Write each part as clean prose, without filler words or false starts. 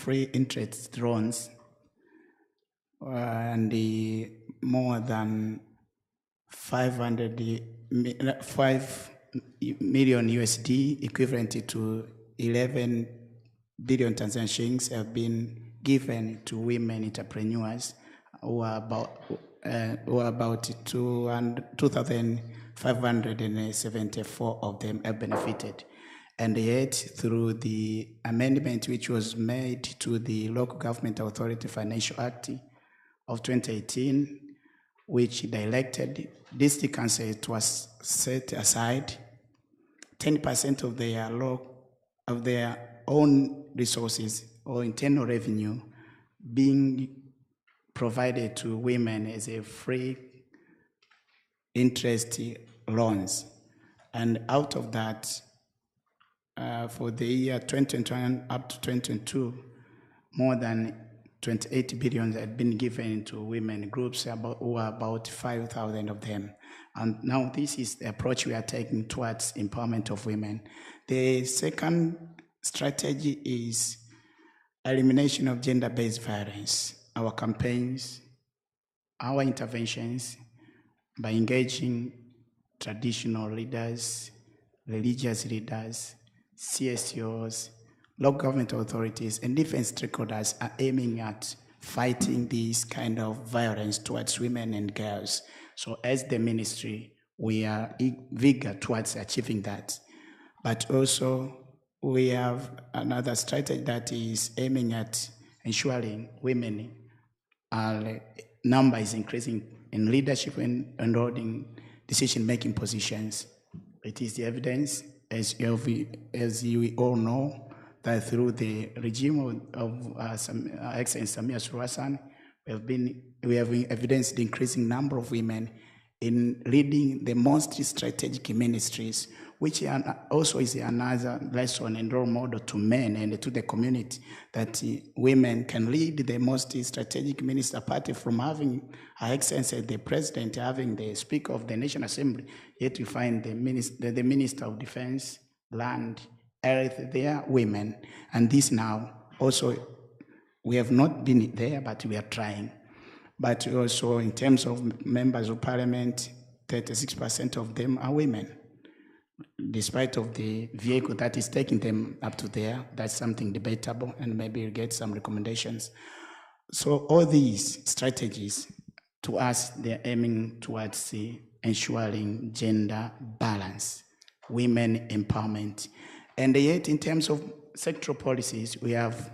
free interest loans and more than 5 million USD, equivalent to 11 billion Tanzanian shillings, have been given to women entrepreneurs who are about 2,574 of them have benefited. And yet, through the amendment which was made to the Local Government Authority Financial Act of 2018, which directed district council to set aside 10% of their own resources or internal revenue being provided to women as a free interest loans. And out of that, for the year 2021 up to 2022, more than 28 billion had been given to women groups, who are about 5,000 of them. And now this is the approach we are taking towards empowerment of women. The second strategy is elimination of gender-based violence. Our campaigns, our interventions, by engaging traditional leaders, religious leaders, CSOs, local government authorities, and different stakeholders are aiming at fighting this kind of violence towards women and girls. So as the ministry, we are eager towards achieving that. But also, we have another strategy that is aiming at ensuring women number is increasing in leadership and in decision-making positions. It is the evidence, as you all know, that through the regime of Excellency Samia Suluhu Hassan, we have evidenced the increasing number of women in leading the most strategic ministries, which also is another lesson and role model to men and to the community, that women can lead the most strategic ministry, apart from having Her Excellency the President, having the Speaker of the National Assembly. Yet you find the Minister of Defense, Land, Earth, they are women. And this now also, we have not been there, but we are trying. But also in terms of members of parliament, 36% of them are women. Despite of the vehicle that is taking them up to there, that's something debatable, and maybe you'll get some recommendations. So all these strategies, to us, they're aiming towards ensuring gender balance, women empowerment. And yet, in terms of sectoral policies, we have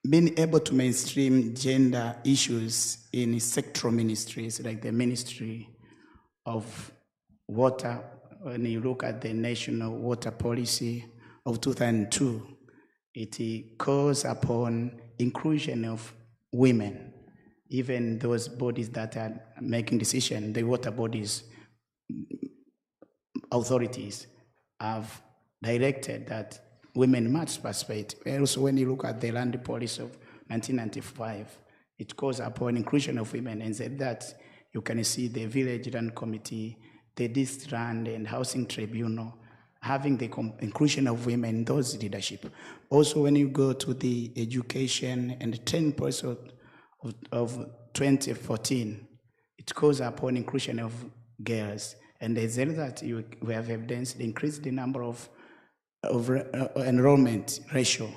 been able to mainstream gender issues in sectoral ministries, like the Ministry of Water. When you look at the National Water Policy of 2002, it calls upon inclusion of women, even those bodies that are making decisions, the water bodies, authorities have directed that women must participate. Also, when you look at the land policy of 1995, it calls upon inclusion of women, and said that you can see the village land committee, the district land and housing tribunal having the inclusion of women in those leadership. Also, when you go to the education and training policy of 2014, it calls upon inclusion of girls. And as a result, we have evidence increased the number of enrollment ratio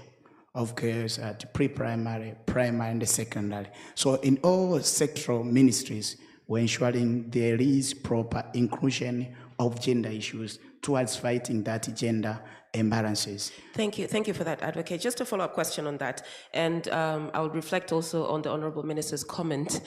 of girls at pre-primary, primary, and secondary. So in all sectoral ministries, we're ensuring there is proper inclusion of gender issues towards fighting that gender imbalances. Thank you for that, Advocate. Just a follow-up question on that, and I'll reflect also on the Honourable Minister's comment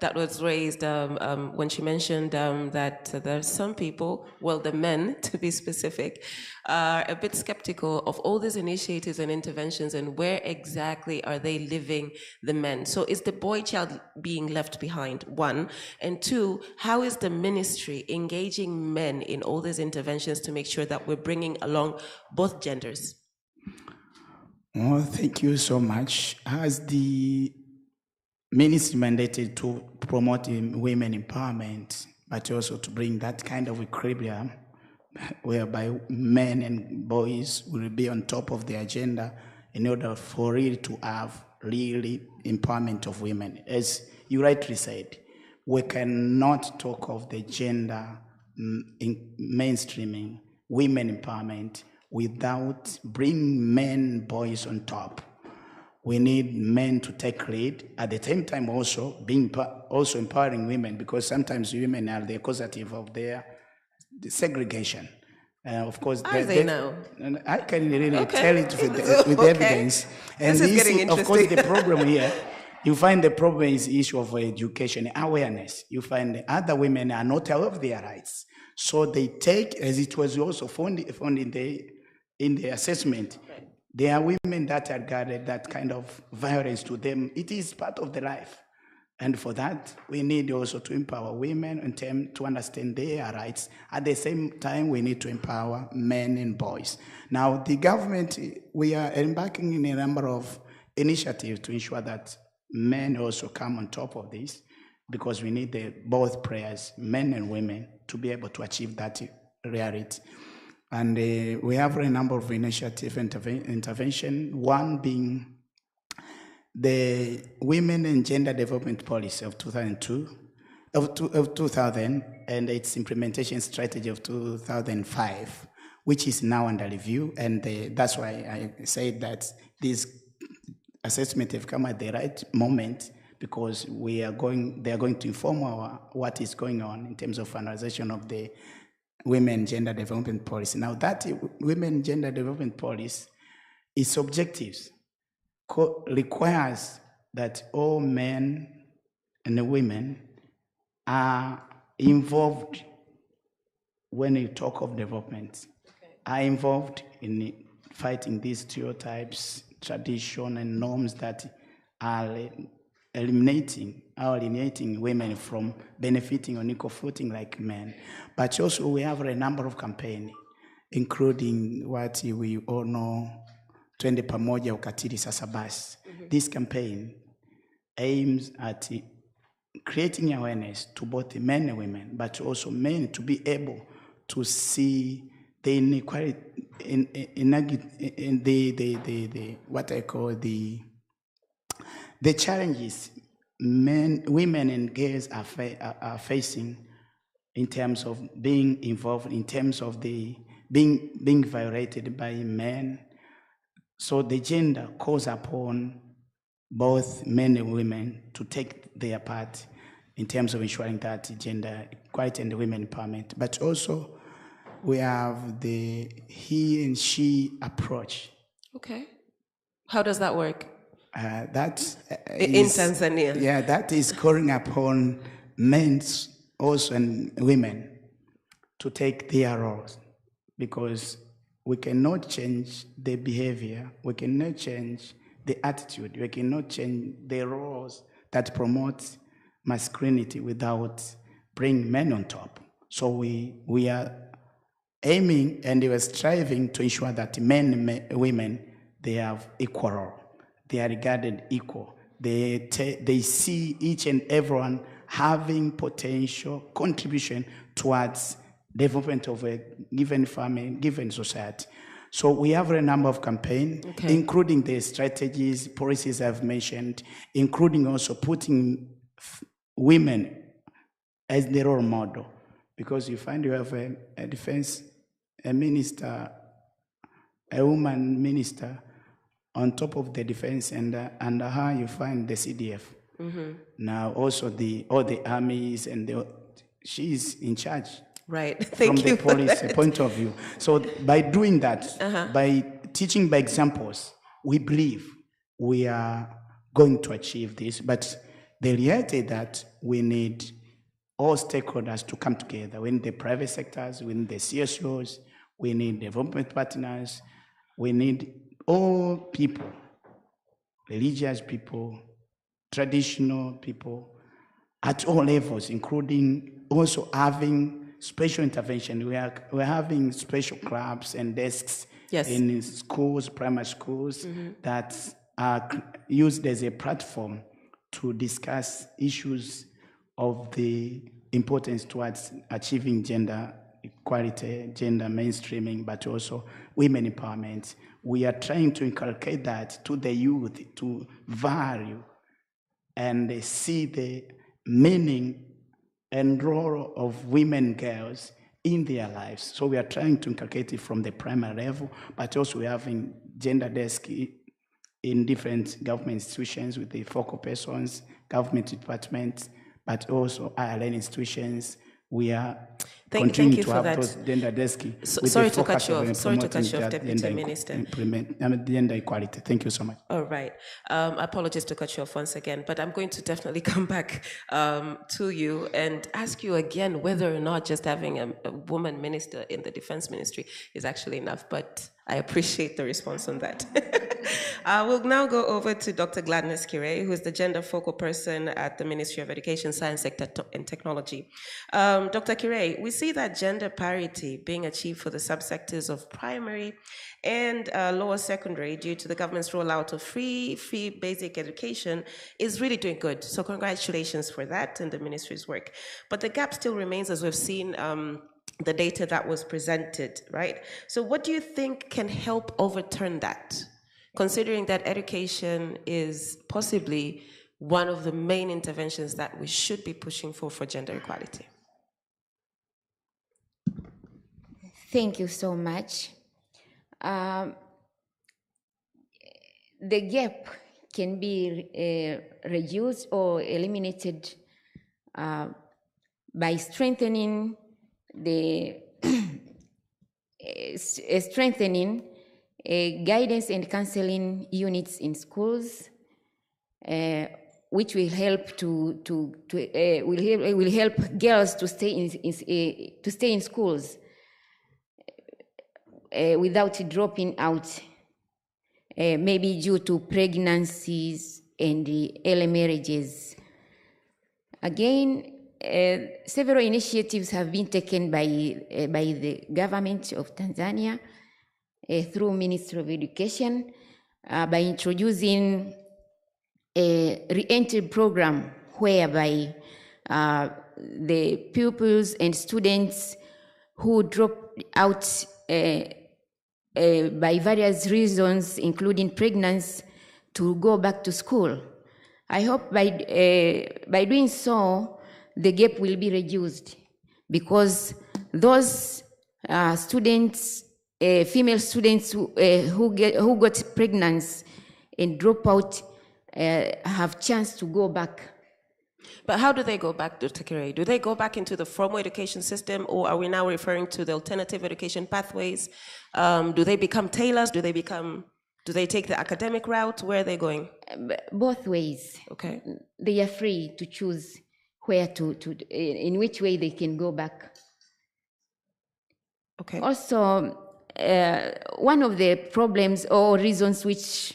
that was raised when she mentioned that there are some people, well, the men to be specific, are a bit skeptical of all these initiatives and interventions, and where exactly are they living the men? So is the boy child being left behind, one? And two, how is the ministry engaging men in all these interventions to make sure that we're bringing along both genders? Well, thank you so much. As the ministry mandated to promote women empowerment, but also to bring that kind of equilibrium whereby men and boys will be on top of the agenda in order for really to have really empowerment of women. As you rightly said, we cannot talk of the gender in mainstreaming, women empowerment, without bringing men, boys on top. We need men to take lead, at the same time also also empowering women, because sometimes women are the causative of the segregation. Of course, Are they now? I can really Okay. tell it with Okay. evidence. And This is getting of course, interesting. the problem here, you find the problem is the issue of education, awareness. You find the other women are not aware of their rights. So they take, as it was also found in the assessment, right. There are women that are guarded that kind of violence to them. It is part of the life. And for that, we need also to empower women in terms to understand their rights. At the same time, we need to empower men and boys. Now, the government, we are embarking in a number of initiatives to ensure that men also come on top of this, because we need both players, men and women, to be able to achieve that reality. And we have a number of initiative intervention, one being the Women and Gender Development Policy of 2000 and its implementation strategy of 2005, which is now under review. And that's why I say that this assessment have come at the right moment, because they are going to inform what is going on in terms of finalization of the Women Gender Development Policy. Now that Women Gender Development Policy, its objectives requires that all men and women are involved when you talk of development, are involved in fighting these stereotypes, tradition, and norms that are alienating women from benefiting on equal footing like men. But also we have a number of campaigns, including what we all know, Twende Pamoja Ukatili Sasa Basi. This campaign aims at creating awareness to both men and women, but also men to be able to see the inequality in the what I call the challenges women and girls are facing in terms of being involved, in terms of the being violated by men. So the gender calls upon both men and women to take their part in terms of ensuring that gender equality and women empowerment. But also we have the he and she approach. Okay. How does that work? That in Tanzania. Yeah, that is calling upon men also and women to take their roles, because we cannot change the behavior, we cannot change the attitude, we cannot change the roles that promote masculinity without bringing men on top. So we are aiming and we are striving to ensure that men and women, they have equal role. They are regarded equal. They see each and everyone having potential contribution towards development of a given family, given society. So we have a number of campaigns, including the strategies, policies I've mentioned, including also putting women as the role model. Because you find you have a defense, a minister, a woman minister, on top of the defense, and under her you find the CDF. Now also all the armies, and she's in charge. Right. Thank you. From the police point of view. So by doing that, by teaching by examples, we believe we are going to achieve this. But the reality is that we need all stakeholders to come together. We need the private sectors, we need the CSOs, we need development partners, we need all people, religious people, traditional people, at all levels, including also having special intervention. We're having special clubs and desks in schools, primary schools, that are used as a platform to discuss issues of the importance towards achieving gender equality, gender mainstreaming, but also women empowerment. We are trying to inculcate that to the youth, to value and see the meaning and role of women and girls in their lives. So we are trying to inculcate it from the primary level, but also we are having gender desk in different government institutions with the focal persons, government departments, but also ILN institutions. We are continuing to have those gender desks. Sorry to cut you off, Deputy Minister. Gender equality. Thank you so much. All right. Apologies to cut you off once again, but I'm going to definitely come back to you and ask you again whether or not just having a woman minister in the Defense Ministry is actually enough, but I appreciate the response on that. We'll now go over to Dr. Gladness Kire, who is the gender focal person at the Ministry of Education, Science and Technology. Dr. Kire, we see that gender parity being achieved for the subsectors of primary and lower secondary due to the government's rollout of free basic education is really doing good. So congratulations for that and the ministry's work. But the gap still remains, as we've seen the data that was presented, right? So what do you think can help overturn that, considering that education is possibly one of the main interventions that we should be pushing for gender equality? Thank you so much. The gap can be reduced or eliminated by strengthening guidance and counseling units in schools, which will help will help girls to stay in schools without dropping out, maybe due to pregnancies and early marriages. Again, several initiatives have been taken by the government of Tanzania through Ministry of Education by introducing a re-entry program whereby the pupils and students who dropped out by various reasons, including pregnancy, to go back to school. I hope by doing so, the gap will be reduced, because those students, female students who got pregnant and drop out, have chance to go back. But how do they go back, Dr. Kire? Do they go back into the formal education system, or are we now referring to the alternative education pathways? Do they become tailors? Do they take the academic route? Where are they going? Both ways. Okay. They are free to choose where in which way they can go back. Okay. Also, one of the problems or reasons which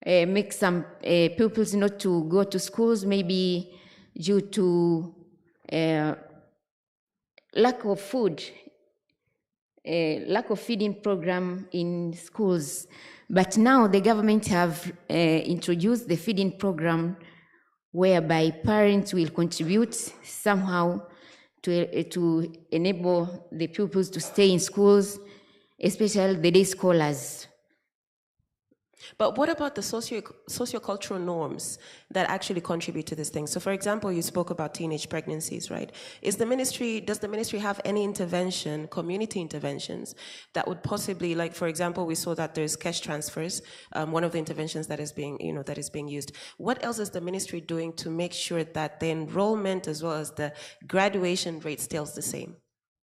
make some pupils not to go to schools may be due to lack of food, lack of feeding program in schools. But now the government have introduced the feeding program, whereby parents will contribute somehow to enable the pupils to stay in schools, especially the day scholars. But what about the sociocultural norms that actually contribute to this thing? So, for example, you spoke about teenage pregnancies, right? Does the ministry have any intervention, community interventions, that would possibly, like, for example, we saw that there's cash transfers, one of the interventions that is being used. What else is the ministry doing to make sure that the enrollment as well as the graduation rate stays the same,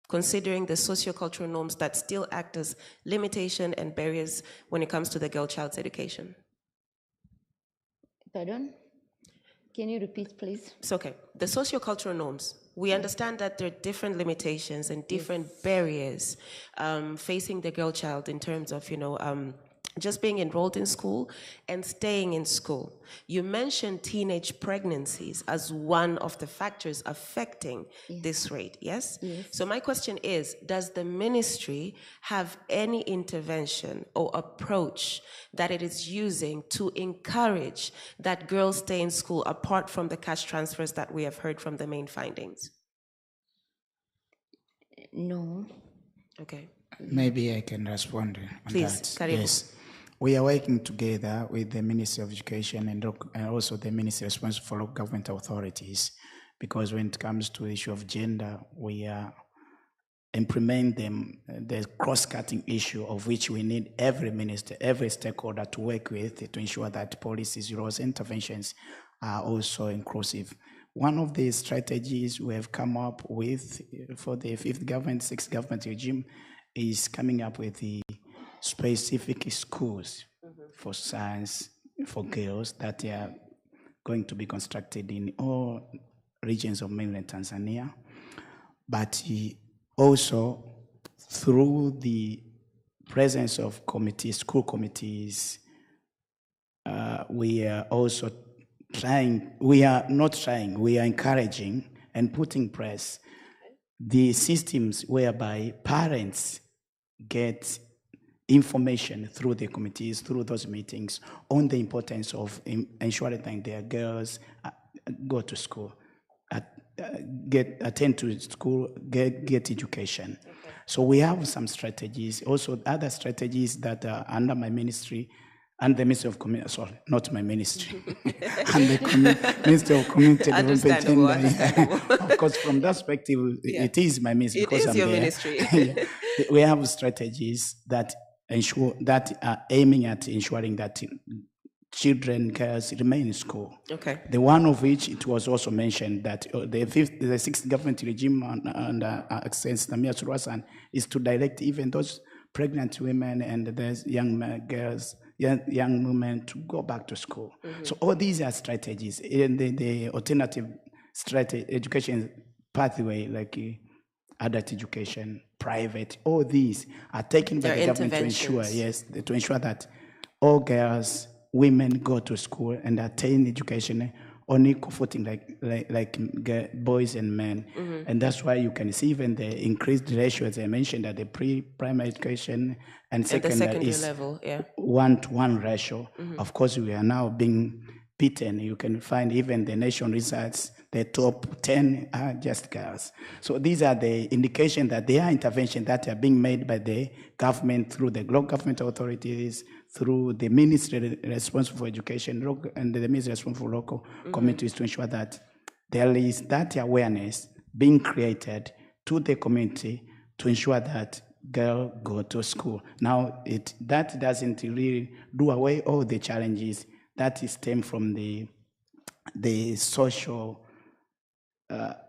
considering the sociocultural norms that still act as limitation and barriers when it comes to the girl child's education? Pardon? Can you repeat, please? It's okay. The sociocultural norms, we understand that there are different limitations and different barriers facing the girl child in terms of, just being enrolled in school and staying in school. You mentioned teenage pregnancies as one of the factors affecting this rate, yes? Yes. So my question is, does the ministry have any intervention or approach that it is using to encourage that girls stay in school apart from the cash transfers that we have heard from the main findings? No. Okay. Maybe I can respond on Please, that. Karibu. Yes. We are working together with the Ministry of Education and also the Ministry responsible for local government authorities, because when it comes to the issue of gender, we are implementing the cross-cutting issue of which we need every minister, every stakeholder to work with to ensure that policies, laws, interventions are also inclusive. One of the strategies we have come up with for the sixth government regime is coming up with the specific schools for science for girls that are going to be constructed in all regions of mainland Tanzania, but also through the presence of committees, school committees, we are also we are encouraging and putting press the systems whereby parents get information through the committees, through those meetings, on the importance of ensuring that their girls go to school, attend to school, get education. Okay. So we have some strategies, also other strategies that are under my ministry, and the Ministry of Community, sorry, not my ministry, and the Ministry of Community Development. Of course, from that perspective, it is my ministry. It is your ministry. We have strategies that are aiming at ensuring that children, girls remain in school. Okay. The one of which it was also mentioned that the sixth government regime under Samia Suluhu Hassan is to direct even those pregnant women and those young girls, young women to go back to school. So all these are strategies. In the alternative education pathway, like adult education, private, all these are taken by the government to ensure that all girls, women go to school and attain education on equal footing like boys and men. And that's why you can see even the increased ratio, as I mentioned, at the pre-primary education and secondary is level, 1-to-1 ratio. Of course, we are now being beaten. You can find even the nation results, the top 10 are just girls. So these are the indication that there are interventions that are being made by the government through the local government authorities, through the ministry responsible for education and the ministry responsible for local communities to ensure that there is that awareness being created to the community to ensure that girls go to school. Now, that doesn't really do away all the challenges that stem from the social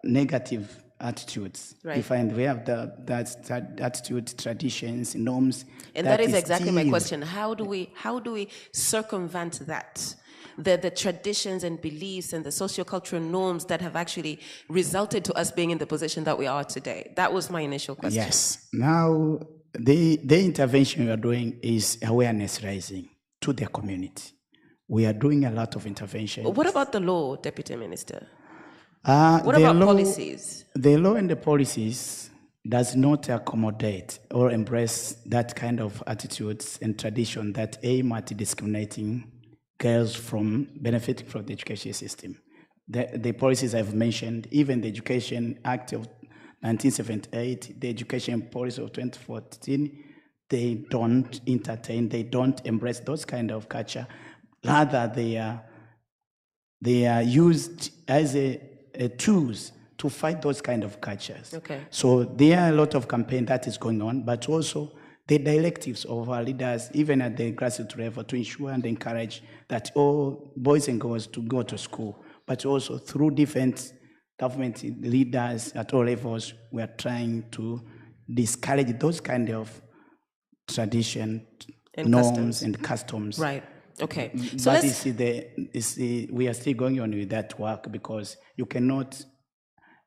negative attitudes. Right. You find we have that attitude, traditions, norms. And that is exactly my question. How do we circumvent that? The traditions and beliefs and the sociocultural norms that have actually resulted to us being in the position that we are today? That was my initial question. Yes. Now, the intervention we are doing is awareness raising to the community. We are doing a lot of intervention. What about the law, Deputy Minister? What about policies? The law and the policies does not accommodate or embrace that kind of attitudes and tradition that aim at discriminating girls from benefiting from the education system. The policies I've mentioned, even the Education Act of 1978, the Education Policy of 2014, they don't entertain, they don't embrace those kind of culture. Rather, they are used as a tools to fight those kind of cultures. Okay. So there are a lot of campaign that is going on, but also the directives of our leaders, even at the grassroots level, to ensure and encourage that all boys and girls to go to school, but also through different government leaders at all levels, we are trying to discourage those kind of tradition, and norms, customs. And customs. Right. Okay. So but we are still going on with that work because you cannot,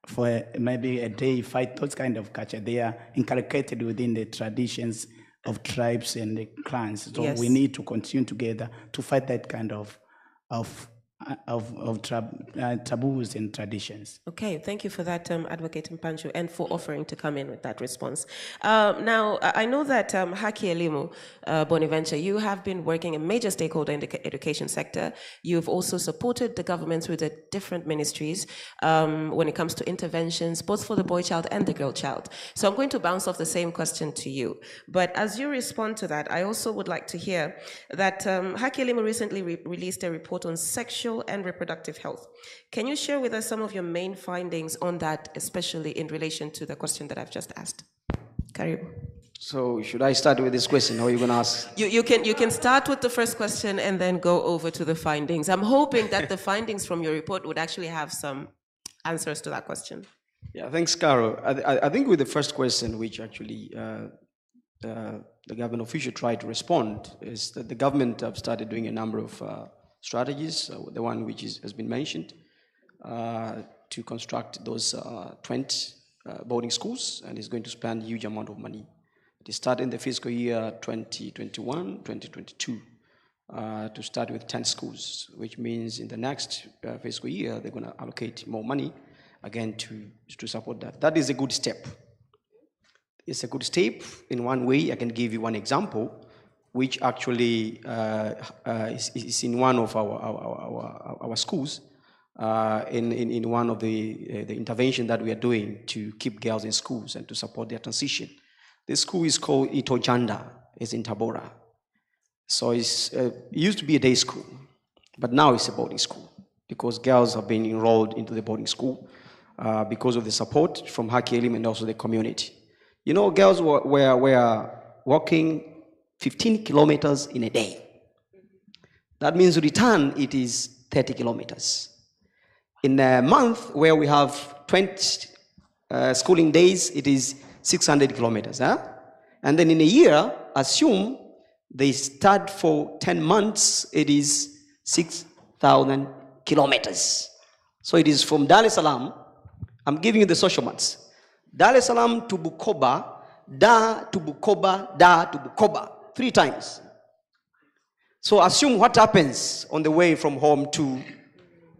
for maybe a day, fight those kind of culture. They are inculcated within the traditions of tribes and the clans. So we need to continue together to fight that kind of taboos and traditions. Okay, thank you for that, Advocate Mpanju, and for offering to come in with that response. Now, I know that Haki Elimu Bonaventure, you have been working a major stakeholder in the education sector. You've also supported the government through the different ministries when it comes to interventions, both for the boy child and the girl child. So I'm going to bounce off the same question to you. But as you respond to that, I also would like to hear that Haki Elimu recently released a report on sexual and reproductive health. Can you share with us some of your main findings on that, especially in relation to the question that I've just asked? Karibu. So should I start with this question, or are you going to ask? You can start with the first question and then go over to the findings. I'm hoping that the findings from your report would actually have some answers to that question. Yeah, thanks, Carol. I think with the first question, which actually the government official tried to respond, is that the government have started doing a number of strategies. The one which has been mentioned, to construct those 20 boarding schools, and is going to spend a huge amount of money. It started in the fiscal year 2021-2022 to start with 10 schools, which means in the next fiscal year they're going to allocate more money again to support that. That is a good step. It's a good step in one way. I can give you one example, which actually is in one of our schools, in one of the intervention that we are doing to keep girls in schools and to support their transition. This school is called Itojanda. It's in Tabora. So it used to be a day school, but now it's a boarding school because girls have been enrolled into the boarding school because of the support from Haki Elimu and also the community. You know, girls were walking 15 kilometers in a day. That means return it is 30 kilometers. In a month where we have 20 schooling days, it is 600 kilometers. Huh? And then in a year, assume they start for 10 months, it is 6,000 kilometers. So it is from Dar es Salaam, I'm giving you the social months. Dar es Salaam to Bukoba, Da to Bukoba, Da to Bukoba, 3 times. So assume what happens on the way from home to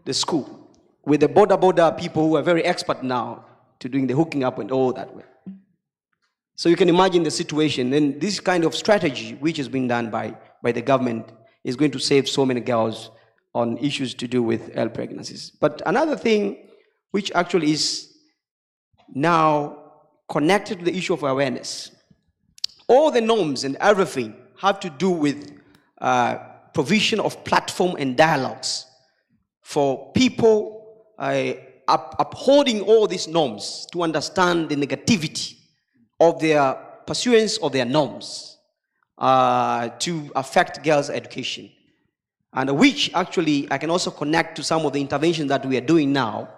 the school with the border people who are very expert now to doing the hooking up and all that way. So you can imagine the situation. And this kind of strategy, which has been done by the government, is going to save so many girls on issues to do with early pregnancies. But another thing, which actually is now connected to the issue of awareness. All the norms and everything have to do with provision of platform and dialogues for people upholding all these norms to understand the negativity of their pursuance of their norms to affect girls' education. And which actually I can also connect to some of the interventions that we are doing now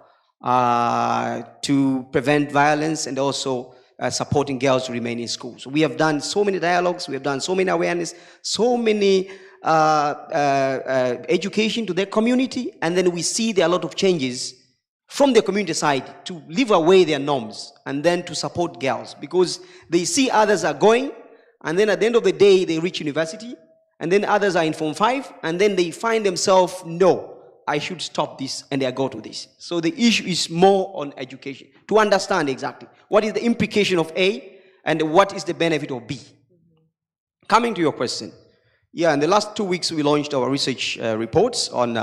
to prevent violence and also supporting girls to remain in schools. So we have done so many dialogues, we have done so many awareness, so many education to their community, and then we see there are a lot of changes from the community side to leave away their norms and then to support girls because they see others are going, and then at the end of the day they reach university, and then others are in Form 5, and then they find themselves, no, I should stop this, and they go to this. So the issue is more on education, to understand exactly what is the implication of A and what is the benefit of B. Coming to your question, yeah, in the last 2 weeks we launched our research reports on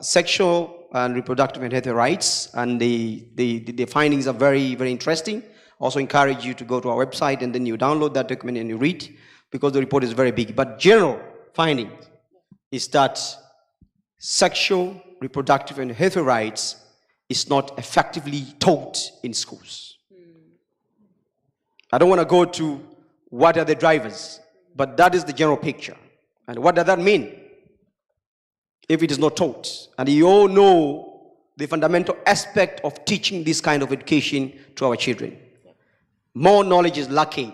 sexual and reproductive and health rights, and the findings are very, very interesting. Also encourage you to go to our website and then you download that document and you read, because the report is very big. But general finding is that sexual, reproductive and health rights is not effectively taught in schools. I don't want to go to what are the drivers, but that is the general picture. And what does that mean if it is not taught? And you all know the fundamental aspect of teaching this kind of education to our children. More knowledge is lacking.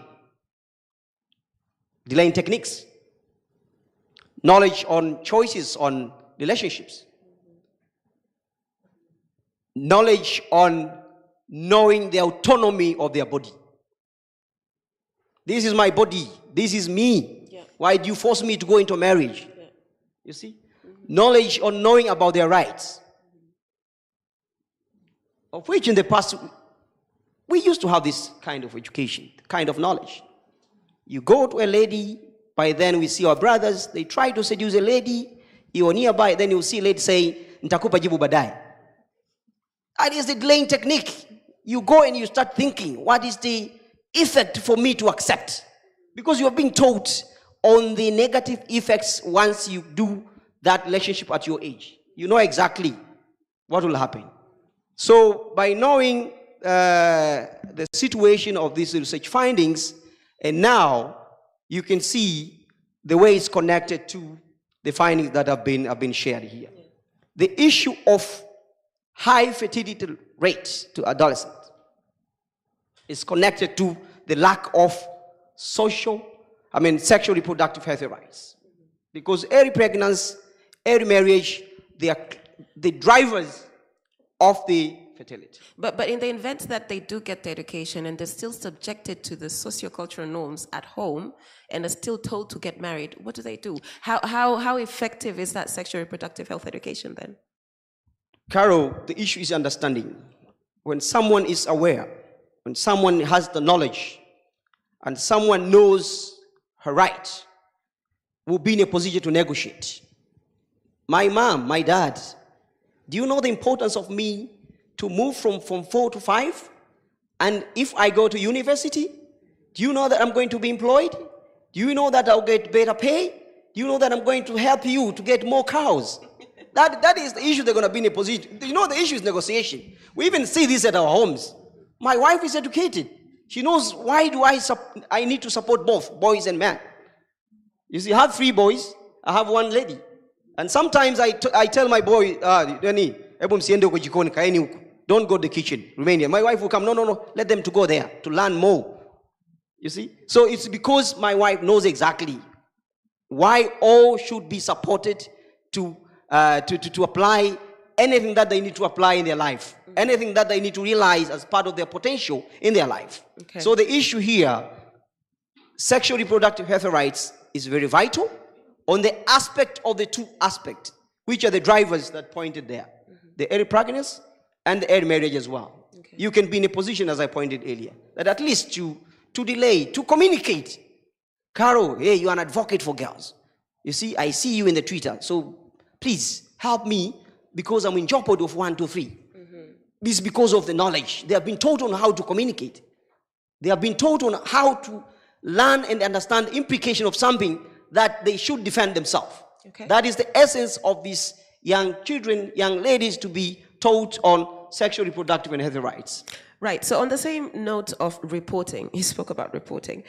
Delaying techniques. Knowledge on choices on relationships. Knowledge on knowing the autonomy of their body. This is my body. This is me. Yeah. Why do you force me to go into marriage? Yeah. You see? knowledge or knowing about their rights, of which in the past, we used to have this kind of education, kind of knowledge. You go to a lady, by then we see our brothers, they try to seduce a lady, you're nearby, then you see a lady say, nitakupa jibu baadaye. That is the delaying technique. You go and you start thinking, what is the effect for me to accept? Because you are being taught on the negative effects once you do that relationship at your age. You know exactly what will happen. So by knowing the situation of these research findings, and now you can see the way it's connected to the findings that have been shared here. The issue of high fertility rates to adolescents is connected to the lack of sexual reproductive health rights. Because early pregnancy, early marriage, they are the drivers of the fertility. But in the event that they do get the education and they're still subjected to the sociocultural norms at home and are still told to get married, what do? How effective is that sexual reproductive health education then? Carol, the issue is understanding. When someone is aware, when someone has the knowledge, and someone knows her right, will be in a position to negotiate. My mom, my dad, do you know the importance of me to move from 4 to 5? And if I go to university, do you know that I'm going to be employed? Do you know that I'll get better pay? Do you know that I'm going to help you to get more cows? That is the issue they're going to be in a position. You know, the issue is negotiation. We even see this at our homes. My wife is educated. She knows why do I need to support both boys and men. You see, I have 3 boys. I have 1 lady. And sometimes I tell my boy, don't go to the kitchen, remain here. My wife will come, no, let them to go there to learn more. You see? So it's because my wife knows exactly why all should be supported to apply anything that they need to apply in their life, anything that they need to realize as part of their potential in their life. Okay. So the issue here, sexual reproductive health rights, is very vital on the aspect of the 2 aspects, which are the drivers that pointed there. The early pregnancy and the early marriage as well. Okay. You can be in a position, as I pointed earlier, that at least to delay, to communicate. Carol, hey, you're an advocate for girls. You see, I see you in the Twitter, so please help me because I'm in jeopardy of 1, 2, 3. This is because of the knowledge. They have been taught on how to communicate. They have been taught on how to learn and understand the implication of something that they should defend themselves. Okay. That is the essence of these young children, young ladies, to be taught on sexual reproductive and healthy rights. Right. So on the same note of reporting, you spoke about reporting.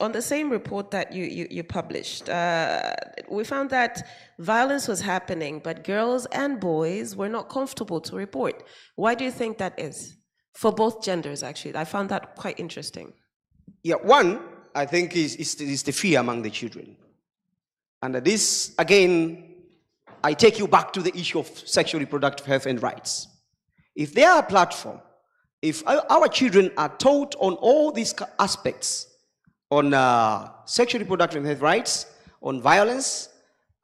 On the same report that you published, we found that violence was happening, but girls and boys were not comfortable to report. Why do you think that is? For both genders, actually. I found that quite interesting. Yeah, one, I think, is the fear among the children. And this, again, I take you back to the issue of sexual reproductive health and rights. If there are a platform, if our children are taught on all these aspects, on sexual reproductive health rights, on violence,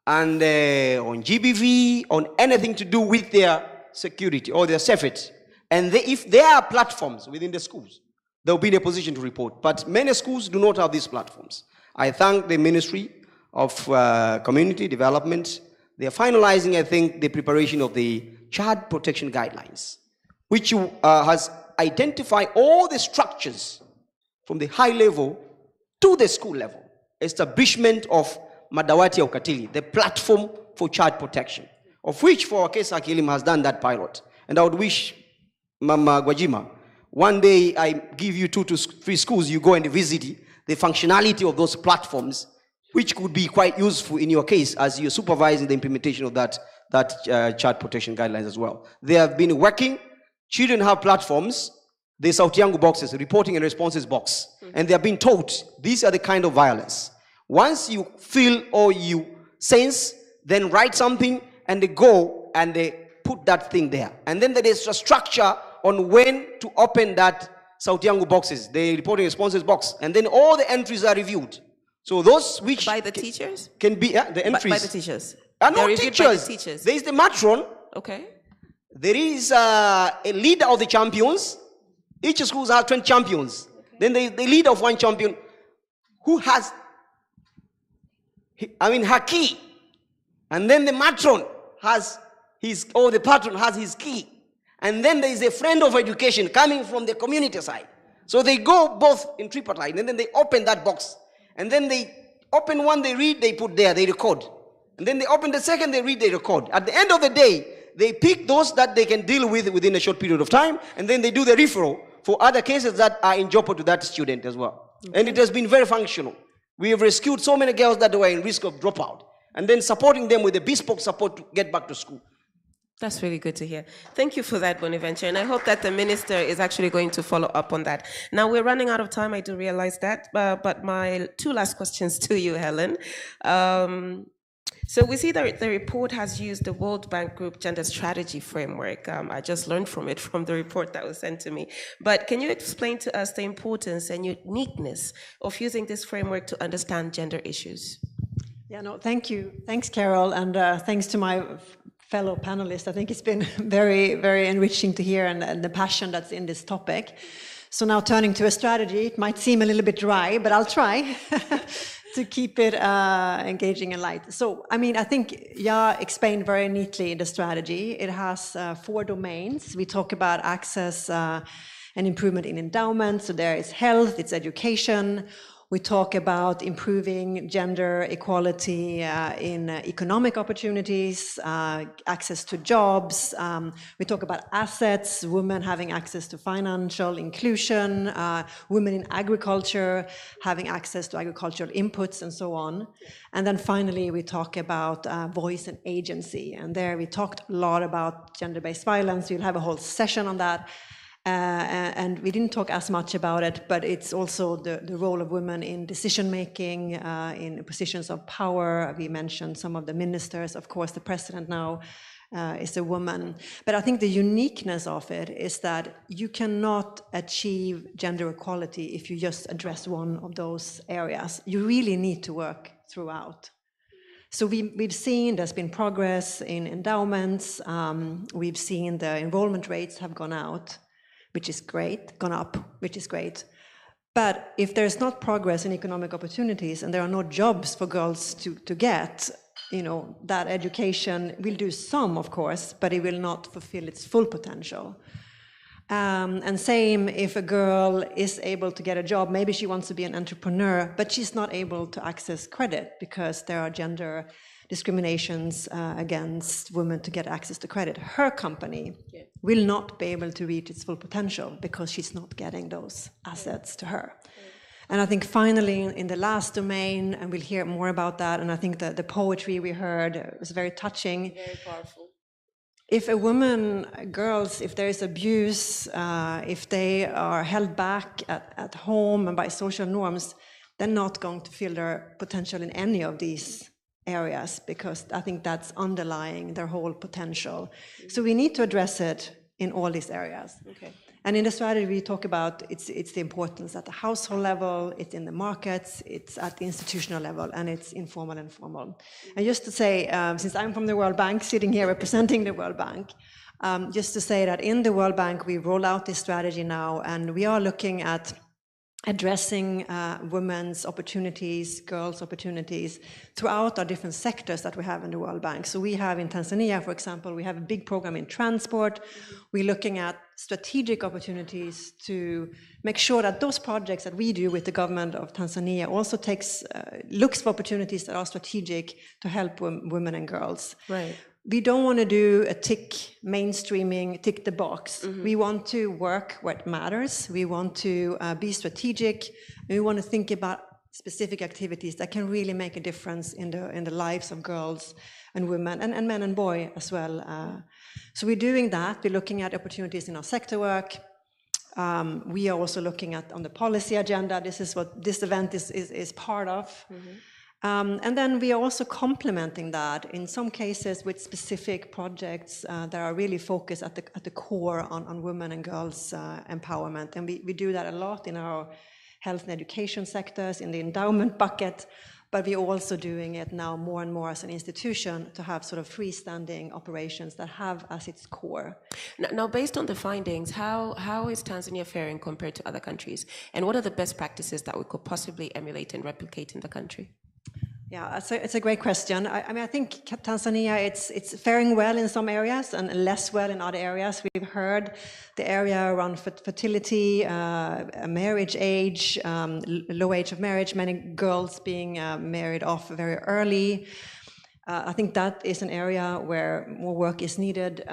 and on GBV, on anything to do with their security or their safety, and if there are platforms within the schools, they'll be in a position to report. But many schools do not have these platforms. I thank the Ministry of Community Development. They are finalizing, I think, the preparation of the Child Protection Guidelines, which has identified all the structures from the high level to the school level. Establishment of Madawati ya Ukatili, the platform for child protection, of which for our case Akilim has done that pilot. And I would wish Mama Gwajima, one day I give you 2 to 3 schools, you go and visit the functionality of those platforms, which could be quite useful in your case as you're supervising the implementation of that child protection guidelines as well. They have been working. Children have platforms, the Sautiangu boxes, reporting and responses box, and they have been taught these are the kind of violence. Once you feel or you sense, then write something and they go and they put that thing there. And then there is a structure on when to open that Sautiangu boxes, the reporting responses box, and then all the entries are reviewed. So those which by the teachers can be the entries by the teachers. And They're no reviewed by the teachers. teachers. There is the matron. Okay. There is a leader of the champions. Each school has 20 champions. Then the leader of one champion who has, her key. And then the matron has the patron has his key. And then there is a friend of education coming from the community side. So they go both in tripartite, and then they open that box. And then they open one, they read, they put there, they record. And then they open the second, they read, they record. At the end of the day, they pick those that they can deal with within a short period of time, and then they do the referral for other cases that are in jeopardy to that student as well. Okay. And it has been very functional. We have rescued so many girls that were in risk of dropout, and then supporting them with a bespoke support to get back to school. That's really good to hear. Thank you for that, Bonaventure, and I hope that the minister is actually going to follow up on that. Now, we're running out of time, I do realize that, but my two last questions to you, Helen. So we see that the report has used the World Bank Group Gender Strategy Framework. I just learned from it from the report that was sent to me. But can you explain to us the importance and uniqueness of using this framework to understand gender issues? Yeah, no, thank you. Thanks, Carol, and thanks to my fellow panelists. I think it's been very, very enriching to hear and the passion that's in this topic. So now turning to a strategy, it might seem a little bit dry, but I'll try to keep it engaging and light. So, I think Ya explained very neatly the strategy. It has 4 domains. We talk about access and improvement in endowment. So there is health, it's education. We talk about improving gender equality in economic opportunities, access to jobs. We talk about assets, women having access to financial inclusion, women in agriculture having access to agricultural inputs, and so on. And then finally, we talk about voice and agency. And there we talked a lot about gender-based violence. We'll have a whole session on that. And we didn't talk as much about it, but it's also the role of women in decision-making, in positions of power. We mentioned some of the ministers. Of course, the president now is a woman. But I think the uniqueness of it is that you cannot achieve gender equality if you just address one of those areas. You really need to work throughout. So we've seen there's been progress in endowments. We've seen the enrollment rates have gone out, which is great, gone up, which is great. But if there's not progress in economic opportunities and there are no jobs for girls to get, that education will do some, of course, but it will not fulfill its full potential. And same if a girl is able to get a job, maybe she wants to be an entrepreneur, but she's not able to access credit because there are gender discriminations against women to get access to credit. Her company will not be able to reach its full potential because she's not getting those assets to her. And I think finally in the last domain, and we'll hear more about that, and I think that the poetry we heard was very touching. Very powerful. If a woman, girls, if there is abuse, if they are held back at home and by social norms, they're not going to feel their potential in any of these areas, because I think that's underlying their whole potential. So we need to address it in all these areas. Okay. And in the strategy we talk about it's the importance at the household level, it's in the markets, it's at the institutional level, and it's informal and formal. And just to say, since I'm from the World Bank, sitting here representing the World Bank, just to say that in the World Bank we roll out this strategy now, and we are looking at addressing women's opportunities, girls' opportunities throughout our different sectors that we have in the World Bank. So we have in Tanzania, for example, we have a big program in transport. We're looking at strategic opportunities to make sure that those projects that we do with the government of Tanzania also looks for opportunities that are strategic to help women and girls. Right. We don't want to do a mainstreaming, tick the box. Mm-hmm. We want to work where it matters. We want to be strategic. And we want to think about specific activities that can really make a difference in the lives of girls and women and men and boys as well. So we're doing that. We're looking at opportunities in our sector work. We are also looking at on the policy agenda. This is what this event is part of. Mm-hmm. And then we are also complementing that in some cases with specific projects that are really focused at the core on women and girls empowerment. And we do that a lot in our health and education sectors, in the endowment bucket, but we're also doing it now more and more as an institution to have sort of freestanding operations that have as its core. Now, based on the findings, how is Tanzania faring compared to other countries? And what are the best practices that we could possibly emulate and replicate in the country? Yeah, it's a great question. I mean, I think Tanzania, it's faring well in some areas and less well in other areas. We've heard the area around fertility, marriage age, low age of marriage, many girls being married off very early. I think that is an area where more work is needed.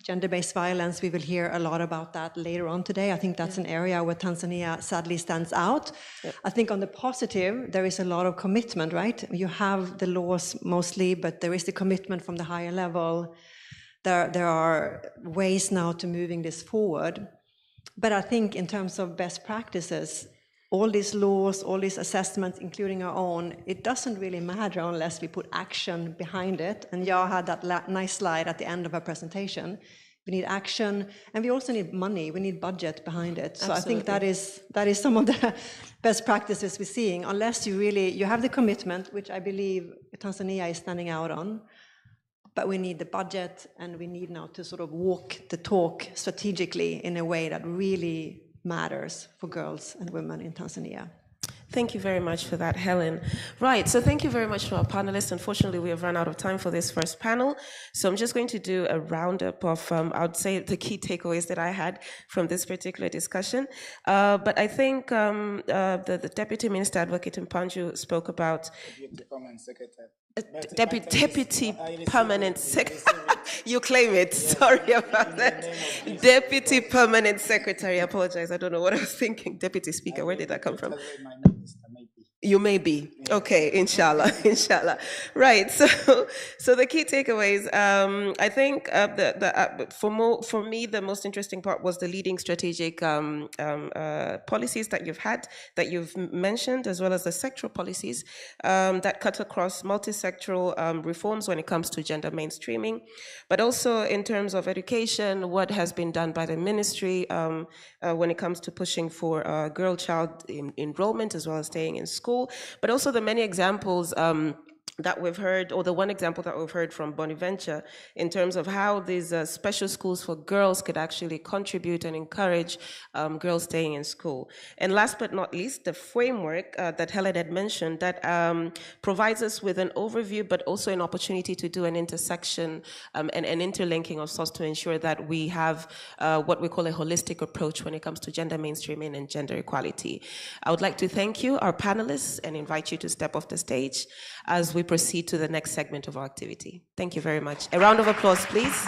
Gender-based violence, we will hear a lot about that later on today. I think that's an area where Tanzania sadly stands out. Yep. I think on the positive, there is a lot of commitment, right? You have the laws mostly, but there is the commitment from the higher level. There are ways now to moving this forward. But I think in terms of best practices, all these laws, all these assessments, including our own, it doesn't really matter unless we put action behind it. And Jan had that nice slide at the end of our presentation. We need action, and we also need money. We need budget behind it. So absolutely. I think that is some of the best practices we're seeing. Unless you have the commitment, which I believe Tanzania is standing out on, but we need the budget, and we need now to sort of walk the talk strategically in a way that really matters for girls and women in Tanzania. Thank you very much for that, Helen. Right, so thank you very much to our panelists. Unfortunately, we have run out of time for this first panel, so I'm just going to do a roundup of, I would say, the key takeaways that I had from this particular discussion. But I think the Deputy Minister Advocate Mpanju spoke about... Deputy Permanent Secretary. You claim it. Sorry about that. Deputy Permanent Secretary. I apologize. I don't know what I was thinking. Deputy Speaker. Where did that come from? You may be. Okay, inshallah, inshallah. Right, so the key takeaways, I think for me, the most interesting part was the leading strategic policies that you've mentioned, as well as the sectoral policies that cut across multi-sectoral reforms when it comes to gender mainstreaming, but also in terms of education, what has been done by the ministry when it comes to pushing for girl-child enrollment, as well as staying in school. But also the many examples that we've heard, or the one example that we've heard from Bonaventure, in terms of how these special schools for girls could actually contribute and encourage girls staying in school. And last but not least, the framework that Helen had mentioned that provides us with an overview, but also an opportunity to do an intersection and an interlinking of sorts to ensure that we have what we call a holistic approach when it comes to gender mainstreaming and gender equality. I would like to thank you, our panelists, and invite you to step off the stage as we proceed to the next segment of our activity. Thank you very much. A round of applause, please.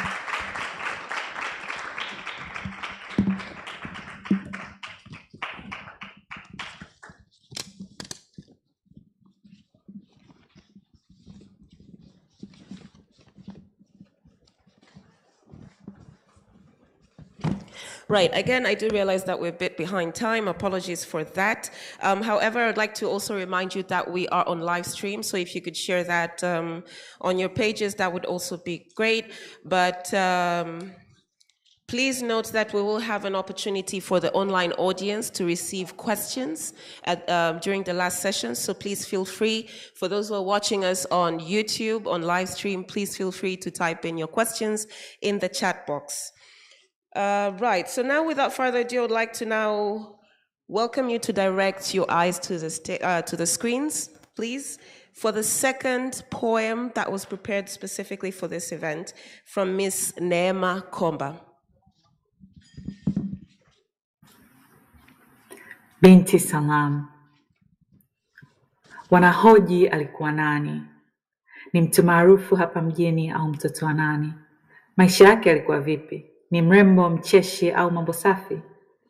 Right, again, I do realize that we're a bit behind time. Apologies for that. However, I'd like to also remind you that we are on live stream, so if you could share that on your pages, that would also be great. But please note that we will have an opportunity for the online audience to receive questions during the last session, so please feel free. For those who are watching us on YouTube, on live stream, please feel free to type in your questions in the chat box. Right, so now without further ado, I would like to now welcome you to direct your eyes to the screens, please, for the second poem that was prepared specifically for this event from Miss Neema Komba. Binti Salaam. Wanahoji alikuwa nani? Ni mtu maarufu hapa mjini au mtoto wa nani? Maisha yake alikuwa vipi? Ni mrembo, mcheshi au mambo safi?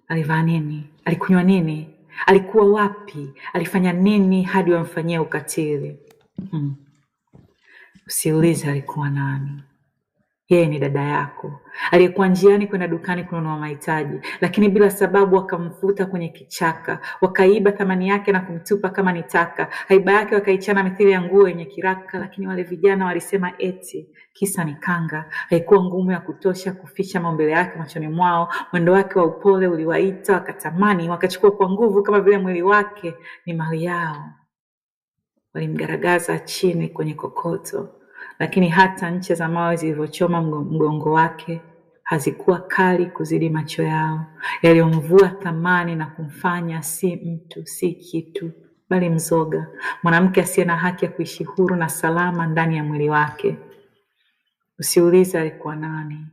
Alivaa nini? Alikunywa nini? Alikuwa wapi? Alifanya nini hadi wamfanyia ukatili? Usiulize alikuwa nani. Yeye ni dada yako, aliyekuwa njiani kwenda dukani kununua mahitaji, lakini bila sababu wakamfuta kwenye kichaka, wakaiba thamani yake na kumtupa kama ni taka. Haiba yake wakaichana mithili ya nguo yenye kiraka, lakini wale vijana walisema eti kisa ni kanga. Haikuwa ngumu ya kutosha kuficha maumbile yake machoni mwao. Mwendo wake wa upole uliwaita, wakatamani, wakachukua kwa nguvu kama vile mwili wake ni mali yao. walimgaragaza chini kwenye kokoto, lakini hata ncha za mawe zilivyochoma mgongo wake hazikuwa kali kuzidi macho yao, yaliyomvua thamani na kumfanya si mtu, si kitu, bali mzoga, mwanamke asiye na haki ya kuishi huru na salama ndani ya mwili wake. Usiulize alikuwa nani.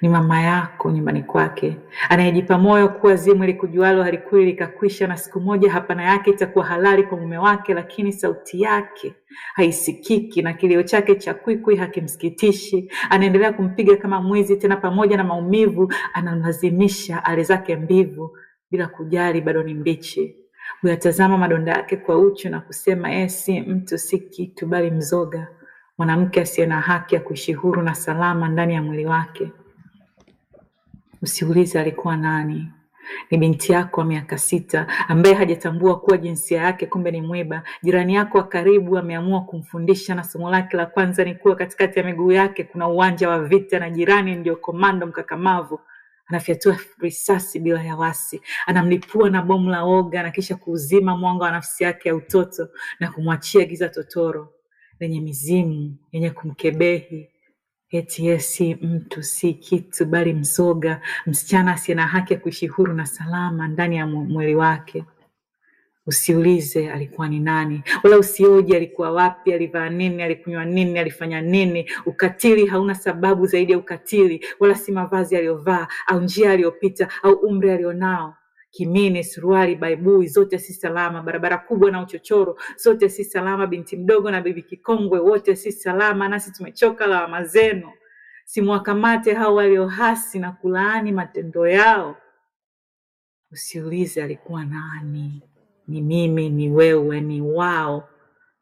Ni mama yako nyumbani kwake, anayejipa moyo kuwa zimu ili kujualo halikui likakwisha, na siku moja hapana yake itakuwa halali kwa mume wake, lakini sauti yake haisikiki na kilio chake cha kwikwi hakimsikitishi. Anaendelea kumpiga kama mwizi, tena pamoja na maumivu analazimisha ale zake mbivu bila kujali bado ni mbichi. Huyatazama madonda yake kwa uchu na kusema si mtu, si kitu, bali mzoga, mwanamke asiye na haki ya kuishi huru na salama ndani ya mwili wake. Usiulize alikuwa nani. Ni binti yako wa miaka 6 ambaye hajatambua kuwa jinsia yake kumbe ni mwiba. Jirani yako wa karibu ameamua kumfundisha, na somo lake la kwanza ni kuwa katikati ya miguu yake kuna uwanja wa vita, na jirani ndio komando mkakamavu. Anafyatua risasi bila ya wasi, anamlipua na bomu la oga, na kisha kuuzima mwanga wa nafsi yake ya utoto na kumwachia giza totoro lenye mizimu yenye kumkebehi. Eti si mtu, si kitu, bali mzoga, msichana asiye na haki ya kuishi huru na salama ndani ya mwili wake. Usiulize alikuwa ni nani, wala usioje alikuwa wapi, alivaa nini, alikunywa nini, alifanya nini. Ukatili hauna sababu zaidi ya ukatili, wala si mavazi aliyovaa au njia aliyopita au umri alionao. Kimini, suruali, baibui, zote si salama. Barabara kubwa na uchochoro, zote si salama. Binti mdogo na bibi kikongwe, wote si salama. Nasi tumechoka lawama zenu. Simwakamate hao waliohasi na kulaani matendo yao. Usiulize alikuwa nani. Ni mimi, ni wewe, ni wao,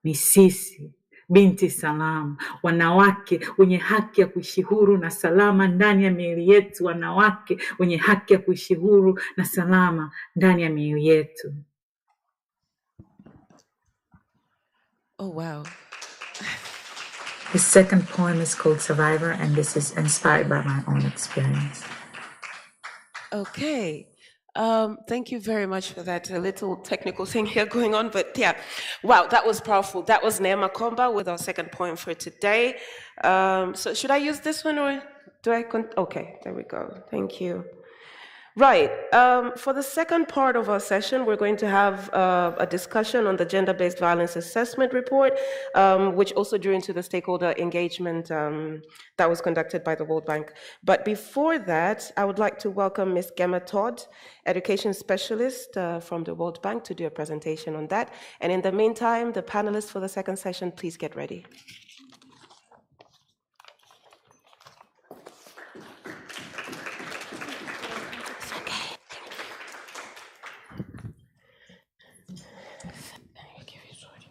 ni sisi. Binti Salaam, wanawake wenye haki ya kuishi huru na salama ndani ya miili yetu, wanawake wenye haki ya kuishi huru na salama ndani ya miili yetu. Oh, wow. The second poem is called Survivor, and this is inspired by my own experience. Okay. Thank you very much for that. A little technical thing here going on, but yeah. Wow, that was powerful. That was Neema Komba with our second poem for today. So should I use this one or do I? Okay, there we go. Thank you. Right. For the second part of our session, we're going to have a discussion on the gender-based violence assessment report, which also drew into the stakeholder engagement that was conducted by the World Bank. But before that, I would like to welcome Ms. Gemma Todd, education specialist from the World Bank, to do a presentation on that. And in the meantime, the panelists for the second session, please get ready.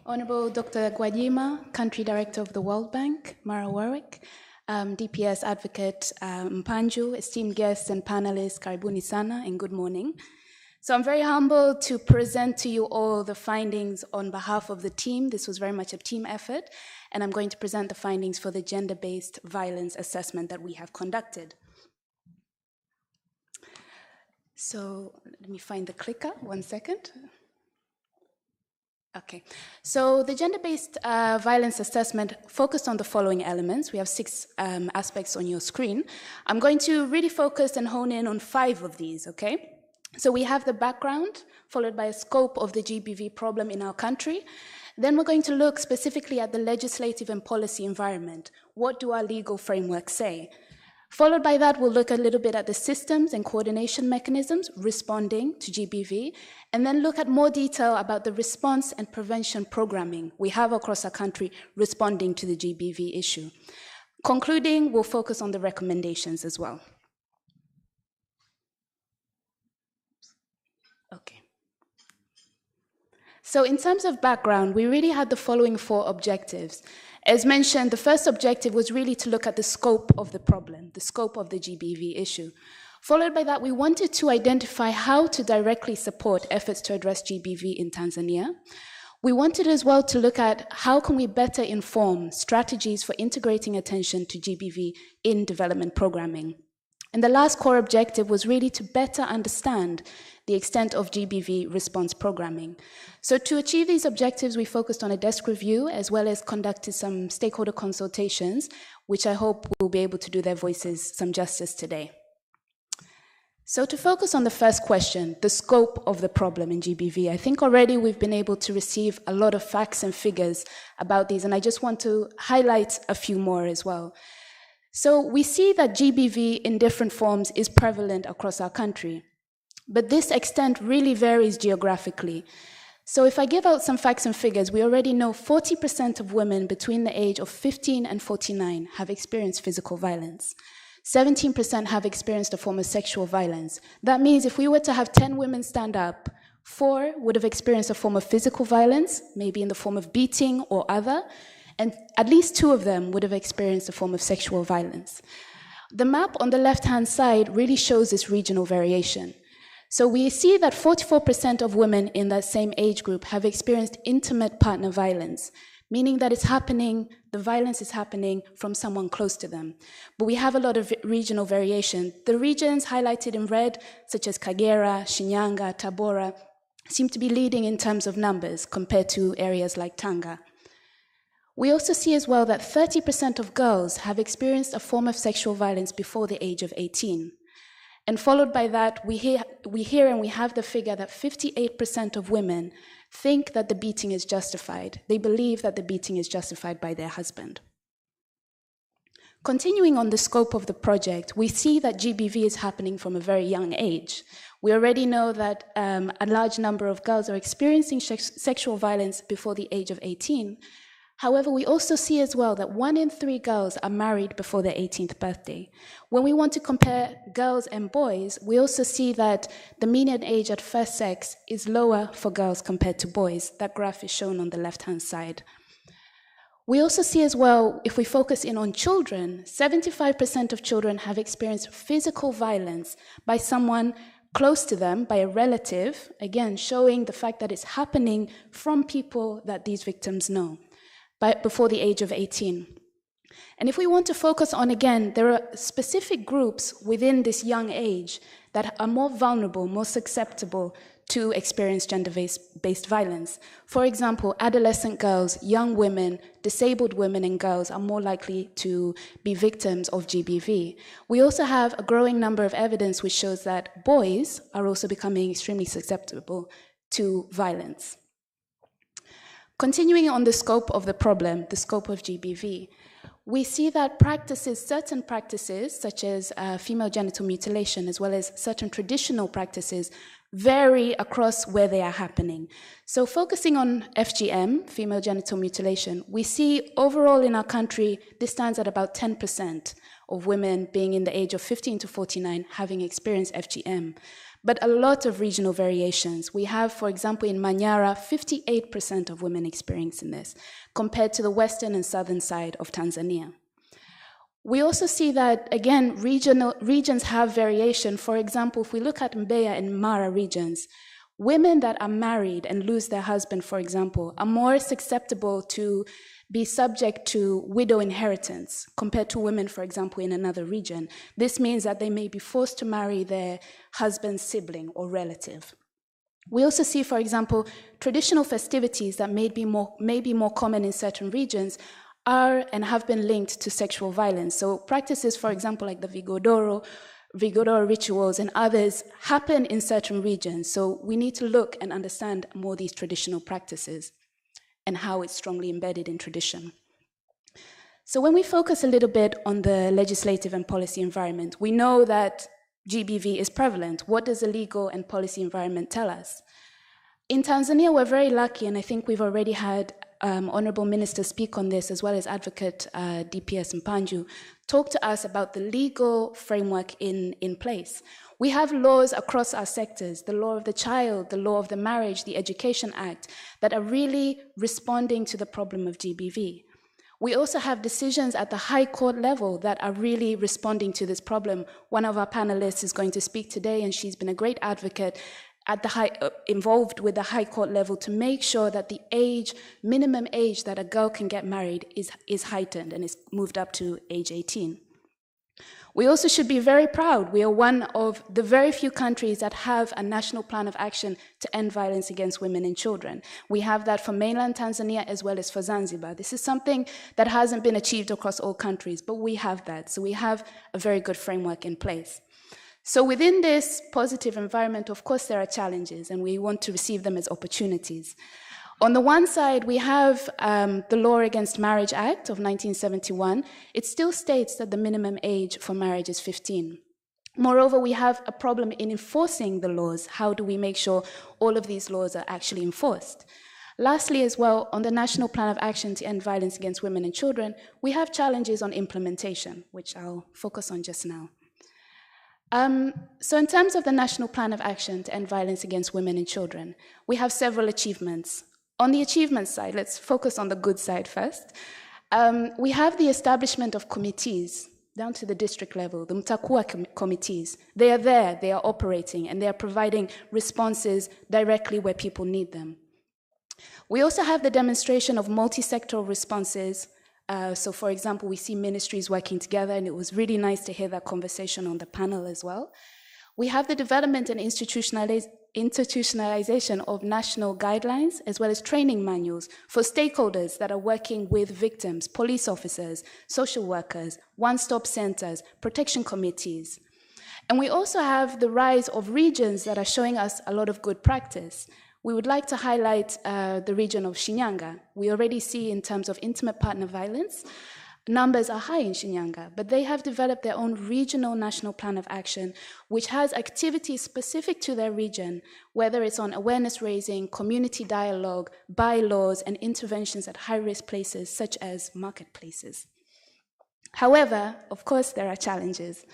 Honourable Dr. Gwajima, Country Director of the World Bank, Mara Warwick, DPS Advocate Mpanju, esteemed guests and panelists, karibuni sana and good morning. So I'm very humbled to present to you all the findings on behalf of the team. This was very much a team effort, and I'm going to present the findings for the gender-based violence assessment that we have conducted. So let me find the clicker, 1 second. Okay, so the gender-based violence assessment focused on the following elements. We have 6 aspects on your screen. I'm going to really focus and hone in on 5 of these, okay? So we have the background, followed by a scope of the GBV problem in our country. Then we're going to look specifically at the legislative and policy environment. What do our legal frameworks say? Followed by that, we'll look a little bit at the systems and coordination mechanisms responding to GBV, and then look at more detail about the response and prevention programming we have across our country responding to the GBV issue. Concluding, we'll focus on the recommendations as well. Okay. So in terms of background, we really had the following 4 objectives. As mentioned, the first objective was really to look at the scope of the problem, the scope of the GBV issue. Followed by that, we wanted to identify how to directly support efforts to address GBV in Tanzania. We wanted as well to look at how can we better inform strategies for integrating attention to GBV in development programming. And the last core objective was really to better understand the extent of GBV response programming. So to achieve these objectives, we focused on a desk review as well as conducted some stakeholder consultations, which I hope will be able to do their voices some justice today. So to focus on the first question, the scope of the problem in GBV, I think already we've been able to receive a lot of facts and figures about these, and I just want to highlight a few more as well. So we see that GBV in different forms is prevalent across our country, but this extent really varies geographically. So if I give out some facts and figures, we already know 40% of women between the age of 15 and 49 have experienced physical violence. 17% have experienced a form of sexual violence. That means if we were to have 10 women stand up, 4 would have experienced a form of physical violence, maybe in the form of beating or other, and at least 2 of them would have experienced a form of sexual violence. The map on the left-hand side really shows this regional variation. So we see that 44% of women in that same age group have experienced intimate partner violence, meaning that it's happening, the violence is happening from someone close to them. But we have a lot of regional variation. The regions highlighted in red, such as Kagera, Shinyanga, Tabora, seem to be leading in terms of numbers compared to areas like Tanga. We also see as well that 30% of girls have experienced a form of sexual violence before the age of 18. And followed by that, we hear and we have the figure that 58% of women think that the beating is justified. They believe that the beating is justified by their husband. Continuing on the scope of the project, we see that GBV is happening from a very young age. We already know that a large number of girls are experiencing sexual violence before the age of 18. However, we also see as well that 1 in 3 girls are married before their 18th birthday. When we want to compare girls and boys, we also see that the median age at first sex is lower for girls compared to boys. That graph is shown on the left-hand side. We also see as well, if we focus in on children, 75% of children have experienced physical violence by someone close to them, by a relative, again, showing the fact that it's happening from people that these victims know, before the age of 18. And if we want to focus on, again, there are specific groups within this young age that are more vulnerable, more susceptible to experience gender-based violence. For example, adolescent girls, young women, disabled women and girls are more likely to be victims of GBV. We also have a growing number of evidence which shows that boys are also becoming extremely susceptible to violence. Continuing on the scope of the problem, the scope of GBV, we see that certain practices, such as female genital mutilation, as well as certain traditional practices, vary across where they are happening. So focusing on FGM, female genital mutilation, we see overall in our country, this stands at about 10% of women being in the age of 15 to 49 having experienced FGM. But a lot of regional variations. We have, for example, in Manyara, 58% of women experiencing this, compared to the western and southern side of Tanzania. We also see that, again, regions have variation. For example, if we look at Mbeya and Mara regions, women that are married and lose their husband, for example, are more susceptible to be subject to widow inheritance compared to women, for example, in another region. This means that they may be forced to marry their husband's sibling or relative. We also see, for example, traditional festivities that may be more common in certain regions are and have been linked to sexual violence. So practices, for example, like the Vigodoro rituals and others happen in certain regions. So we need to look and understand more these traditional practices and how it's strongly embedded in tradition. So when we focus a little bit on the legislative and policy environment, we know that GBV is prevalent. What does the legal and policy environment tell us? In Tanzania, we're very lucky, and I think we've already had Honourable Minister speak on this, as well as Advocate DPS Mpanju, talk to us about the legal framework in place. We have laws across our sectors, the law of the child, the law of the marriage, the Education Act, that are really responding to the problem of GBV. We also have decisions at the High Court level that are really responding to this problem. One of our panelists is going to speak today, and she's been a great advocate at the involved with the High Court level to make sure that the minimum age that a girl can get married is heightened and is moved up to age 18. We also should be very proud. We are one of the very few countries that have a national plan of action to end violence against women and children. We have that for mainland Tanzania as well as for Zanzibar. This is something that hasn't been achieved across all countries, but we have that. So we have a very good framework in place. So within this positive environment, of course, there are challenges, and we want to receive them as opportunities. On the one side, we have the Law Against Marriage Act of 1971. It still states that the minimum age for marriage is 15. Moreover, we have a problem in enforcing the laws. How do we make sure all of these laws are actually enforced? Lastly, as well, on the National Plan of Action to End Violence Against Women and Children, we have challenges on implementation, which I'll focus on just now. So in terms of the National Plan of Action to End Violence Against Women and Children, we have several achievements. On the achievement side, let's focus on the good side first. We have the establishment of committees down to the district level, the Mtakua committees. They are there, they are operating, and they are providing responses directly where people need them. We also have the demonstration of multi-sectoral responses. So for example, we see ministries working together, and it was really nice to hear that conversation on the panel as well. We have the development and institutionalization of national guidelines, as well as training manuals for stakeholders that are working with victims, police officers, social workers, one-stop centers, protection committees. And we also have the rise of regions that are showing us a lot of good practice. We would like to highlight the region of Shinyanga. We already see in terms of intimate partner violence, numbers are high in Shinyanga, but they have developed their own regional national plan of action, which has activities specific to their region, whether it's on awareness raising, community dialogue, bylaws, and interventions at high-risk places such as marketplaces. However, of course, there are challenges.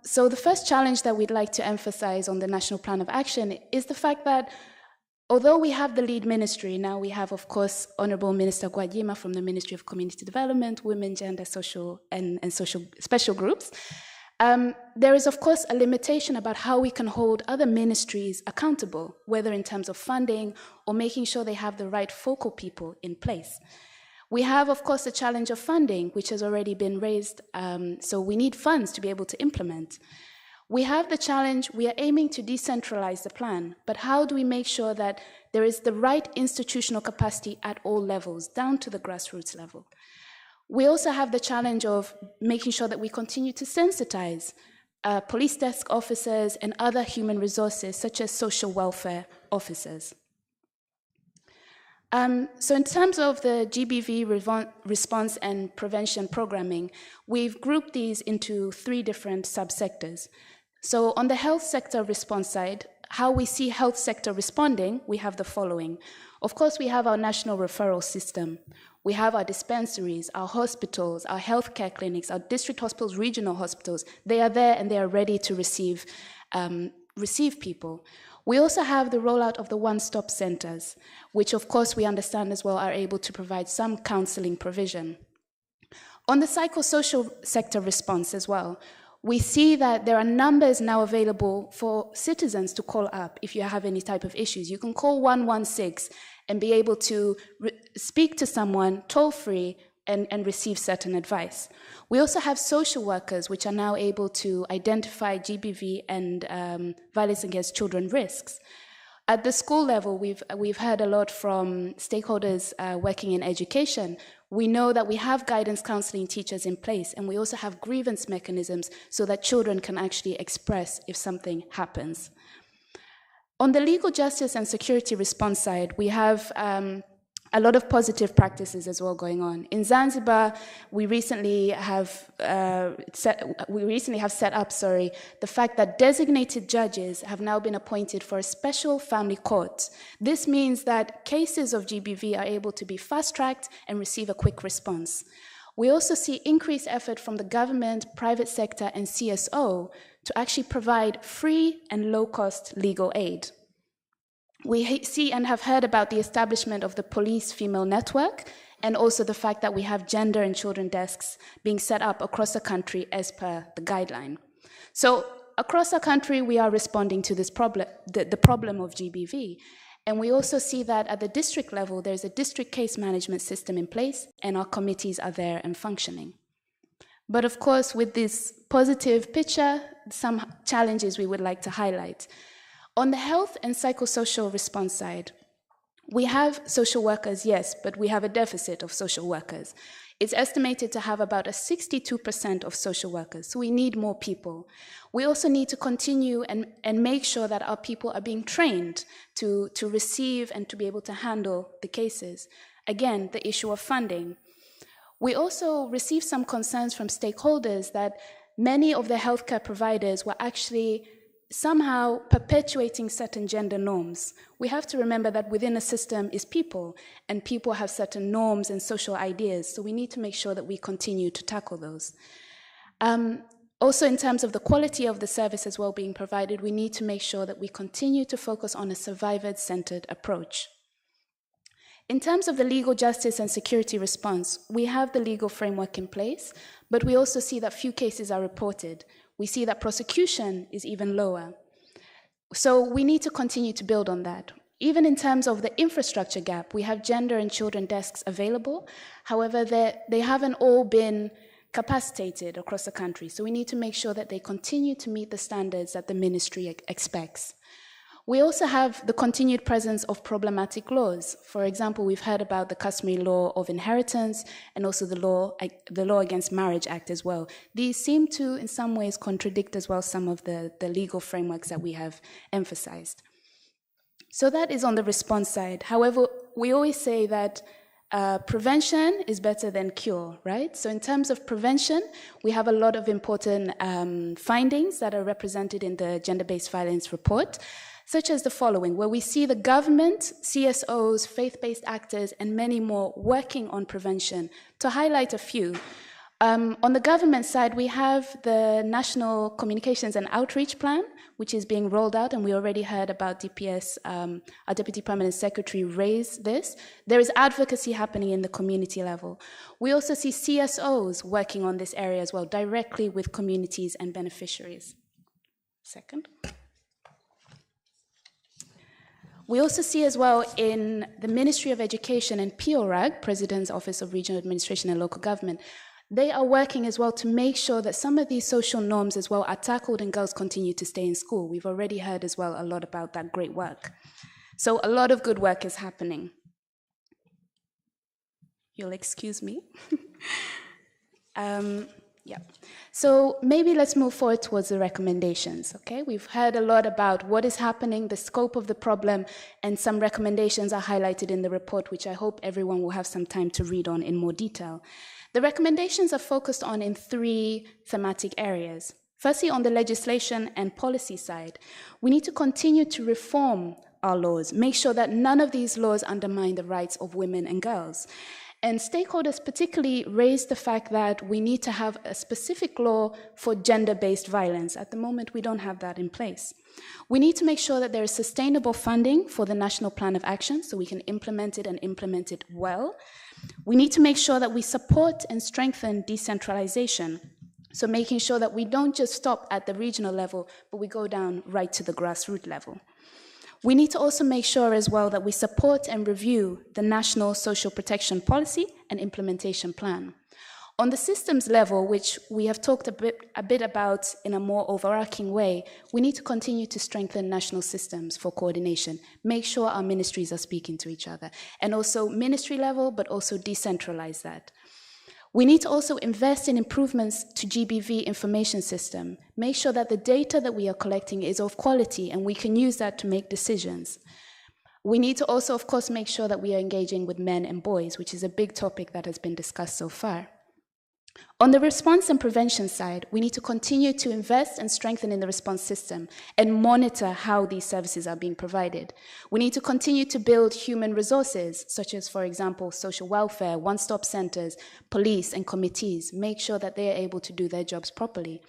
So the first challenge that we'd like to emphasize on the National Plan of Action is the fact that although we have the lead ministry, now we have, of course, Honourable Minister Gwajima from the Ministry of Community Development, Women, Gender, Social, and Social Special Groups. There is, of course, a limitation about how we can hold other ministries accountable, whether in terms of funding or making sure they have the right focal people in place. We have, of course, the challenge of funding, which has already been raised, so we need funds to be able to implement. We have the challenge, we are aiming to decentralize the plan, but how do we make sure that there is the right institutional capacity at all levels, down to the grassroots level? We also have the challenge of making sure that we continue to sensitize police desk officers and other human resources, such as social welfare officers. So in terms of the GBV response and prevention programming, we've grouped these into 3 different subsectors. So on the health sector response side, how we see health sector responding, we have the following. Of course, we have our national referral system. We have our dispensaries, our hospitals, our healthcare clinics, our district hospitals, regional hospitals. They are there and they are ready to receive people. We also have the rollout of the one-stop centers, which of course we understand as well are able to provide some counseling provision. On the psychosocial sector response as well, we see that there are numbers now available for citizens to call up if you have any type of issues. You can call 116 and be able to speak to someone toll-free and receive certain advice. We also have social workers which are now able to identify GBV and violence against children risks. At the school level, we've heard a lot from stakeholders working in education. We know that we have guidance counseling teachers in place, and we also have grievance mechanisms so that children can actually express if something happens. On the legal justice and security response side, we have a lot of positive practices as well going on. In Zanzibar, we recently have set up the fact that designated judges have now been appointed for a special family court. This means that cases of GBV are able to be fast-tracked and receive a quick response. We also see increased effort from the government, private sector, and CSO to actually provide free and low-cost legal aid. We see and have heard about the establishment of the police female network, and also the fact that we have gender and children desks being set up across the country as per the guideline. So across the country, we are responding to this problem, the problem of GBV. And we also see that at the district level, there's a district case management system in place, and our committees are there and functioning. But of course, with this positive picture, some challenges we would like to highlight. On the health and psychosocial response side, we have social workers, yes, but we have a deficit of social workers. It's estimated to have about a 62% of social workers, so we need more people. We also need to continue and make sure that our people are being trained to receive and to be able to handle the cases. Again, the issue of funding. We also received some concerns from stakeholders that many of the healthcare providers were actually somehow perpetuating certain gender norms. We have to remember that within a system is people, and people have certain norms and social ideas, so we need to make sure that we continue to tackle those. Also, in terms of the quality of the service as well being provided, we need to make sure that we continue to focus on a survivor-centered approach. In terms of the legal justice and security response, we have the legal framework in place, but we also see that few cases are reported. We see that prosecution is even lower. So we need to continue to build on that. Even in terms of the infrastructure gap, we have gender and children desks available. However, they haven't all been capacitated across the country. So we need to make sure that they continue to meet the standards that the ministry expects. We also have the continued presence of problematic laws. For example, we've heard about the customary law of inheritance and also the law against marriage act as well. These seem to, in some ways, contradict as well some of the legal frameworks that we have emphasized. So that is on the response side. However, we always say that prevention is better than cure, right? So in terms of prevention, we have a lot of important findings that are represented in the gender-based violence report, such as the following, where we see the government, CSOs, faith-based actors, and many more working on prevention. To highlight a few, on the government side, we have the National Communications and Outreach Plan, which is being rolled out, and we already heard about DPS, our Deputy Permanent Secretary raise this. There is advocacy happening in the community level. We also see CSOs working on this area as well, directly with communities and beneficiaries. Second. We also see as well in the Ministry of Education and PORAG, President's Office of Regional Administration and Local Government, they are working as well to make sure that some of these social norms as well are tackled and girls continue to stay in school. We've already heard as well a lot about that great work. So a lot of good work is happening. You'll excuse me. Yeah. So maybe let's move forward towards the recommendations, okay? We've heard a lot about what is happening, the scope of the problem, and some recommendations are highlighted in the report, which I hope everyone will have some time to read on in more detail. The recommendations are focused on in three thematic areas. Firstly, on the legislation and policy side, we need to continue to reform our laws, make sure that none of these laws undermine the rights of women and girls. And stakeholders particularly raised the fact that we need to have a specific law for gender-based violence. At the moment, we don't have that in place. We need to make sure that there is sustainable funding for the National Plan of Action so we can implement it and implement it well. We need to make sure that we support and strengthen decentralization. So making sure that we don't just stop at the regional level, but we go down right to the grassroots level. We need to also make sure as well that we support and review the National Social Protection Policy and Implementation Plan. On the systems level, which we have talked a bit about in a more overarching way, we need to continue to strengthen national systems for coordination, make sure our ministries are speaking to each other, and also ministry level, but also decentralize that. We need to also invest in improvements to GBV information system, make sure that the data that we are collecting is of quality and we can use that to make decisions. We need to also, of course, make sure that we are engaging with men and boys, which is a big topic that has been discussed so far. On the response and prevention side, we need to continue to invest and strengthen in the response system and monitor how these services are being provided. We need to continue to build human resources, such as, for example, social welfare, one-stop centers, police and committees, make sure that they are able to do their jobs properly.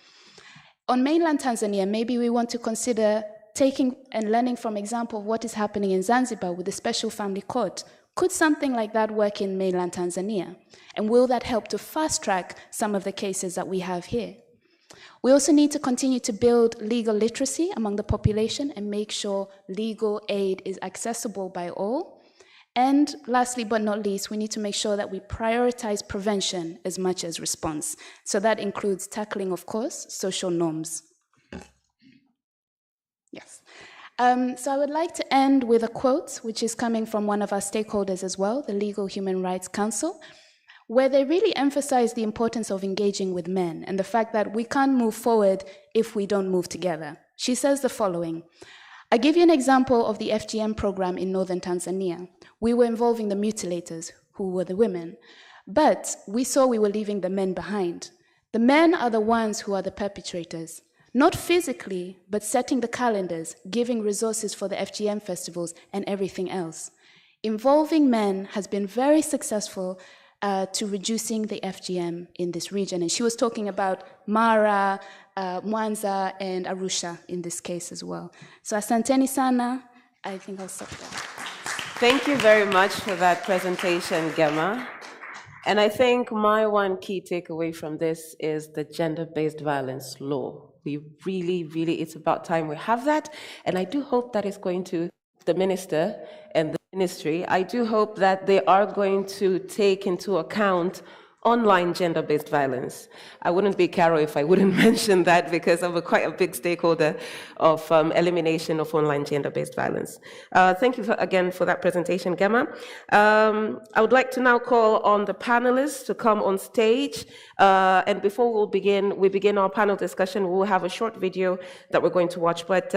On mainland Tanzania, maybe we want to consider taking and learning from example of what is happening in Zanzibar with the special family court. Could something like that work in mainland Tanzania? And will that help to fast-track some of the cases that we have here? We also need to continue to build legal literacy among the population and make sure legal aid is accessible by all. And lastly but not least, we need to make sure that we prioritize prevention as much as response. So that includes tackling, of course, social norms. Yes. So I would like to end with a quote, which is coming from one of our stakeholders as well, the Legal Human Rights Council, where they really emphasize the importance of engaging with men and the fact that we can't move forward if we don't move together. She says the following: I give you an example of the FGM program in northern Tanzania. We were involving the mutilators, who were the women, but we saw we were leaving the men behind. The men are the ones who are the perpetrators, not physically, but setting the calendars, giving resources for the FGM festivals and everything else. Involving men has been very successful to reducing the FGM in this region. And she was talking about Mara, Mwanza, and Arusha in this case as well. So asanteni sana. I think I'll stop there. Thank you very much for that presentation, Gemma. And I think my one key takeaway from this is the gender-based violence law. We really, it's about time we have that. And I do hope that it's going to the minister and the ministry. I do hope that they are going to take into account online gender-based violence. I wouldn't be Carol if I wouldn't mention that, because I'm quite a big stakeholder of elimination of online gender-based violence. Thank you again for that presentation, Gemma. I would like to now call on the panelists to come on stage. And before we begin our panel discussion, we'll have a short video that we're going to watch. But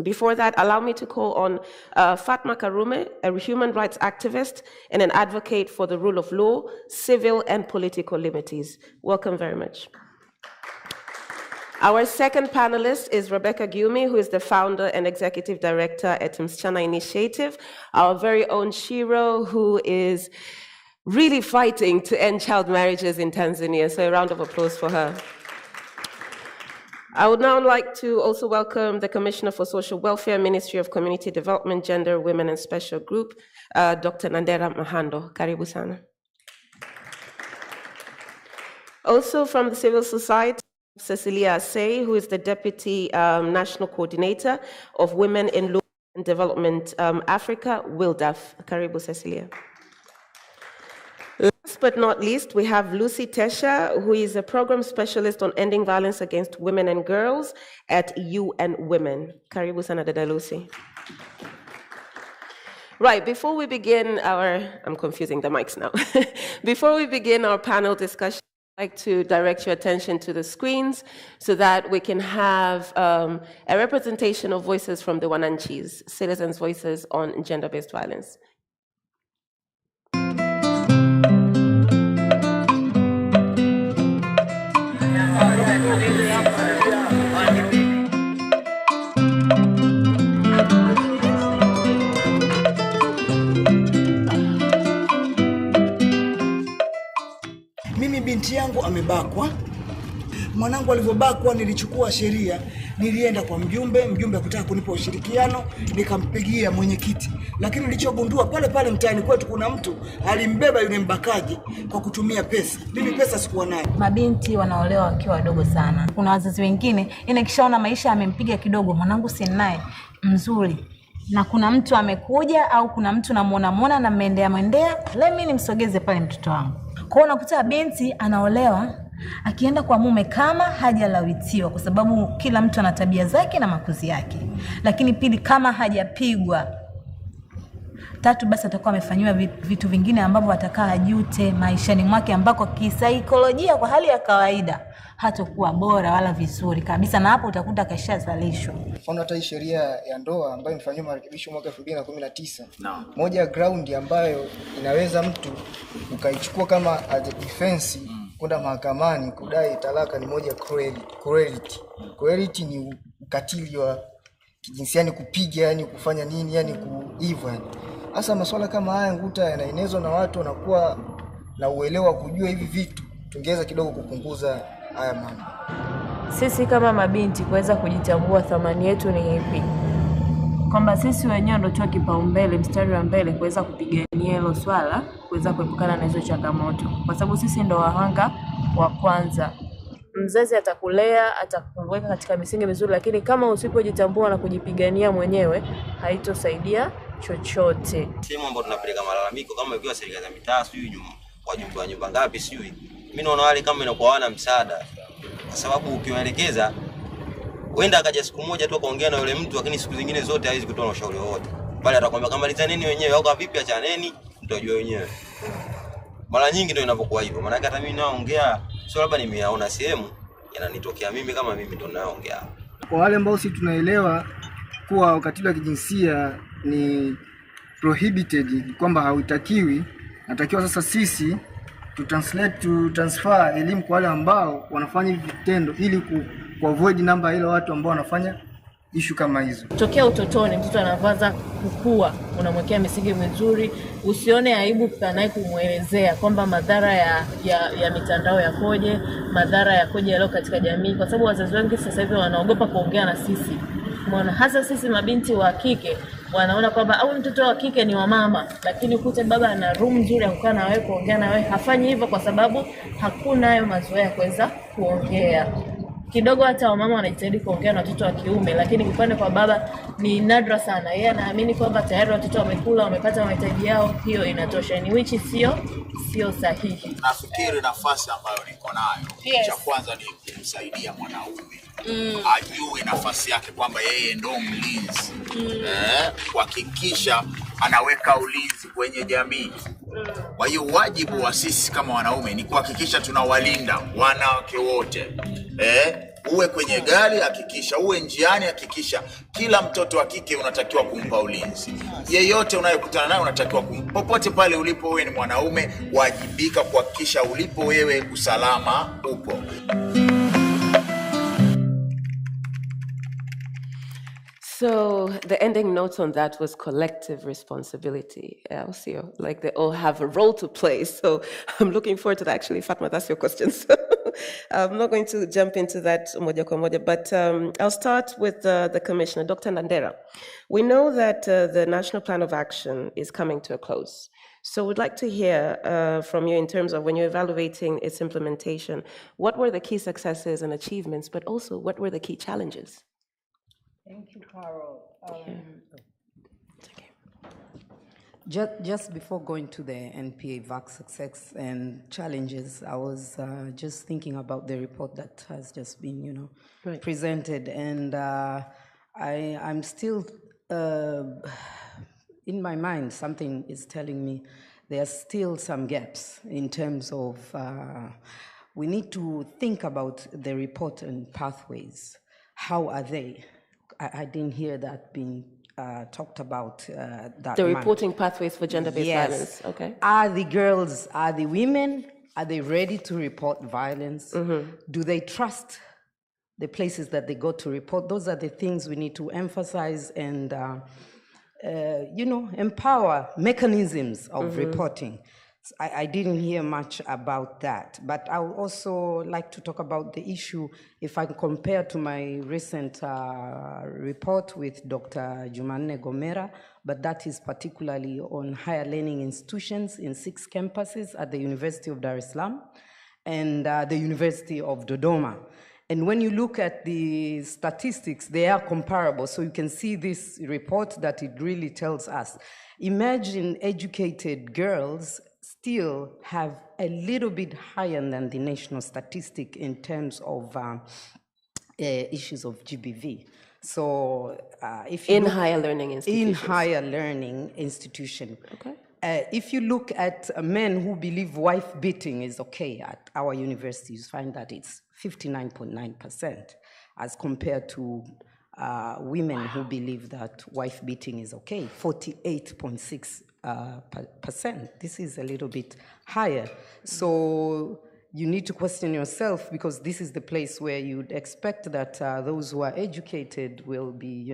before that, allow me to call on Fatma Karume, a human rights activist and an advocate for the rule of law, civil and political liberties. Welcome very much. Our second panelist is Rebecca Gyumi, who is the founder and executive director at Msichana Initiative, our very own Shiro, who is really fighting to end child marriages in Tanzania. So a round of applause for her. I would now like to also welcome the Commissioner for Social Welfare, Ministry of Community Development, Gender, Women and Special Group, Dr. Nandera Mahando. Karibu sana. Also from the civil society, Cecilia Asay, who is the Deputy National Coordinator of Women in Law and Development Africa, WILDAF. Karibu, Cecilia. Last but not least, we have Lucy Tesha, who is a program specialist on ending violence against women and girls at UN Women. Karibu sana dada Lucy. Right, before we begin I'm confusing the mics now. Before we begin our panel discussion, I'd like to direct your attention to the screens so that we can have a representation of voices from the Wananchis, citizens' voices on gender-based violence. Mimi binti yangu amebakwa. Mwanangu alivyobakwa nilichukua sheria, nilienda kwa mjumbe kutaka kunipa ushirikiano, nikampigia mwenyekiti. Lakini nilichogundua pale mtaani kwetu kuna mtu alimbeba yule mbakaji kwa kutumia pesa. Mimi pesa sikuwa nayo. Mabinti wanaolewa wakiwa wadogo sana. Kuna wazazi wengine kishaona maisha amempiga kidogo, mwanangu si naye mzuri. Na kuna mtu amekuja au kuna mtu namuona na mwendea, let me nimsogeze pale mtoto wangu. Kwa hiyo unakuta binti anaolewa akienda kwa mume kama hajalawitiwa, kwa sababu kila mtu ana tabia zake na makuzi yake. Lakini pili, kama hajapigwa. Tatu, basi atakuwa amefanywa vitu vingine ambavyo atakaa ajute maishani mwake, ambako kisaikolojia kwa hali ya kawaida hatakuwa bora wala vizuri kabisa, na hapo utakuta kashazalishwa. Mfano hata hii sheria ya ndoa ambayo imefanywa marekebisho mwaka 2019. Moja ground ambayo inaweza mtu ukaichukua kama as a defense kwenda mahakamani kudai talaka ni moja cruelty. Cruelty ni ukatili wa kijinsia, yani kupiga, yani kufanya nini, yani kuiva. Hasa masuala kama haya nguta yanaenezwa na watu wanakuwa na uelewa kujua hivi vitu, tungeweza kidogo kupunguza haya mambo. Sisi kama mabinti kuweza kujitambua thamani yetu ni ipi, kwamba sisi wenyewe ndio tuwe kipaumbele, mstari wa mbele kuweza kupigania hilo swala, kuweza kuepukana na hizo changamoto, kwa sababu sisi ndio wahanga wa kwanza. Mzazi atakulea, atakuweka katika misingi mizuri, lakini kama usipojitambua na kujipigania mwenyewe, haitosaidia chochote. Sehemu ambapo tunapeleka malalamiko kama ikiwa serikali za mitaa sijui wajumbe wa nyumba ngapi sijui. Mimi naona wale kama inakuwa hawana msaada. Kwa sababu ukiwaelekeza wenda akaja siku moja tu akaongea na yule mtu lakini siku zingine zote hawezi kutoa ushauri wowote. Bali atakwambia kama litaneni wenyewe au vipi achaneni mtajua wenyewe. Mara nyingi ndio inapokuwa hivyo. Maana hata mimi naongea sio labda nimeyaona sehemu yananitokea mimi kama mimi ndio naongea. Kwa wale ambao si tunaelewa kuwa ukatili wa kijinsia ni prohibited, kwamba hautakiwi, natakiwa sasa sisi transfer elimu kwa wale ambao wanafanya vitendo ili kuavoid namba ile watu ambao wanafanya issue kama hizo. Tokea utotoni mtoto anaanza kukua, unamwekea misingi mizuri, usione aibu kukaa naye kumuelezea kwamba madhara ya mitandao yakoje, madhara yakoje leo katika jamii, kwa sababu wazazi wengi sasa hivi wanaogopa kuongea na sisi. Umeona, hasa sisi mabinti wa kike wanaona kwamba au mtoto wa kike ni wa mama, lakini ukute baba ana room nzuri ya kukaa na wewe kuongea na wewe, hafanyi hivyo kwa sababu hakuna hayo mazoea ya kuweza kuongea. Kidogo hata wamama wanajitahidi kuongea na watoto wa kiume, lakini upande kwa baba ni nadra sana. Yeye anaamini kwamba tayari watoto wamekula, wamepata mahitaji yao, hiyo inatosha, ni which sio sahihi. Nafikiri nafasi ambayo niko nayo, cha kwanza ni kumsaidia mwanaume ajue nafasi yake kwamba yeye ndo mlinzi, kuhakikisha anaweka ulinzi kwenye jamii. Kwa hiyo wajibu wa sisi kama wanaume ni kuhakikisha tunawalinda wanawake wote. Uwe kwenye gari hakikisha, uwe njiani hakikisha kila mtoto wa kike unatakiwa kumpa ulinzi. Yeyote unayekutana naye unatakiwa popote pale ulipo, wewe ni mwanaume, wajibika kuhakikisha ulipo wewe usalama upo. So the ending note on that was collective responsibility. Also, like they all have a role to play. So I'm looking forward to that. Actually, Fatma, that's your question. So I'm not going to jump into that moja kwa moja, but I'll start with the Commissioner, Dr. Ndera. We know that the National Plan of Action is coming to a close. So we'd like to hear from you in terms of when you're evaluating its implementation, what were the key successes and achievements, but also what were the key challenges? Thank you, Carol. Just before going to the NPA VAC success and challenges, I was just thinking about the report that has just been, presented, and I'm still in my mind. Something is telling me there are still some gaps in terms of we need to think about the report and pathways. How are they? I didn't hear that being talked about that The much. reporting pathways for gender-based violence, okay. Are the girls, are the women, are they ready to report violence? Do they trust the places that they go to report? Those are the things we need to emphasize and, empower mechanisms of reporting. I didn't hear much about that, but I would also like to talk about the issue, if I compare to my recent report with Dr. Jumanne Gomera, but that is particularly on higher learning institutions in 6 campuses at the University of Dar es Salaam and the University of Dodoma. And when you look at the statistics, they are comparable. So you can see this report that it really tells us. Imagine educated girls still have a little bit higher than the national statistic in terms of issues of GBV. So if you in higher learning institutions. In higher learning institution. Okay. If you look at men who believe wife beating is okay at our universities, you find that it's 59.9% as compared to women who believe that wife beating is okay, 48.6%. This is a little bit higher. So you need to question yourself, because this is the place where you'd expect that those who are educated will be,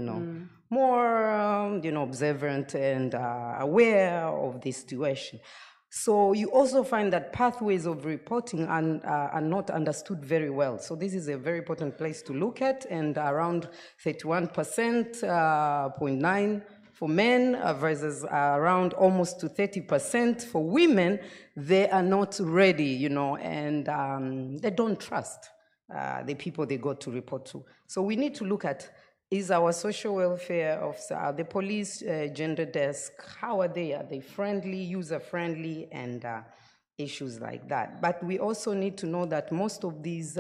more, observant and aware of the situation. So you also find that pathways of reporting are not understood very well. So this is a very important place to look at, and around 31.9% for men versus around almost to 30% for women. They are not ready, and they don't trust the people they go to report to. So we need to look at is our social welfare officer, the police gender desk, how are they? Are they friendly, user-friendly, and issues like that? But we also need to know that most of these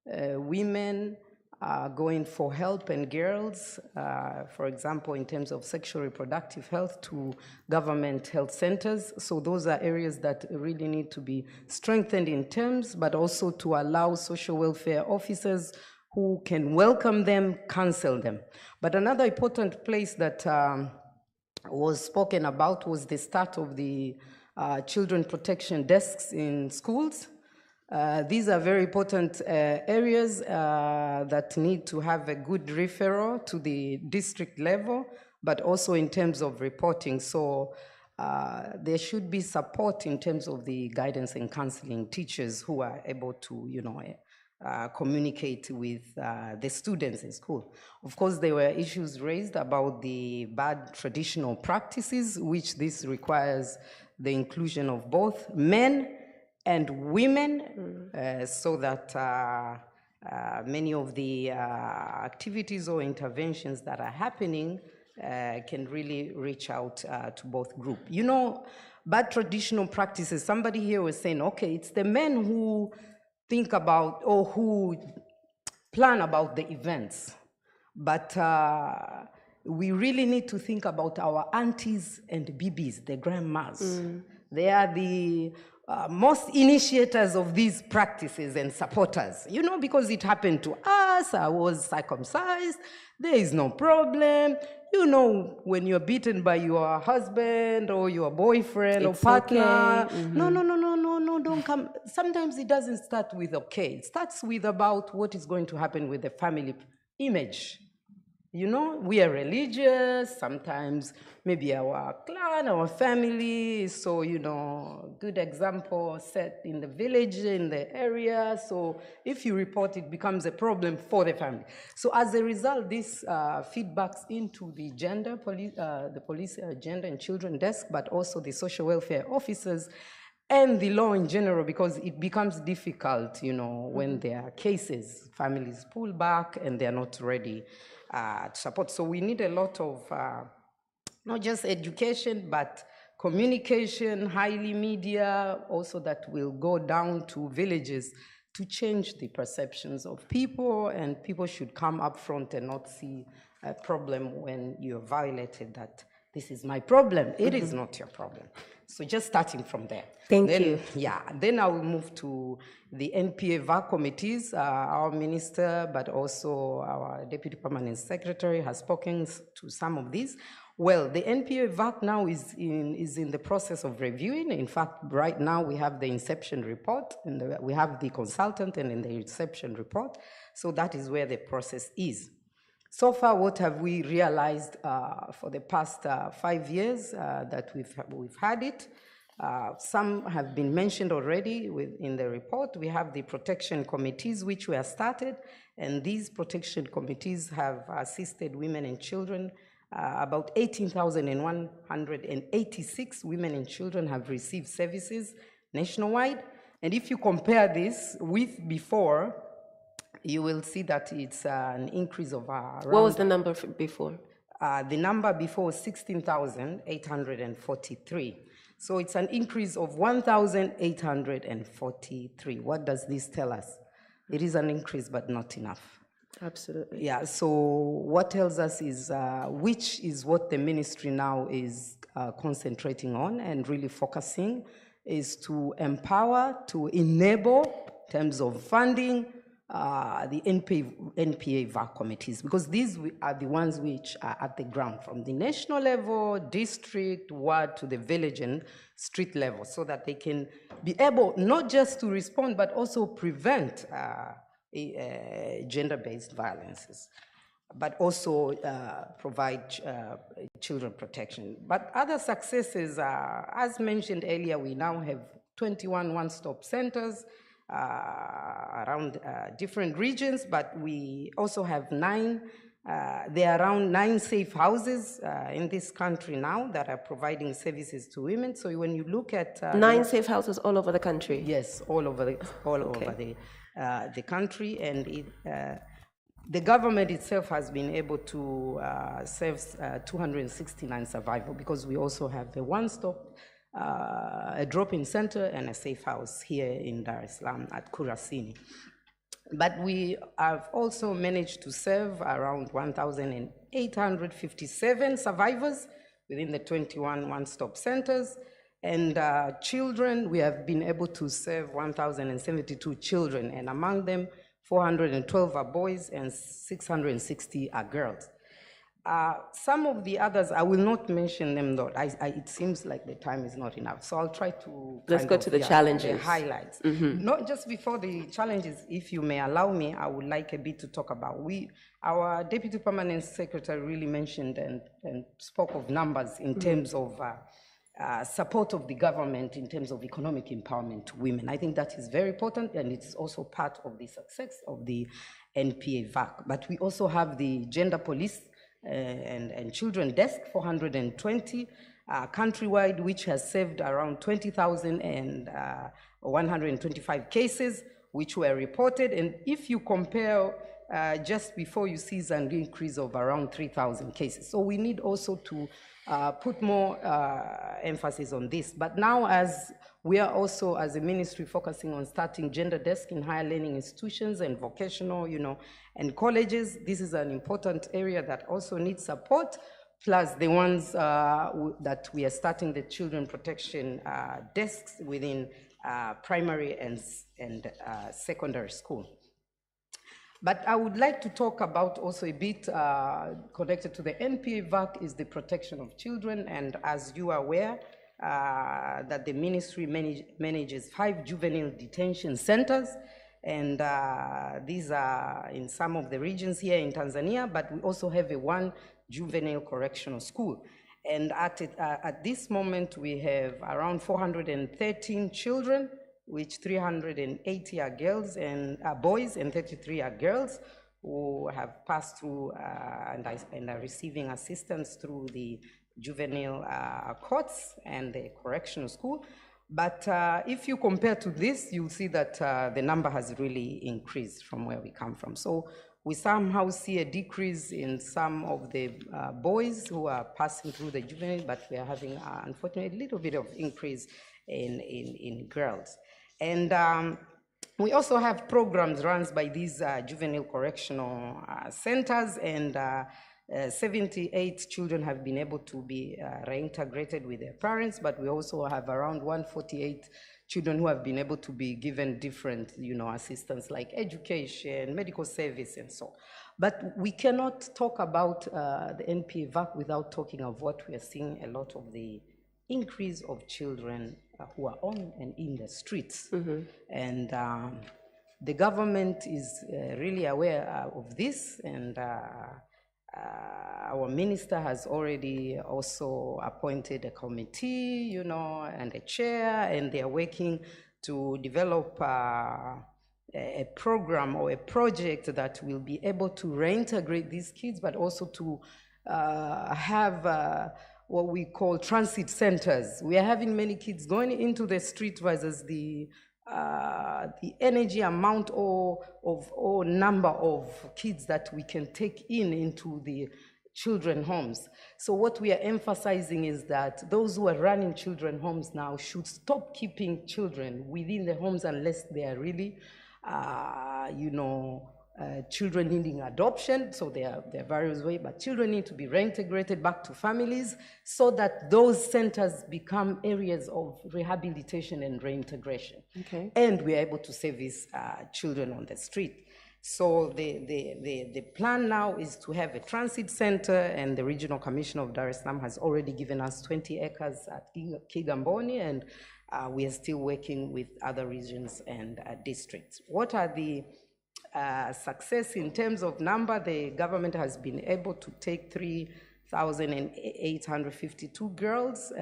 women are going for help, and girls, for example, in terms of sexual reproductive health, to government health centers. So those are areas that really need to be strengthened in terms, but also to allow social welfare officers who can welcome them, counsel them. But another important place that was spoken about was the start of the children protection desks in schools. These are very important areas that need to have a good referral to the district level, but also in terms of reporting. So there should be support in terms of the guidance and counseling teachers who are able to, communicate with the students in school. Of course, there were issues raised about the bad traditional practices, which this requires the inclusion of both men and women, so that many of the activities or interventions that are happening can really reach out to both groups. You know, bad traditional practices, somebody here was saying, okay, it's the men who think about or who plan about the events, but we really need to think about our aunties and bibis, the grandmas. They are the most initiators of these practices and supporters, you know, because it happened to us. I was circumcised, there is no problem. You know, when you're beaten by your husband or your boyfriend or partner, okay. No, don't come. Sometimes it doesn't start with okay. It starts with about what is going to happen with the family image. You know, we are religious, sometimes maybe our clan, our family, so, you know, good example set in the village, in the area, so if you report, it becomes a problem for the family. So as a result, this feedbacks into the the police gender and children desk, but also the social welfare officers and the law in general, because it becomes difficult, you know, when there are cases, families pull back and they're not ready to support. So we need a lot of not just education, but communication, highly media, also that will go down to villages to change the perceptions of people, and people should come up front and not see a problem when you're violated, that this is my problem. It is not your problem. So just starting from there. Thank you. Yeah, then I will move to the NPA VAC committees. Our minister, but also our deputy permanent secretary has spoken to some of these. Well, the NPA VAC now is in the process of reviewing. In fact, right now we have the inception report, and we have the consultant and in the inception report. So that is where the process is. So far, what have we realized for the past 5 years that we've had it? Some have been mentioned already in the report. We have the protection committees, which were started, and these protection committees have assisted women and children. About 18,186 women and children have received services nationwide. And if you compare this with before, you will see that it's an increase of around... What was the number before? The number before was 16,843. So it's an increase of 1,843. What does this tell us? It is an increase, but not enough. Absolutely. Yeah, so what tells us is, which is what the ministry now is concentrating on and really focusing, is to empower, to enable, in terms of funding, the NPA VAC committees, because these are the ones which are at the ground, from the national level, district, ward, to the village and street level, so that they can be able not just to respond, but also prevent gender-based violences, but also provide children protection. But other successes are, as mentioned earlier, we now have 21 one-stop centers around different regions, but we also have 9, there are around 9 safe houses in this country now that are providing services to women. So when you look at... 9 safe houses all over the country? Yes, all over the country, and The government itself has been able to save 269 survivors because we also have a one-stop, a drop-in center and a safe house here in Dar es Salaam at Kurasini. But we have also managed to save around 1,857 survivors within the 21 one-stop centers. And children, we have been able to save 1,072 children, and among them, 412 are boys and 660 are girls. Some of the others, I will not mention them though. It seems like the time is not enough. So I'll try to Let's go to the challenges. The highlights. Not just before the challenges, if you may allow me, I would like a bit to talk about. Our Deputy Permanent Secretary really mentioned and spoke of numbers in terms of support of the government in terms of economic empowerment to women. I think that is very important, and it's also part of the success of the NPA VAC. But we also have the gender police and children desk, 420 countrywide, which has saved around 20,125 cases which were reported. And if you compare just before, you see an increase of around 3,000 cases. So we need also to put more emphasis on this. But now, as we are also, as a ministry, focusing on starting gender desk in higher learning institutions and vocational, and colleges, this is an important area that also needs support, plus the ones that we are starting the children protection desks within primary and secondary school. But I would like to talk about also a bit connected to the NPA VAC is the protection of children. And as you are aware, that the ministry manages 5 juvenile detention centers. And these are in some of the regions here in Tanzania, but we also have one juvenile correctional school. And at this moment, we have around 413 children, which 380 are girls and boys and 33 are girls who have passed through and are receiving assistance through the juvenile courts and the correctional school. But if you compare to this, you'll see that the number has really increased from where we come from. So we somehow see a decrease in some of the boys who are passing through the juvenile, but we are having, unfortunately, a little bit of increase in girls. And we also have programs run by these juvenile correctional centers, and 78 children have been able to be reintegrated with their parents, but we also have around 148 children who have been able to be given different, assistance like education, medical service, and so on. But we cannot talk about the NPA VAC without talking of what we are seeing, a lot of the increase of children who are on and in the streets. And the government is really aware of this, and our minister has already also appointed a committee, and a chair, and they are working to develop a program or a project that will be able to reintegrate these kids, but also to have what we call transit centers. We are having many kids going into the street versus the energy amount or number of kids that we can take into the children homes. So what we are emphasizing is that those who are running children homes now should stop keeping children within the homes unless they are really, children needing adoption. So there are various ways, but children need to be reintegrated back to families so that those centers become areas of rehabilitation and reintegration. Okay. And we are able to save these children on the street. So the plan now is to have a transit center, and the Regional Commission of Dar es Salaam has already given us 20 acres at Kigamboni, and we are still working with other regions and districts. What are the success in terms of number? The government has been able to take 3,852 girls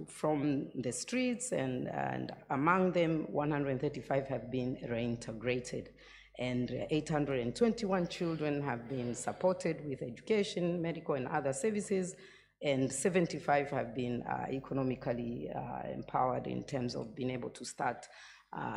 from the streets, and among them 135 have been reintegrated, and 821 children have been supported with education, medical and other services, and 75 have been economically empowered in terms of being able to start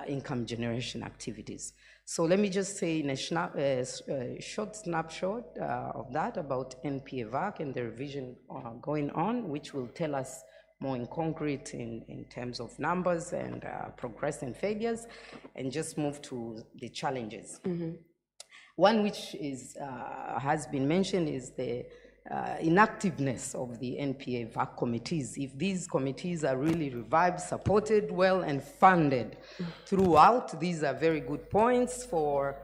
income generation activities. So let me just say in a short snapshot of that about NPA VAC and the revision going on, which will tell us more in concrete in terms of numbers and progress and failures, and just move to the challenges. One which is, has been mentioned is the inactiveness of the NPA VAC committees. If these committees are really revived, supported well, and funded throughout, these are very good points for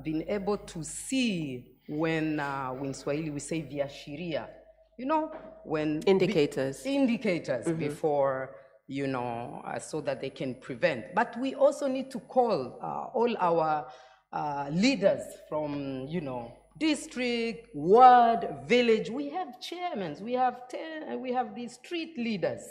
being able to see when in Swahili we say viashiria, you know, when indicators before, you know, so that they can prevent. But we also need to call all our leaders from, you know, district, ward, village. We have chairmen, we have these street leaders.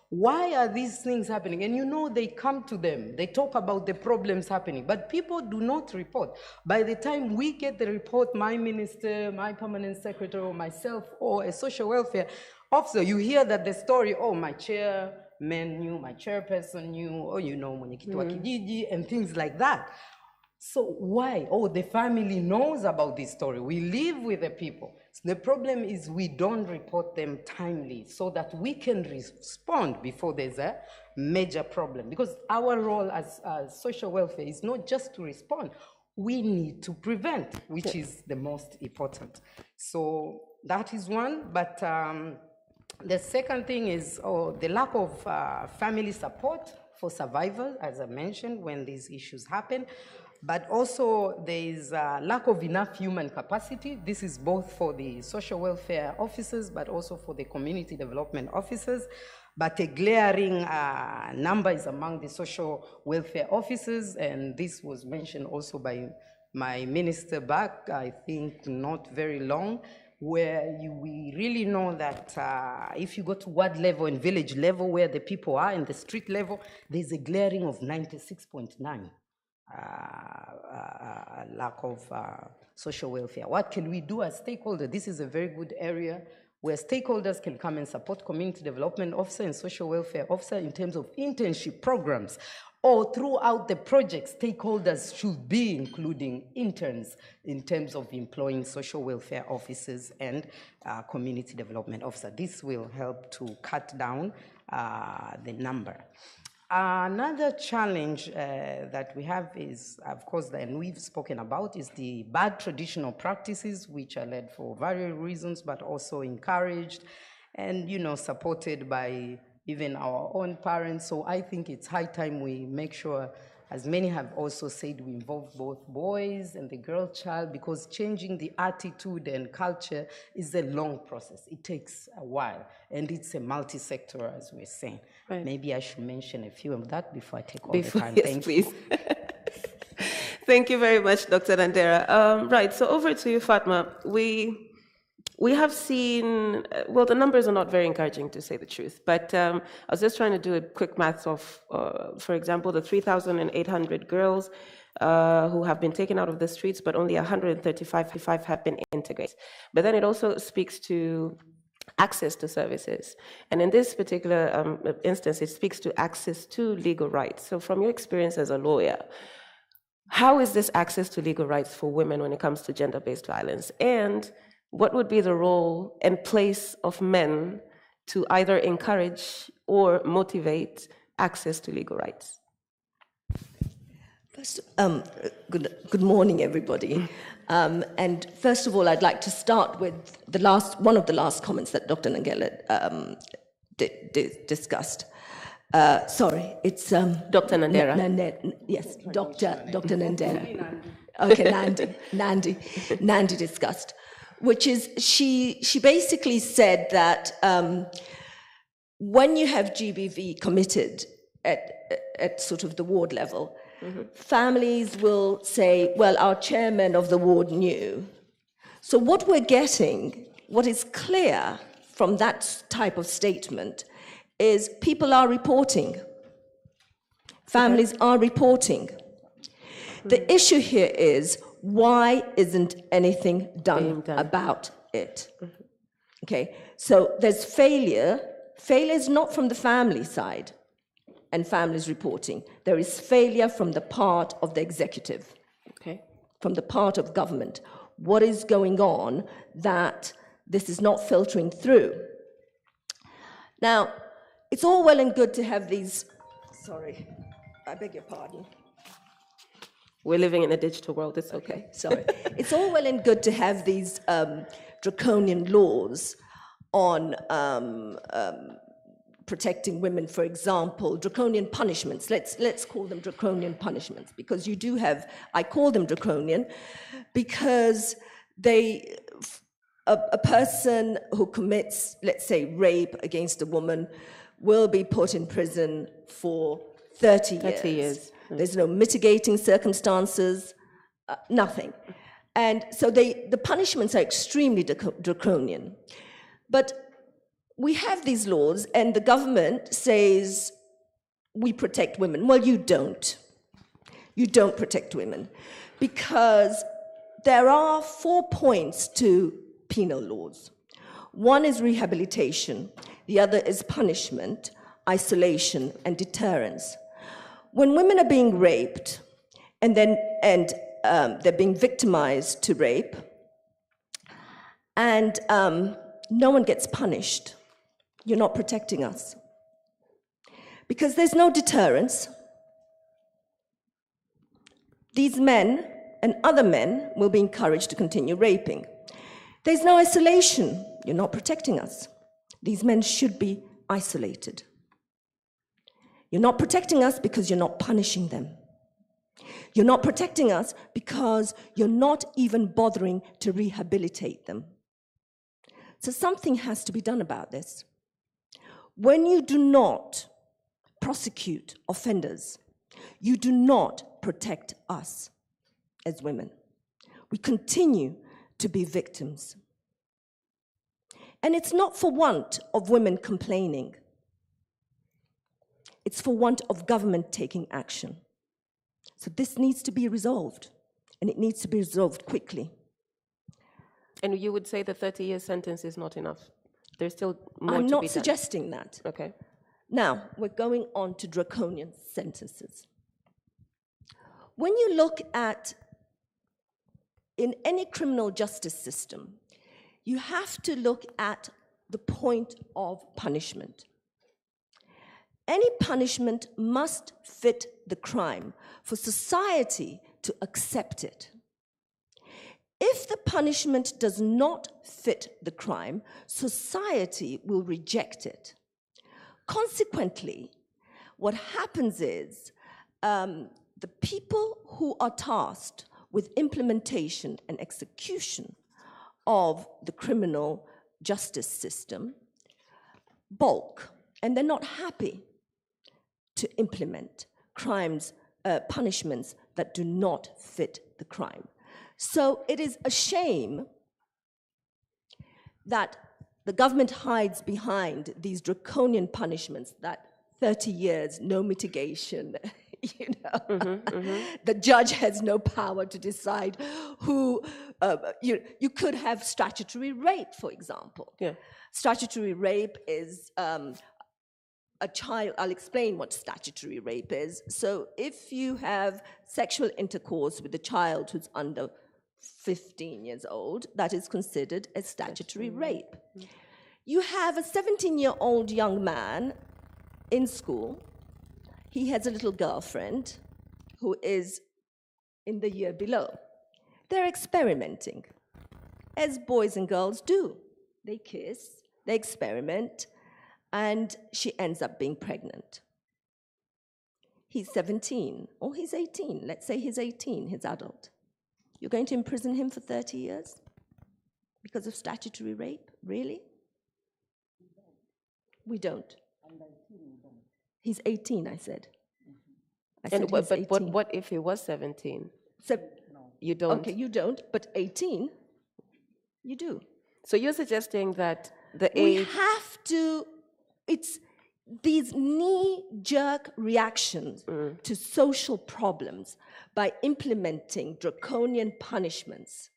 Why are these things happening? And you know, they come to them, they talk about the problems happening, but people do not report. By the time we get the report, my minister, my permanent secretary, or myself, or a social welfare officer, you hear that the story, oh, my chairman knew, my chairperson knew, or you know, mwenyekiti wa kijiji, and things like that. So why? Oh, the family knows about this story. We live with the people. So the problem is we don't report them timely so that we can respond before there's a major problem. Because our role as social welfare is not just to respond. We need to prevent, which is the most important. So that is one. But the second thing is the lack of family support for survivors, as I mentioned, when these issues happen. But also there is a lack of enough human capacity. This is both for the social welfare officers, but also for the community development officers. But a glaring number is among the social welfare officers, and this was mentioned also by my minister back, I think not very long, where we really know that if you go to ward level and village level where the people are, and the street level, there's a glaring of 96.9. Lack of social welfare. What can we do as stakeholders? This is a very good area where stakeholders can come and support community development officer and social welfare officer in terms of internship programs, or throughout the project, stakeholders should be including interns in terms of employing social welfare officers and community development officer. This will help to cut down the number. Another challenge that we have is, of course, and we've spoken about, is the bad traditional practices, which are led for various reasons, but also encouraged and, you know, supported by even our own parents. So I think it's high time we make sure, as many have also said, we involve both boys and the girl child, because changing the attitude and culture is a long process. It takes a while, and it's a multi-sector, as we're saying. Right. Maybe I should mention a few of that before I take all the time. Yes, Thank please. you. Thank you very much, Dr. Nandera. Right, so over to you, Fatma. We have seen, well, the numbers are not very encouraging, to say the truth, but I was just trying to do a quick math of, for example, the 3,800 girls who have been taken out of the streets, but only 135 have been integrated. But then it also speaks to access to services. And in this particular instance, it speaks to access to legal rights. So from your experience as a lawyer, how is this access to legal rights for women when it comes to gender-based violence? And what would be the role and place of men to either encourage or motivate access to legal rights? First, good morning, everybody. And first of all, I'd like to start with one of the last comments that Dr. Nangela discussed. Sorry, it's Dr. Nandera. Yes, Dr. Nandera. Okay, Nandi discussed, which is she basically said that when you have GBV committed at sort of the ward level, families will say, well, our chairman of the ward knew. So what we're getting, what is clear from that type of statement, is people are reporting. Families are reporting. The issue here is, why isn't anything done about it? Okay, so there's failure. Failure is not from the family side. and families reporting. There is failure from the part of the executive, from the part of government. What is going on that this is not filtering through? Now, it's all well and good to have these, sorry, I beg your pardon. We're living in a digital world, it's okay. Sorry. It's all well and good to have these draconian laws on protecting women, for example, draconian punishments. Let's call them draconian punishments, because you do have, I call them draconian because a person who commits, let's say, rape against a woman will be put in prison for 30 years. 30 years. There's no mitigating circumstances, nothing. And so the punishments are extremely draconian. But we have these laws, and the government says, we protect women. Well, you don't. You don't protect women, because there are 4 points to penal laws. One is rehabilitation, the other is punishment, isolation, and deterrence. When women are being raped and they're being victimized to rape, and no one gets punished, you're not protecting us. Because there's no deterrence. These men and other men will be encouraged to continue raping. There's no isolation. You're not protecting us. These men should be isolated. You're not protecting us because you're not punishing them. You're not protecting us because you're not even bothering to rehabilitate them. So something has to be done about this. When you do not prosecute offenders, you do not protect us as women. We continue to be victims. And it's not for want of women complaining. It's for want of government taking action. So this needs to be resolved, and it needs to be resolved quickly. And you would say the 30-year sentence is not enough? There's still more to be done? I'm not suggesting that. Okay. Now, we're going on to draconian sentences. When you look at, in any criminal justice system, you have to look at the point of punishment. Any punishment must fit the crime for society to accept it. If the punishment does not fit the crime, society will reject it. Consequently, what happens is the people who are tasked with implementation and execution of the criminal justice system balk, and they're not happy to implement punishments that do not fit the crime. So it is a shame that the government hides behind these draconian punishments, that 30 years, no mitigation, The judge has no power to decide who, you could have statutory rape, for example. Yeah. Statutory rape is a child, I'll explain what statutory rape is. So if you have sexual intercourse with a child who's under 15 years old, that is considered a statutory rape. You have a 17-year-old young man in school. He has a little girlfriend who is in the year below. They're experimenting, as boys and girls do. They kiss, they experiment, and she ends up being pregnant. He's 17, or he's 18. Let's say he's 18, he's adult. You're going to imprison him for 30 years because of statutory rape? Really? We don't. He's 18, I said. What if he was 17? So, you don't? Okay, you don't, but 18, you do. So you're suggesting that the age... We have to, it's these knee-jerk reactions to social problems by implementing draconian punishments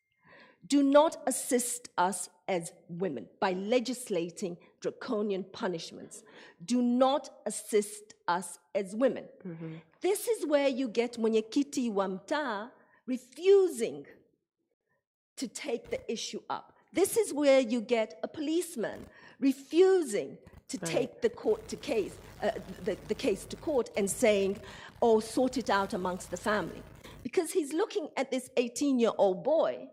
do not assist us as women by legislating draconian punishments do not assist us as women. This is where you get mwenyekiti wa mtaa refusing to take the issue up. This is where you get a policeman refusing to take the case to court and saying, oh, sort it out amongst the family. Because he's looking at this 18-year-old boy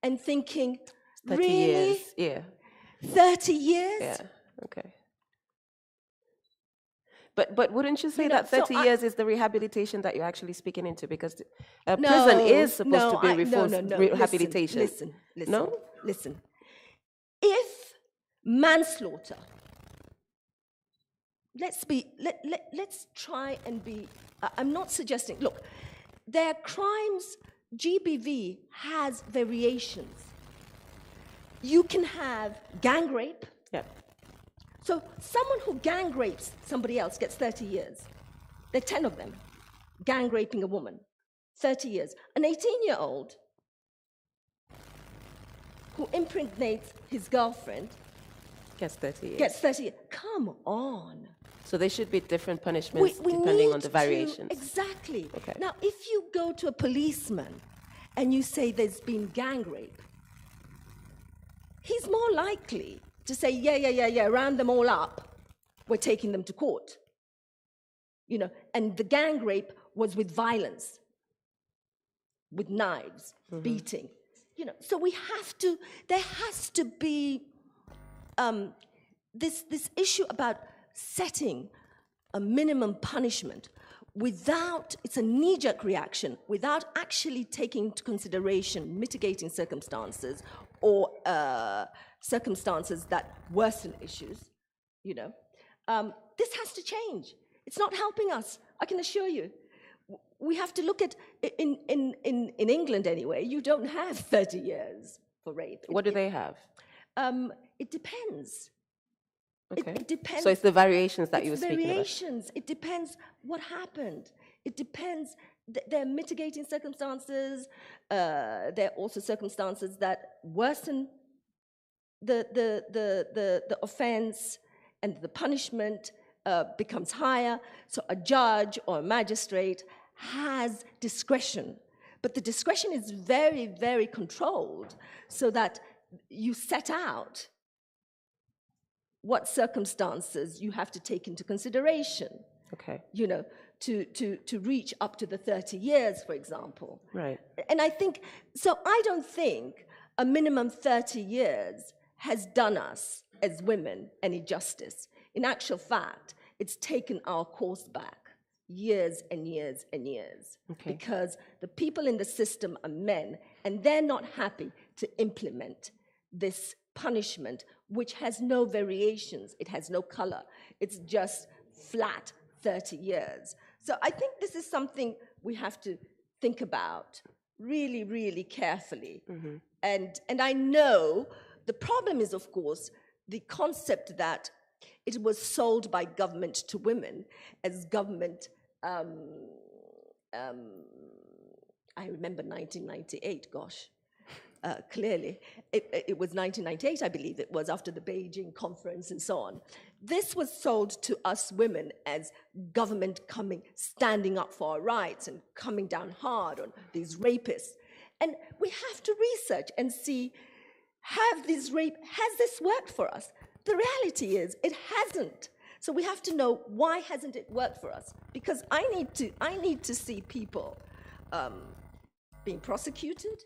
and thinking, 30 really? years, yeah. 30 years? Yeah, okay. But wouldn't you say You know, that 30 so years is the rehabilitation that you're actually speaking into? Because prison is supposed to be rehabilitation. Listen. No? Listen. If manslaughter, let's try and be, I'm not suggesting, look, there are crimes, GBV has variations. You can have gang rape. Yeah. So someone who gang rapes somebody else gets 30 years. There are 10 of them gang raping a woman, 30 years. An 18-year-old who impregnates his girlfriend Gets 30 years. gets 30 years. Come on. So there should be different punishments depending on the variations. Exactly. Okay. Now, if you go to a policeman and you say there's been gang rape, he's more likely to say, yeah, round them all up. We're taking them to court. You know, and the gang rape was with violence, with knives, beating. You know, so there has to be this issue about setting a minimum punishment without, it's a knee-jerk reaction, without actually taking into consideration mitigating circumstances or circumstances that worsen issues, you know. This has to change. It's not helping us, I can assure you. We have to look at, in England anyway, you don't have 30 years for rape. What do they have? It depends. Okay. It depends. So it's the variations that you were speaking about. Variations. It depends what happened. It depends. There are mitigating circumstances. There are also circumstances that worsen the offense, and the punishment becomes higher. So a judge or a magistrate has discretion, but the discretion is very, very controlled, so that you set out what circumstances you have to take into consideration. Okay. You know, to reach up to the 30 years, for example. Right. And I think, so I don't think a minimum 30 years has done us as women any justice. In actual fact, it's taken our course back years and years and years. Okay. Because the people in the system are men, and they're not happy to implement this punishment, which has no variations, it has no color, it's just flat 30 years. So I think this is something we have to think about really, really carefully. And I know the problem is, of course, the concept that it was sold by government to women as government, I remember 1998, gosh. Clearly, it was 1998, I believe it was, after the Beijing conference and so on. This was sold to us women as government standing up for our rights and coming down hard on these rapists. And we have to research and see, has this worked for us? The reality is, it hasn't. So we have to know, why hasn't it worked for us? Because I need to see people being prosecuted,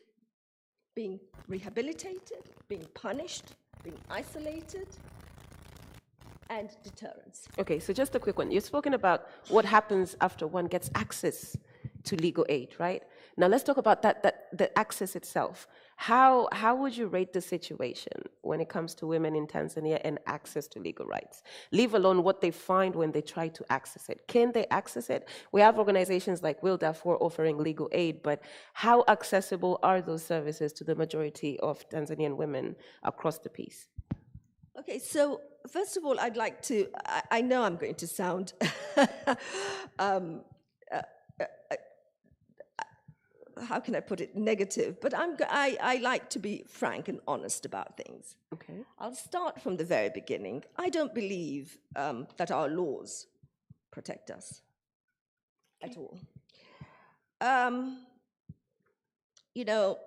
being rehabilitated, being punished, being isolated, and deterrence. Okay, so just a quick one. You've spoken about what happens after one gets access to legal aid, right? Now let's talk about the access itself. How would you rate the situation when it comes to women in Tanzania and access to legal rights? Leave alone what they find when they try to access it. Can they access it? We have organizations like Will Darfur offering legal aid, but how accessible are those services to the majority of Tanzanian women across the piece? Okay, so first of all, I'd like to, I know I'm going to sound how can I put it, negative, but I like to be frank and honest about things. Okay. Okay. I'll start from the very beginning. I don't believe that our laws protect us at all. You know,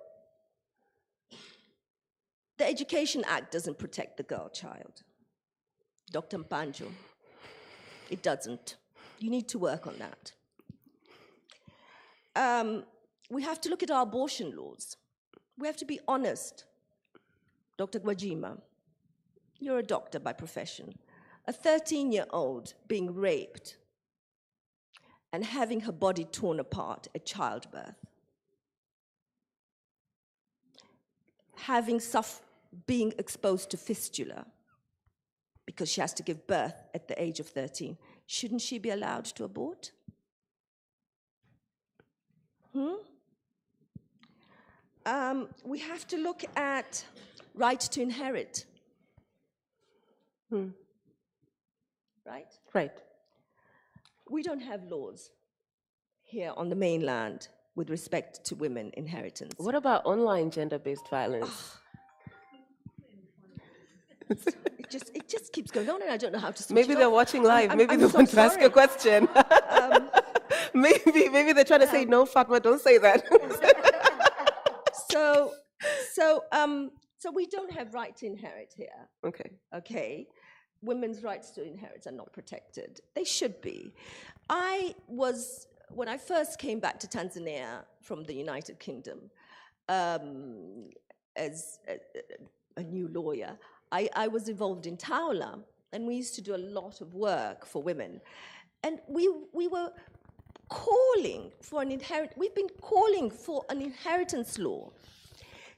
the Education Act doesn't protect the girl child. Dr. Mpanjo, it doesn't. You need to work on that. We have to look at our abortion laws. We have to be honest. Dr. Gwajima, you're a doctor by profession. A 13-year-old being raped and having her body torn apart at childbirth, being exposed to fistula because she has to give birth at the age of 13. Shouldn't she be allowed to abort? We have to look at right to inherit. Right? Right. We don't have laws here on the mainland with respect to women inheritance. What about online gender-based violence? It just keeps going on, and I don't know how to switch Maybe it they're off. watching live. Maybe I'm they so want to ask sorry. a question. Maybe they're trying to say, no, Fatma, don't say that. So we don't have right to inherit here. Okay. Okay. Women's rights to inherit are not protected. They should be. When I first came back to Tanzania from the United Kingdom as a new lawyer, I was involved in Taula, and we used to do a lot of work for women. And we were calling for we've been calling for an inheritance law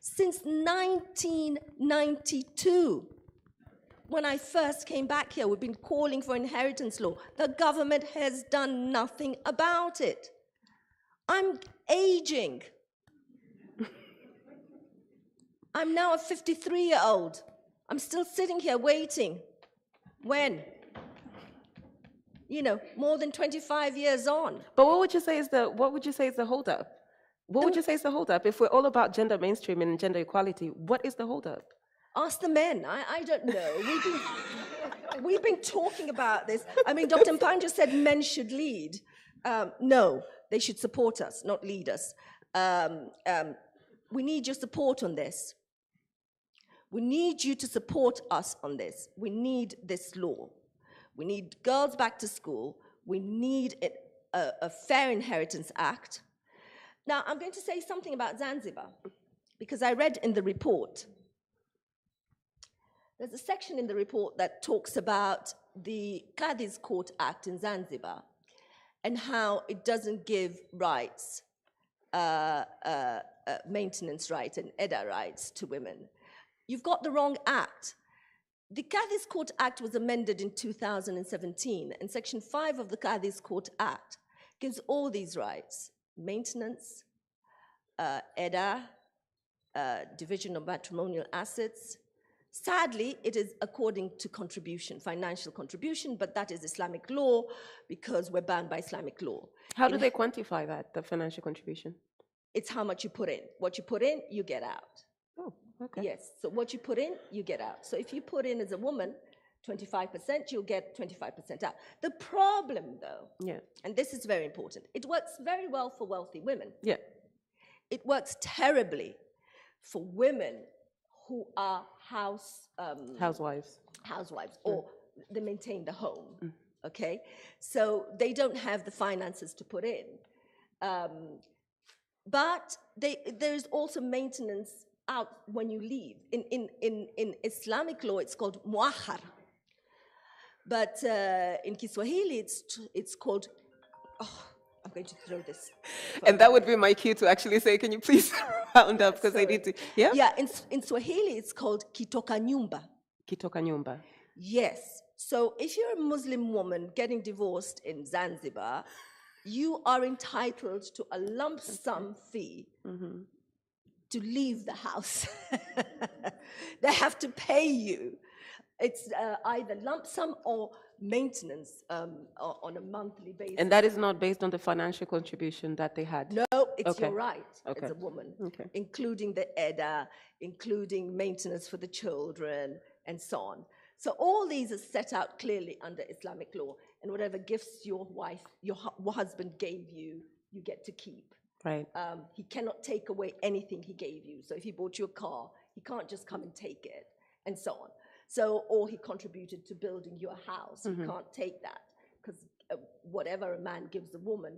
since 1992. When I first came back here, we've been calling for inheritance law. The government has done nothing about it. I'm aging. I'm now a 53-year-old. I'm still sitting here waiting. When? You know, more than 25 years on. But what would you say is the holdup? What would you say is the holdup? If we're all about gender mainstreaming and gender equality, what is the holdup? Ask the men. I don't know. We've been talking about this. I mean, Dr. Mpanjo said men should lead. No, they should support us, not lead us. We need your support on this. We need you to support us on this. We need this law. We need girls back to school. We need a Fair Inheritance Act. Now, I'm going to say something about Zanzibar, because I read in the report, there's a section in the report that talks about the Qadhi's Court Act in Zanzibar and how it doesn't give rights, maintenance rights and EDA rights to women. You've got the wrong act. The Qadhi's Court Act was amended in 2017, and Section 5 of the Qadhi's Court Act gives all these rights: maintenance, EDA, division of matrimonial assets. Sadly, it is according to contribution, financial contribution, but that is Islamic law because we're bound by Islamic law. How do they quantify that, the financial contribution? It's how much you put in. What you put in, you get out. Oh, okay. Yes, so what you put in, you get out. So if you put in as a woman 25%, you'll get 25% out. The problem, though, and this is very important, it works very well for wealthy women. Yeah. It works terribly for women who are housewives, or they maintain the home, okay? So they don't have the finances to put in. But there's also maintenance out when you leave. In Islamic law, it's called muahar. But in Kiswahili, it's called, I'm going to throw this. And that would be my cue to actually say, can you please round up, because I need to, Yeah, in Swahili, it's called kitoka nyumba. Kitoka nyumba. Yes. So if you're a Muslim woman getting divorced in Zanzibar, you are entitled to a lump sum fee to leave the house. They have to pay you. It's either lump sum or maintenance on a monthly basis. And that is not based on the financial contribution that they had? No, it's Okay. your right Okay. as a woman, Okay. including the EDA, including maintenance for the children, and so on. So all these are set out clearly under Islamic law, and whatever gifts your wife, your husband gave you, you get to keep. Right. He cannot take away anything he gave you. So if he bought you a car, he can't just come and take it, and so on. So, or he contributed to building you a house, he can't take that, because whatever a man gives a woman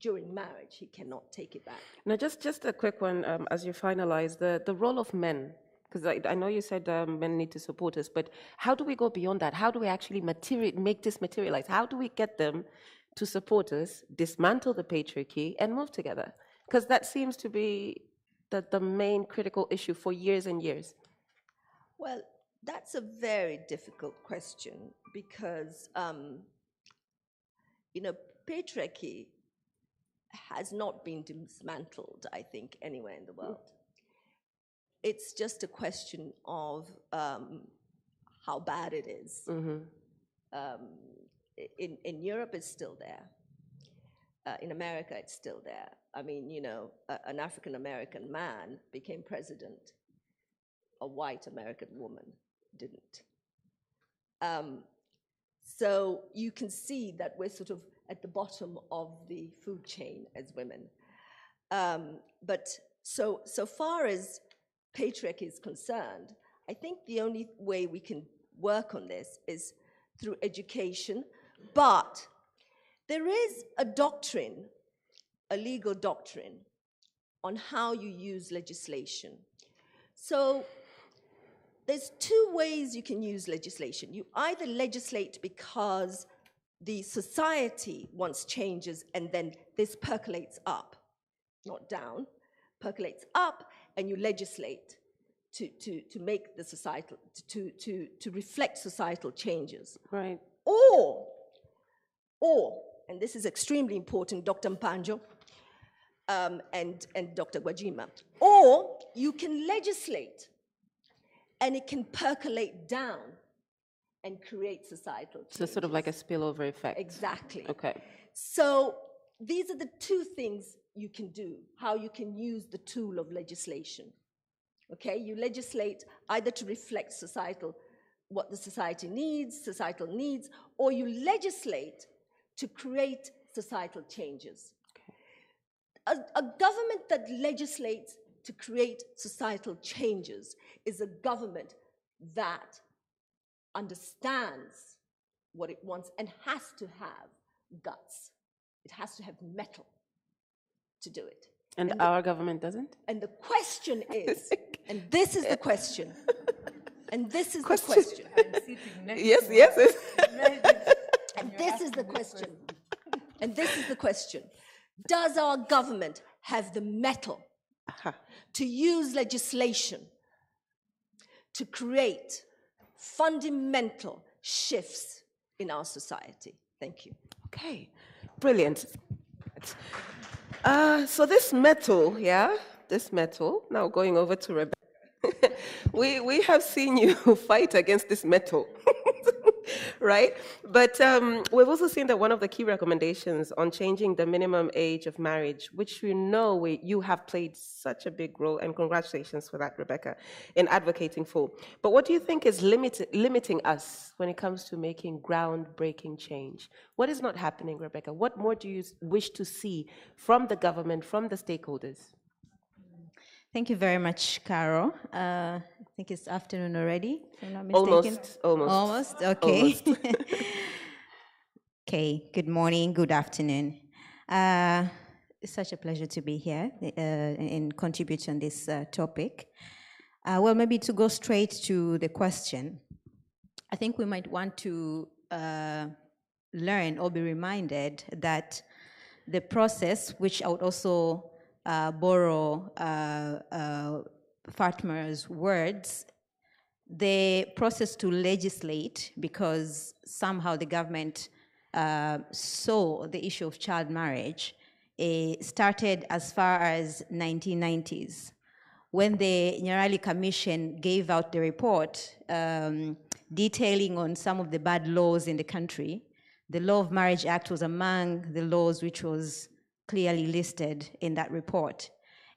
during marriage, he cannot take it back. Now, just a quick one as you finalize, the role of men, because I know you said men need to support us, but how do we go beyond that? How do we actually make this materialize? How do we get them to support us, dismantle the patriarchy, and move together? Because that seems to be the main critical issue for years and years. Well, that's a very difficult question because, patriarchy has not been dismantled, I think, anywhere in the world. It's just a question of how bad it is. In Europe, it's still there. In America, it's still there. I mean, an African-American man became president. A white American woman didn't. So you can see that we're sort of at the bottom of the food chain as women. But so far as patriarchy is concerned, I think the only way we can work on this is through education, but there is a doctrine, a legal doctrine, on how you use legislation. So there's two ways you can use legislation. You either legislate because the society wants changes and then this percolates up, not down, percolates up, and you legislate to make the societal, to reflect societal changes. Right. Or, and this is extremely important, Dr. Mpanjo and Dr. Gwajima, or you can legislate and it can percolate down and create societal changes. So sort of like a spillover effect. Exactly. Okay. So these are the two things you can do, how you can use the tool of legislation. Okay, you legislate either to reflect what the societal needs, or you legislate to create societal changes. Okay. A government that legislates to create societal changes is a government that understands what it wants and has to have guts. It has to have mettle to do it. And our government doesn't? And the question is, and this is the question, and this is the question. Yes. And this is the question. And this is the question. Does our government have the mettle to use legislation to create fundamental shifts in our society? Thank you. Okay, brilliant. So this metal, now going over to Rebecca, we have seen you fight against this metal, right? But we've also seen that one of the key recommendations on changing the minimum age of marriage, which we know you have played such a big role, and congratulations for that, Rebecca, in advocating for. But what do you think is limiting us when it comes to making groundbreaking change? What is not happening, Rebecca? What more do you wish to see from the government, from the stakeholders? Thank you very much, Carol. I think it's afternoon already, if I'm not mistaken. Almost. Okay. Almost. Okay, good morning, good afternoon. It's such a pleasure to be here and contribute on this topic. Well, maybe to go straight to the question, I think we might want to learn or be reminded that the process, which I would also borrow Fatma's words, the process to legislate, because somehow the government saw the issue of child marriage, started as far as 1990s. When the Nyerere Commission gave out the report detailing on some of the bad laws in the country. The Law of Marriage Act was among the laws which was clearly listed in that report,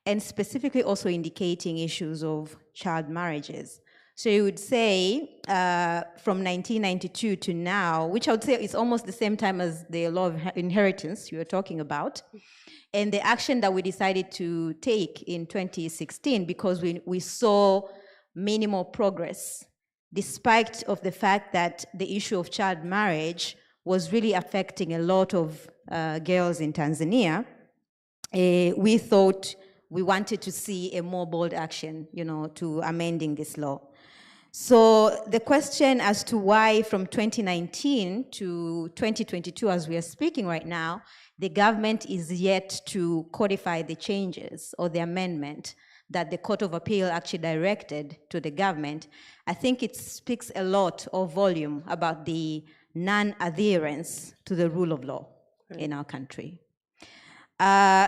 and specifically also indicating issues of child marriages. So you would say from 1992 to now, which I would say is almost the same time as the law of inheritance you were talking about, and the action that we decided to take in 2016, because we saw minimal progress, despite of the fact that the issue of child marriage was really affecting a lot of girls in Tanzania. We thought we wanted to see a more bold action, to amending this law. So the question as to why from 2019 to 2022, as we are speaking right now, the government is yet to codify the changes or the amendment that the Court of Appeal actually directed to the government, I think it speaks a lot of volume about the non-adherence to the rule of law in our country.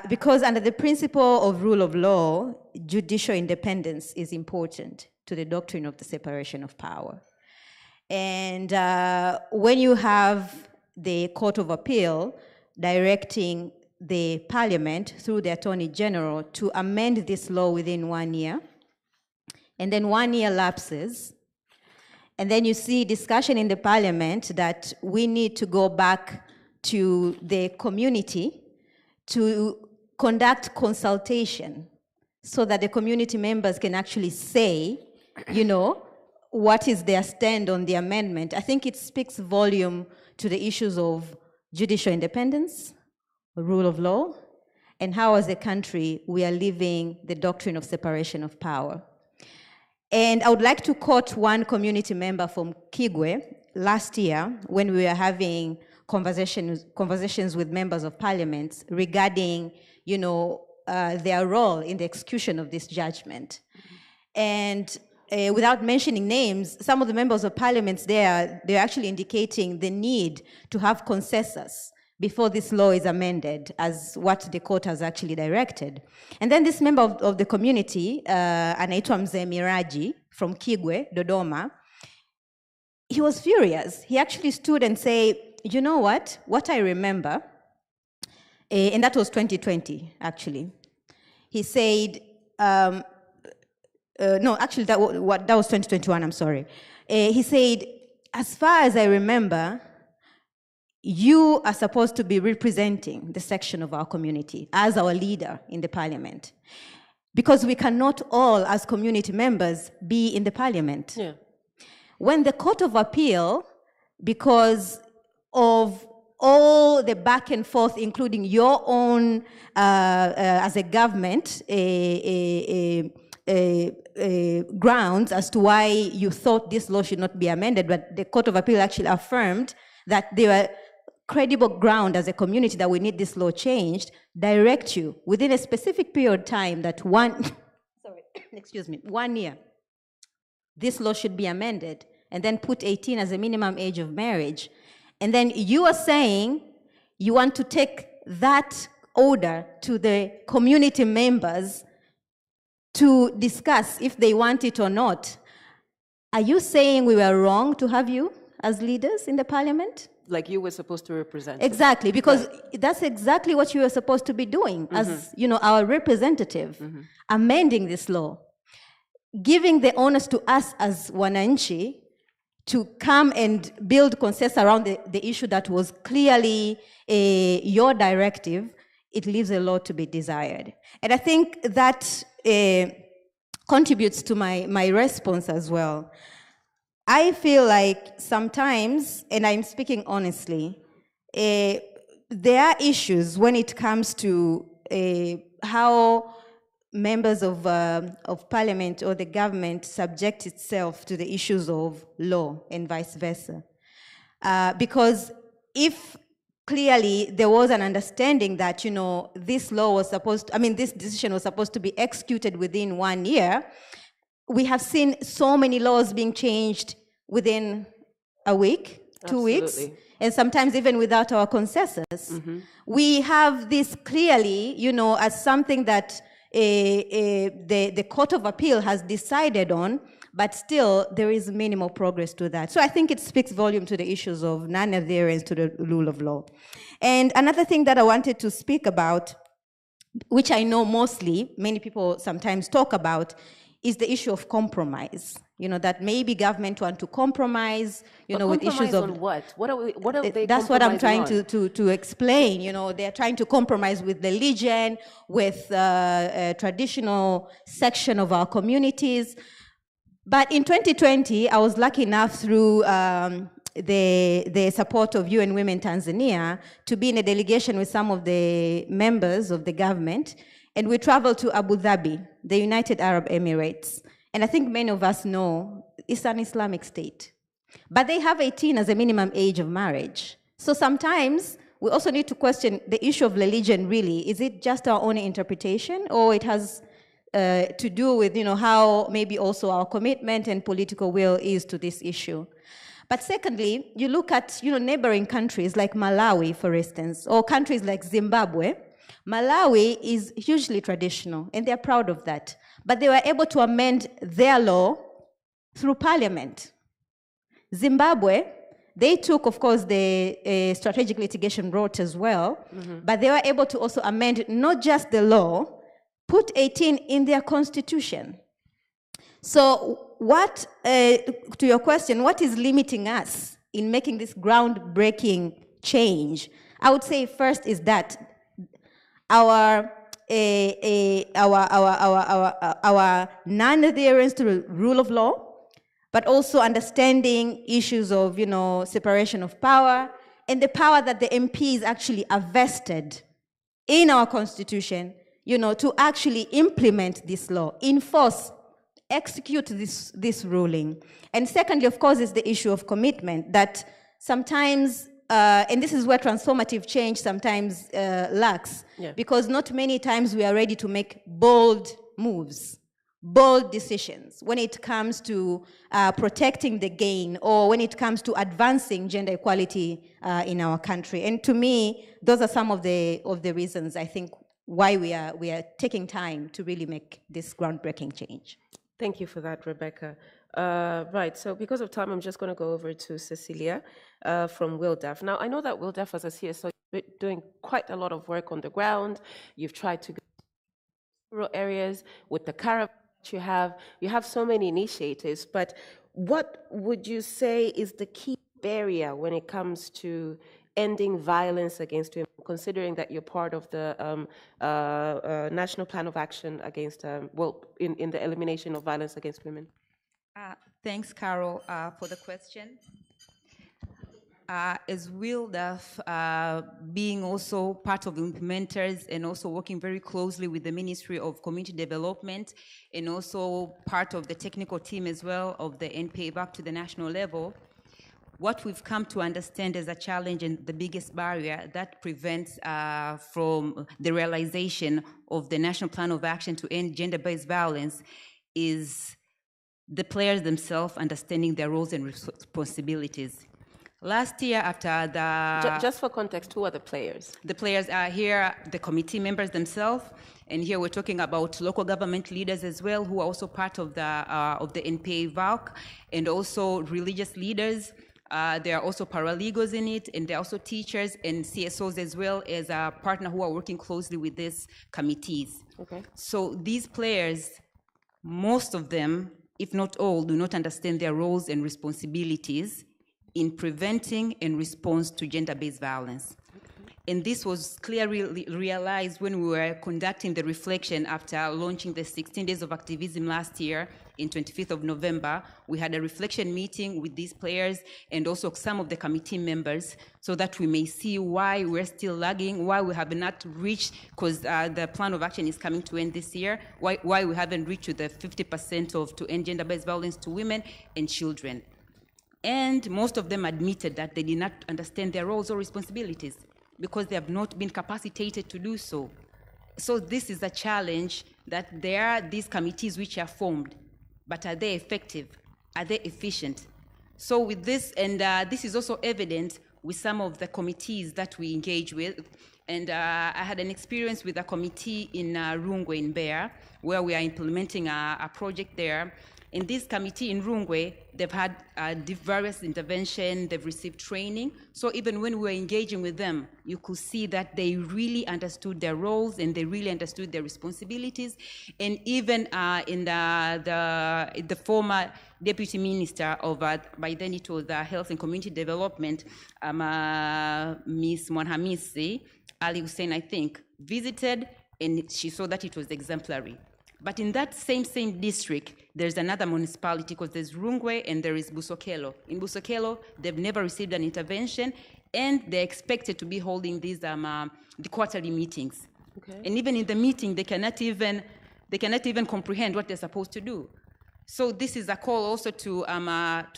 Because under the principle of rule of law, judicial independence is important to the doctrine of the separation of power. And when you have the Court of Appeal directing the Parliament through the Attorney General to amend this law within 1 year, and then 1 year lapses, and then you see discussion in the Parliament that we need to go back to the community to conduct consultation so that the community members can actually say, what is their stand on the amendment. I think it speaks volume to the issues of judicial independence, rule of law, and how as a country we are living the doctrine of separation of power. And I would like to quote one community member from Kigwe last year when we were having conversations with members of parliament regarding, their role in the execution of this judgment. And without mentioning names, some of the members of parliament they're actually indicating the need to have consensus before this law is amended, as what the court has actually directed. And then this member of the community, anaitwa Mzee Miraji from Kigwe, Dodoma, he was furious. He actually stood and said, you know what I remember, and that was 2020, actually. He said, no, actually, that was 2021, I'm sorry. He said, as far as I remember, you are supposed to be representing the section of our community as our leader in the parliament, because we cannot all, as community members, be in the parliament. Yeah. When the Court of Appeal, because of all the back and forth, including your own, as a government, grounds as to why you thought this law should not be amended, but the Court of Appeal actually affirmed that there were credible ground as a community that we need this law changed, direct you within a specific period of time that 1 year, this law should be amended, and then put 18 as a minimum age of marriage. And then you are saying you want to take that order to the community members to discuss if they want it or not. Are you saying we were wrong to have you as leaders in the parliament? Like you were supposed to represent. Exactly, because that's exactly what you were supposed to be doing as, our representative, amending this law, giving the onus to us as wananchi to come and build consensus around the issue that was clearly your directive. It leaves a lot to be desired. And I think that contributes to my response as well. I feel like sometimes, and I'm speaking honestly, there are issues when it comes to how members of parliament or the government subject itself to the issues of law and vice versa. Because if clearly there was an understanding that, this law was this decision was supposed to be executed within 1 year, we have seen so many laws being changed within a week, 2 weeks, and sometimes even without our consensus. We have this clearly, as something that the Court of Appeal has decided on, but still there is minimal progress to that. So I think it speaks volume to the issues of non-adherence to the rule of law. And another thing that I wanted to speak about, which I know many people sometimes talk about, is the issue of compromise. That maybe government want to compromise, with issues of... on what? What are they That's what I'm trying on? to explain. They're trying to compromise with religion, with a traditional section of our communities. But in 2020, I was lucky enough through the support of UN Women Tanzania to be in a delegation with some of the members of the government. And we traveled to Abu Dhabi, the United Arab Emirates. And I think many of us know it's an Islamic state. But they have 18 as a minimum age of marriage. So sometimes we also need to question the issue of religion really. Is it just our own interpretation, or it has to do with how maybe also our commitment and political will is to this issue? But secondly, you look at neighboring countries like Malawi, for instance, or countries like Zimbabwe. Malawi is hugely traditional, and they're proud of that. But they were able to amend their law through parliament. Zimbabwe, they took, of course, the strategic litigation route as well, but they were able to also amend not just the law, put 18 in their constitution. So what, to your question, what is limiting us in making this groundbreaking change? I would say first is that our non-adherence to the rule of law, but also understanding issues of, separation of power, and the power that the MPs actually are vested in our constitution, to actually implement this law, enforce, execute this ruling. And secondly, of course, is the issue of commitment that sometimes, and this is where transformative change sometimes lacks, because not many times we are ready to make bold moves, bold decisions when it comes to protecting the gain, or when it comes to advancing gender equality in our country. And to me, those are some of the reasons I think why we are taking time to really make this groundbreaking change. Thank you for that, Rebecca. Right, so because of time, I'm just going to go over to Cecilia from WILDAF. Now, I know that WILDAF as a CSO, you're doing quite a lot of work on the ground. You've tried to go to rural areas with the caravan you have so many initiatives, but what would you say is the key barrier when it comes to ending violence against women, considering that you're part of the National Plan of Action against, in the elimination of violence against women? Thanks, Carol, for the question. As WILDAF, being also part of the implementers and also working very closely with the Ministry of Community Development, and also part of the technical team as well of the NPA back to the national level, what we've come to understand as a challenge and the biggest barrier that prevents from the realization of the National Plan of Action to end gender-based violence is the players themselves understanding their roles and responsibilities. Last year, after the... Just for context, who are the players? The players are here, the committee members themselves, and here we're talking about local government leaders as well, who are also part of the NPA VALC, and also religious leaders. There are also paralegals in it, and there are also teachers and CSOs as well as a partner who are working closely with these committees. Okay. So these players, most of them, if not all, do not understand their roles and responsibilities in preventing and response to gender-based violence. And this was clearly realized when we were conducting the reflection after launching the 16 Days of Activism last year in 25th of November. We had a reflection meeting with these players and also some of the committee members so that we may see why we're still lagging, why we have not reached, because the plan of action is coming to end this year, why we haven't reached to the 50% to end gender-based violence to women and children. And most of them admitted that they did not understand their roles or responsibilities because they have not been capacitated to do so. So this is a challenge that there are these committees which are formed, but are they effective? Are they efficient? So with this, and this is also evident with some of the committees that we engage with. And I had an experience with a committee in Rungwe in Bear, where we are implementing a project there. In this committee in Rungwe, they've had various interventions, they've received training. So even when we were engaging with them, you could see that they really understood their roles and they really understood their responsibilities. And even in the former deputy minister of, by then it was Health and Community Development, Miss Mwanhamisi, Ali Hussein, I think, visited and she saw that it was exemplary. But in that same district, there's another municipality because there's Rungwe and there is Busokelo. In Busokelo, they've never received an intervention and they're expected to be holding these the quarterly meetings. Okay. And even in the meeting, they cannot even comprehend what they're supposed to do. So this is a call also to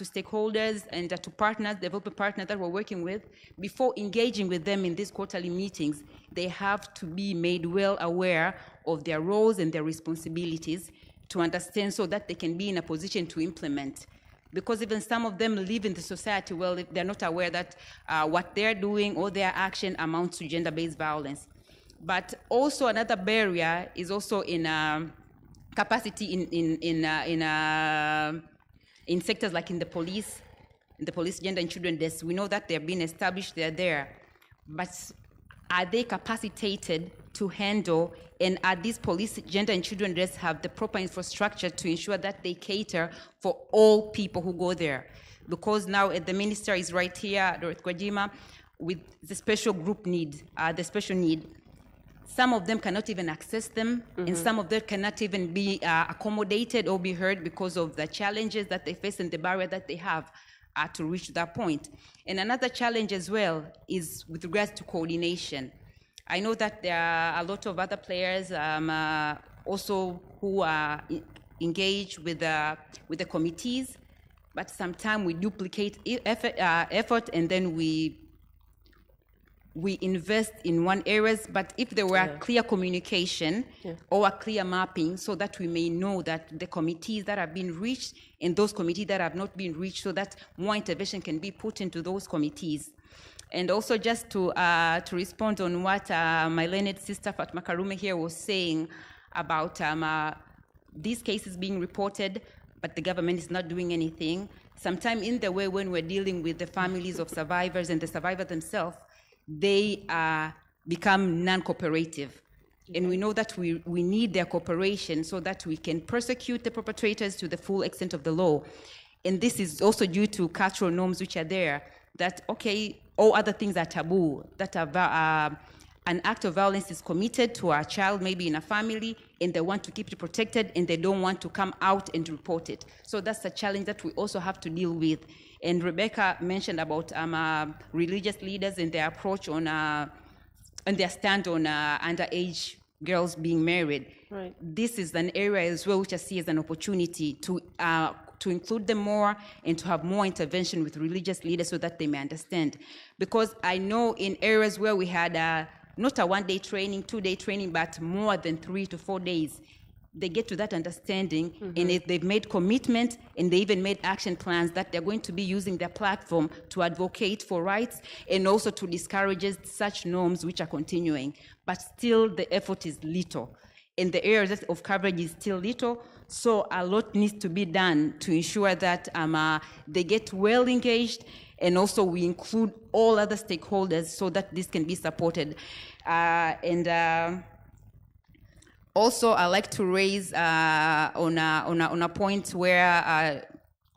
stakeholders and to partners, development partners that we're working with. Before engaging with them in these quarterly meetings, they have to be made well aware of their roles and their responsibilities to understand so that they can be in a position to implement. Because even some of them live in the society, well, if they're not aware that what they're doing or their action amounts to gender-based violence. But also another barrier is also in capacity in sectors like in the police gender and children desk. We know that they're being established, they're there, but are they capacitated to handle, and are these police gender and children desks have the proper infrastructure to ensure that they cater for all people who go there? Because now the minister is right here, Dorothy Gwajima, with the special group need, the special need. Some of them cannot even access them, and some of them cannot even be accommodated or be heard because of the challenges that they face and the barrier that they have to reach that point. And another challenge as well is with regards to coordination. I know that there are a lot of other players also who are engaged with the committees, but sometimes we duplicate effort and then we invest in one areas, but if there were clear communication or a clear mapping so that we may know that the committees that have been reached and those committees that have not been reached, so that more intervention can be put into those committees. And also just to respond on what my learned sister Fatma Karume here was saying about these cases being reported, but the government is not doing anything. Sometime in the way when we're dealing with the families of survivors and the survivors themselves, they become non-cooperative. And we know that we need their cooperation so that we can prosecute the perpetrators to the full extent of the law. And this is also due to cultural norms which are there, that, okay, all other things are taboo, that an act of violence is committed to a child, maybe in a family, and they want to keep it protected, and they don't want to come out and report it. So that's a challenge that we also have to deal with. And Rebecca mentioned about religious leaders and their approach on and their stand on underage girls being married. Right. This is an area as well which I see as an opportunity to include them more and to have more intervention with religious leaders so that they may understand. Because I know in areas where we had not a one-day training, two-day training, but more than 3 to 4 days, they get to that understanding, and they've made commitment, and they even made action plans that they're going to be using their platform to advocate for rights and also to discourage such norms which are continuing. But still, the effort is little, and the areas of coverage is still little, so a lot needs to be done to ensure that they get well engaged, and also we include all other stakeholders so that this can be supported. Also, I'd like to raise on a point where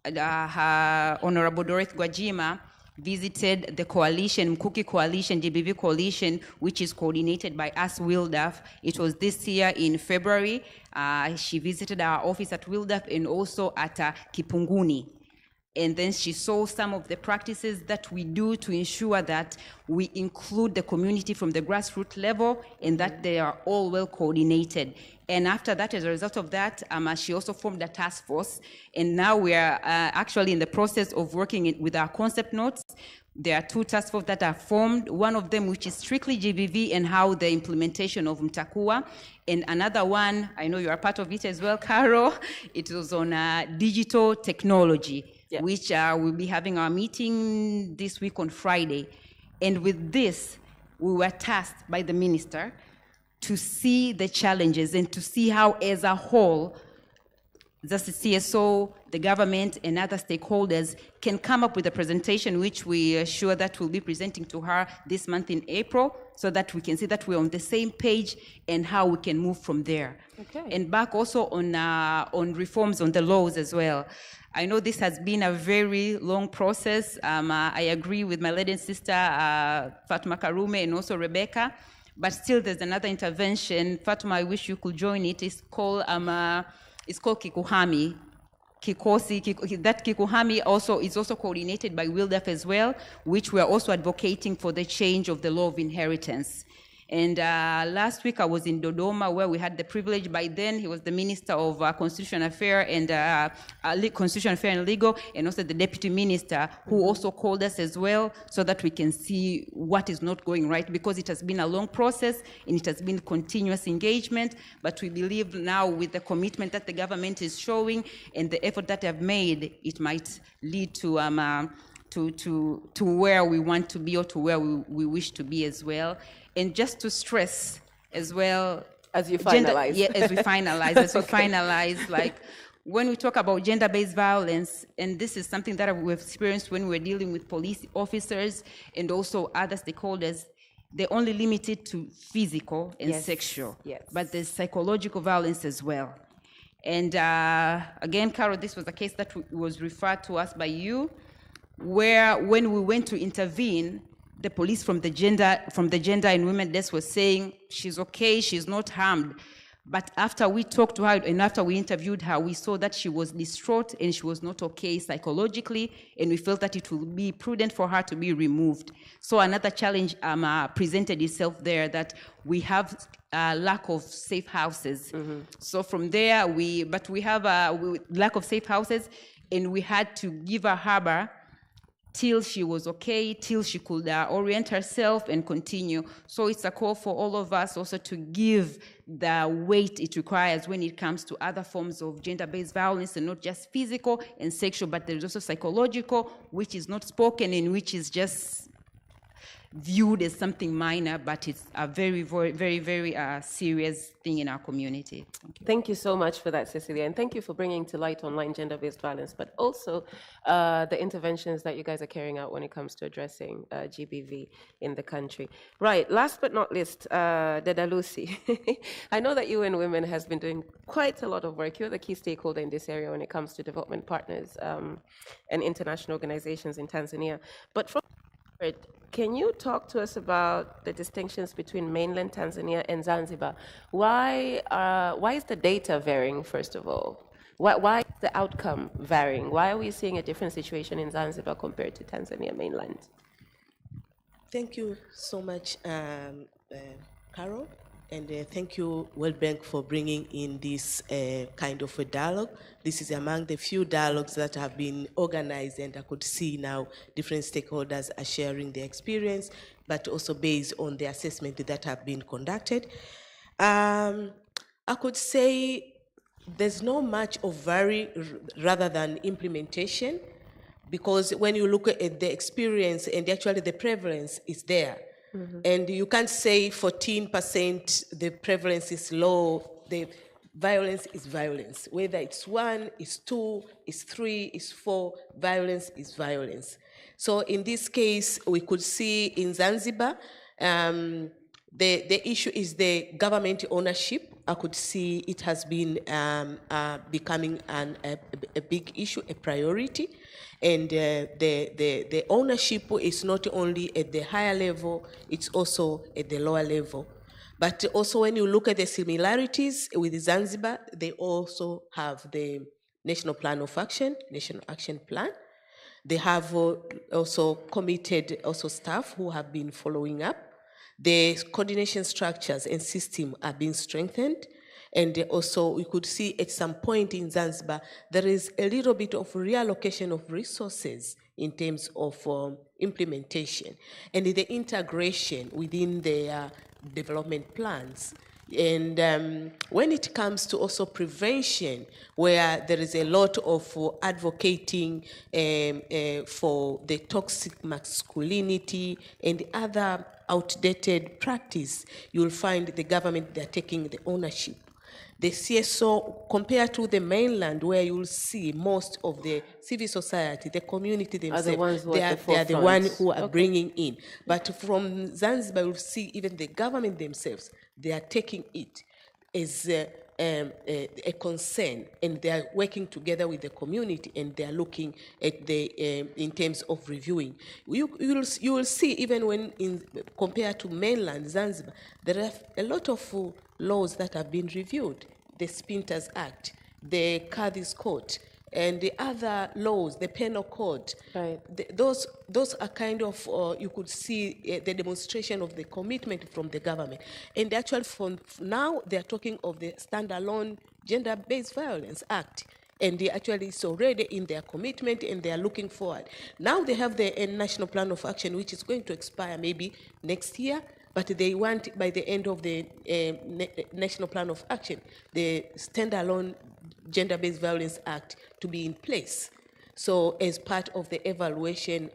Honourable Dorothy Gwajima visited the coalition, Mkuki Coalition, GBV Coalition, which is coordinated by us, WILDAF. It was this year in February. She visited our office at WILDAF and also at Kipunguni. And then she saw some of the practices that we do to ensure that we include the community from the grassroots level and that they are all well coordinated. And after that, as a result of that, she also formed a task force. And now we are actually in the process of working with our concept notes. There are 2 task forces that are formed, one of them which is strictly GBV and how the implementation of Mtakua, and another one, I know you are part of it as well, Carol, it was on digital technology. Yeah. Which we'll be having our meeting this week on Friday. And with this, we were tasked by the minister to see the challenges and to see how, as a whole, just the CSO, the government, and other stakeholders can come up with a presentation which we are sure that we'll be presenting to her this month in April, so that we can see that we're on the same page and how we can move from there. Okay. And back also on reforms on the laws as well. I know this has been a very long process. I agree with my lady sister, Fatuma Karume, and also Rebecca, but still there's another intervention. Fatuma, I wish you could join it. It's called Kikuhami. That Kikuhami also is also coordinated by WILDF as well, which we are also advocating for the change of the law of inheritance. And last week I was in Dodoma, where we had the privilege. By then he was the Minister of Constitutional Affairs and Constitutional Affairs and Legal, and also the Deputy Minister, who also called us as well, so that we can see what is not going right, because it has been a long process and it has been continuous engagement. But we believe now, with the commitment that the government is showing and the effort that they have made, it might lead to where we want to be, or to where we wish to be as well. And just to stress as well, as you finalize, as we finalize, like when we talk about gender-based violence, and this is something that we've experienced when we're dealing with police officers and also other stakeholders, they're only limited to physical and sexual, but there's psychological violence as well. And again, Carol, this was a case that was referred to us by you, where when we went to intervene, the police from the gender and women desk was saying she's okay, she's not harmed. But after we talked to her and after we interviewed her, we saw that she was distraught and she was not okay psychologically, and we felt that it would be prudent for her to be removed. So another challenge presented itself there, that we have lack of safe houses. So from there, we have lack of safe houses, and we had to give her harbor till she was okay, till she could orient herself and continue. So it's a call for all of us also to give the weight it requires when it comes to other forms of gender-based violence, and not just physical and sexual, but there's also psychological, which is not spoken and which is just viewed as something minor, but it's a very, very, very, very serious thing in our community. Thank you so much for that, Cecilia, and thank you for bringing to light online gender-based violence, but also the interventions that you guys are carrying out when it comes to addressing GBV in the country. Right, last but not least, Dada Lucy. I know that UN Women has been doing quite a lot of work. You're the key stakeholder in this area when it comes to development partners and international organizations in Tanzania. But from can you talk to us about the distinctions between mainland Tanzania and Zanzibar? Why is the data varying, first of all? Why is the outcome varying? Why are we seeing a different situation in Zanzibar compared to Tanzania mainland? Thank you so much, Carol, and thank you, World Bank, for bringing in this kind of a dialogue. This is among the few dialogues that have been organized, and I could see now different stakeholders are sharing their experience, but also based on the assessment that have been conducted. I could say there's not much of vary rather than implementation, because when you look at the experience and actually the prevalence is there. And you can't say 14% the prevalence is low, the violence is violence. Whether it's 1, it's 2, it's 3, it's 4, violence is violence. So in this case, we could see in Zanzibar, the issue is the government ownership. I could see it has been becoming a big issue, a priority. And the ownership is not only at the higher level, it's also at the lower level. But also when you look at the similarities with Zanzibar, they also have the National Plan of Action, National Action Plan. They have also committed staff who have been following up. The coordination structures and system are being strengthened. And also we could see at some point in Zanzibar, there is a little bit of reallocation of resources in terms of implementation and the integration within their development plans. And when it comes to also prevention, where there is a lot of advocating for the toxic masculinity and other outdated practice, you'll find the government, they're taking the ownership. The CSO, compared to the mainland, where you will see most of the civil society, the community themselves, ones who they are are, at the they are the forefront. ones who are Okay. bringing in. But from Zanzibar, you'll see even the government themselves, they are taking it as a concern, and they are working together with the community, and they are looking at the in terms of reviewing. You will see even when compared to mainland Zanzibar, there are a lot of laws that have been reviewed. The Spinters Act, the Kadhi's Court, and the other laws, the penal code. Right. Those are kind of, you could see the demonstration of the commitment from the government. And actually from now, they're talking of the standalone Gender-Based Violence Act. And it's already in their commitment, and they are looking forward. Now they have the National Plan of Action, which is going to expire maybe next year, but they want by the end of the National Plan of Action, the standalone Gender-Based Violence Act to be in place. So as part of the evaluation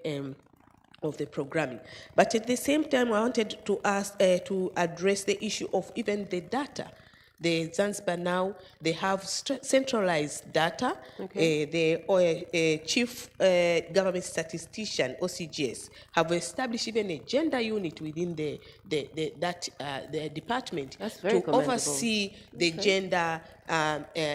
of the programming. But at the same time, I wanted to address the issue of even the data. The Zanzibar now, they have centralized data. Okay. The chief government statistician, OCGS, have established even a gender unit within the department very to commendable. oversee the Okay. gender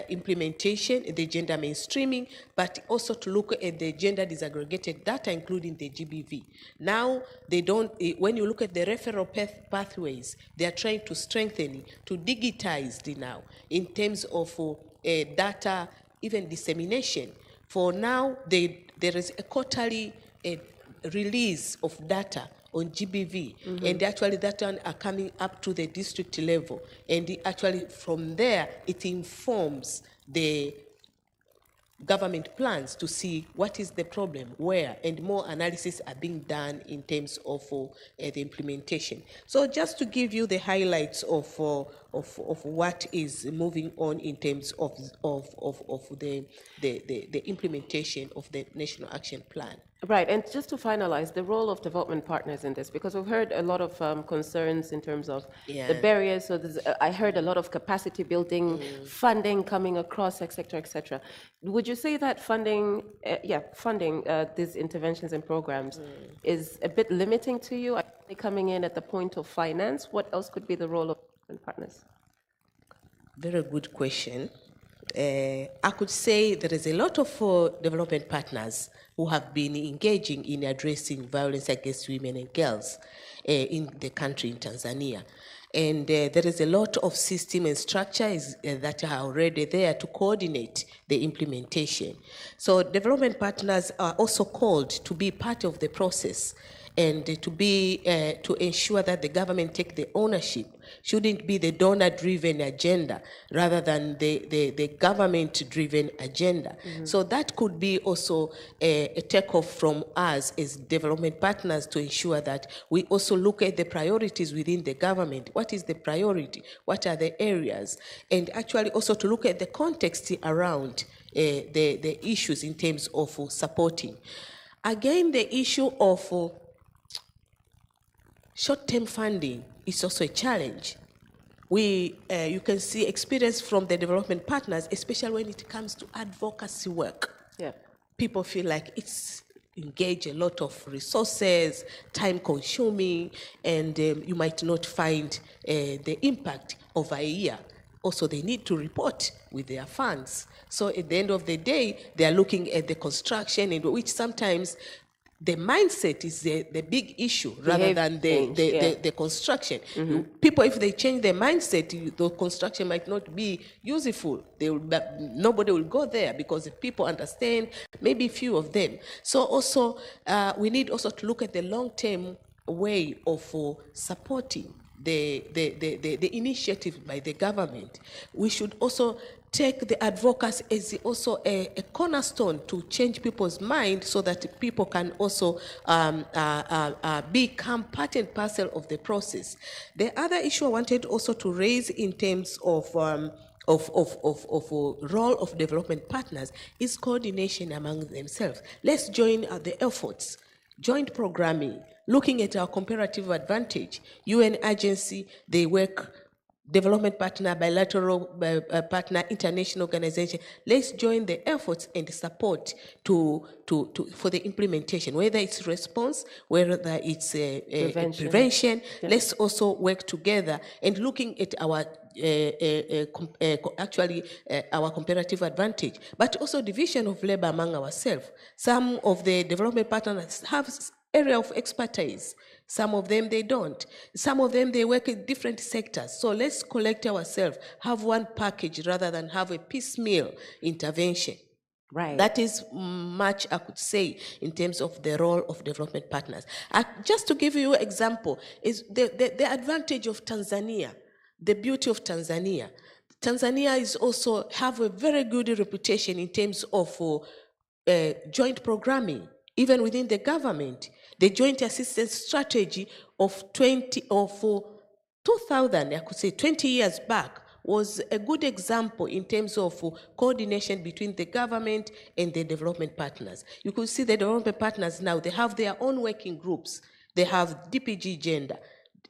implementation, the gender mainstreaming, but also to look at the gender disaggregated data, including the GBV. Now, they don't, when you look at the referral pathways, they are trying to strengthen it, to digitize it now in terms of data, even dissemination. For now, there is a quarterly release of data on GBV, and actually that one are coming up to the district level, and actually from there it informs the government plans to see what is the problem, where, and more analysis are being done in terms of the implementation. So just to give you the highlights of what is moving on in terms of the implementation of the National Action Plan. Right, and just to finalize, the role of development partners in this, because we've heard a lot of concerns in terms of the barriers. So I heard a lot of capacity building, funding coming across, et cetera, et cetera. Would you say that funding these interventions and programs is a bit limiting to you? Are they coming in at the point of finance? What else could be the role of development partners? Very good question. I could say there is a lot of development partners who have been engaging in addressing violence against women and girls in the country, in Tanzania. And there is a lot of system and structures that are already there to coordinate the implementation. So development partners are also called to be part of the process and to ensure that the government take the ownership. Shouldn't be the donor-driven agenda rather than the government-driven agenda. So that could be also a takeoff from us as development partners to ensure that we also look at the priorities within the government. What is the priority? What are the areas? And actually also to look at the context around the issues in terms of supporting. Again, the issue of short-term funding is also a challenge. You can see experience from the development partners, especially when it comes to advocacy work. Yeah. People feel like it's engage a lot of resources, time-consuming, and you might not find the impact over a year. Also, they need to report with their funds. So at the end of the day, they are looking at the construction, in which sometimes the mindset is the big issue rather than the construction. People, if they change their mindset, the construction might not be useful. Nobody will go there because if people understand, maybe few of them. So also, we need also to look at the long-term way of supporting the initiative by the government. We should also take the advocacy as also a cornerstone to change people's mind so that people can also become part and parcel of the process. The other issue I wanted also to raise in terms of role of development partners is coordination among themselves. Let's join the efforts, joint programming, looking at our comparative advantage. UN agency, they work development partner, bilateral partner, international organization, let's join the efforts and support for the implementation, whether it's response, whether it's prevention. Yeah. Let's also work together and looking at our our comparative advantage, but also division of labor among ourselves. Some of the development partners have area of expertise. Some of them, they don't. Some of them, they work in different sectors. So let's collect ourselves, have one package rather than have a piecemeal intervention. Right. That is much I could say in terms of the role of development partners. Just to give you an example, is the advantage of Tanzania, the beauty of Tanzania. Tanzania is also have a very good reputation in terms of joint programming, even within the government. The joint assistance strategy of 2000, I could say 20 years back, was a good example in terms of coordination between the government and the development partners. You could see the development partners now, they have their own working groups. They have DPG Gender,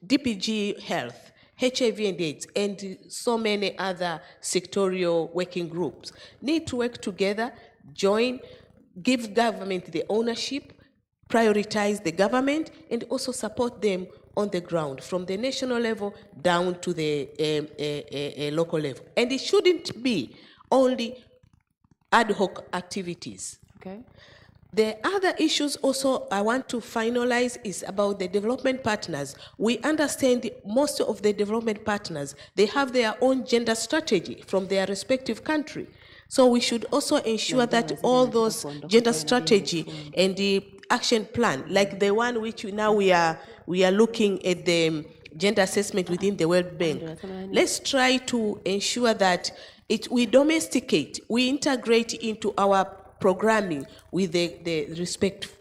DPG Health, HIV and AIDS, and so many other sectorial working groups. Need to work together, join, give government the ownership, prioritize the government, and also support them on the ground, from the national level down to the local level. And it shouldn't be only ad hoc activities. Okay. The other issues also I want to finalize is about the development partners. We understand most of the development partners, they have their own gender strategy from their respective country. So we should also ensure that all those gender strategy and the action plan, like the one which now we are looking at the gender assessment within the World Bank. Let's try to ensure that we domesticate, we integrate into our programming with the respective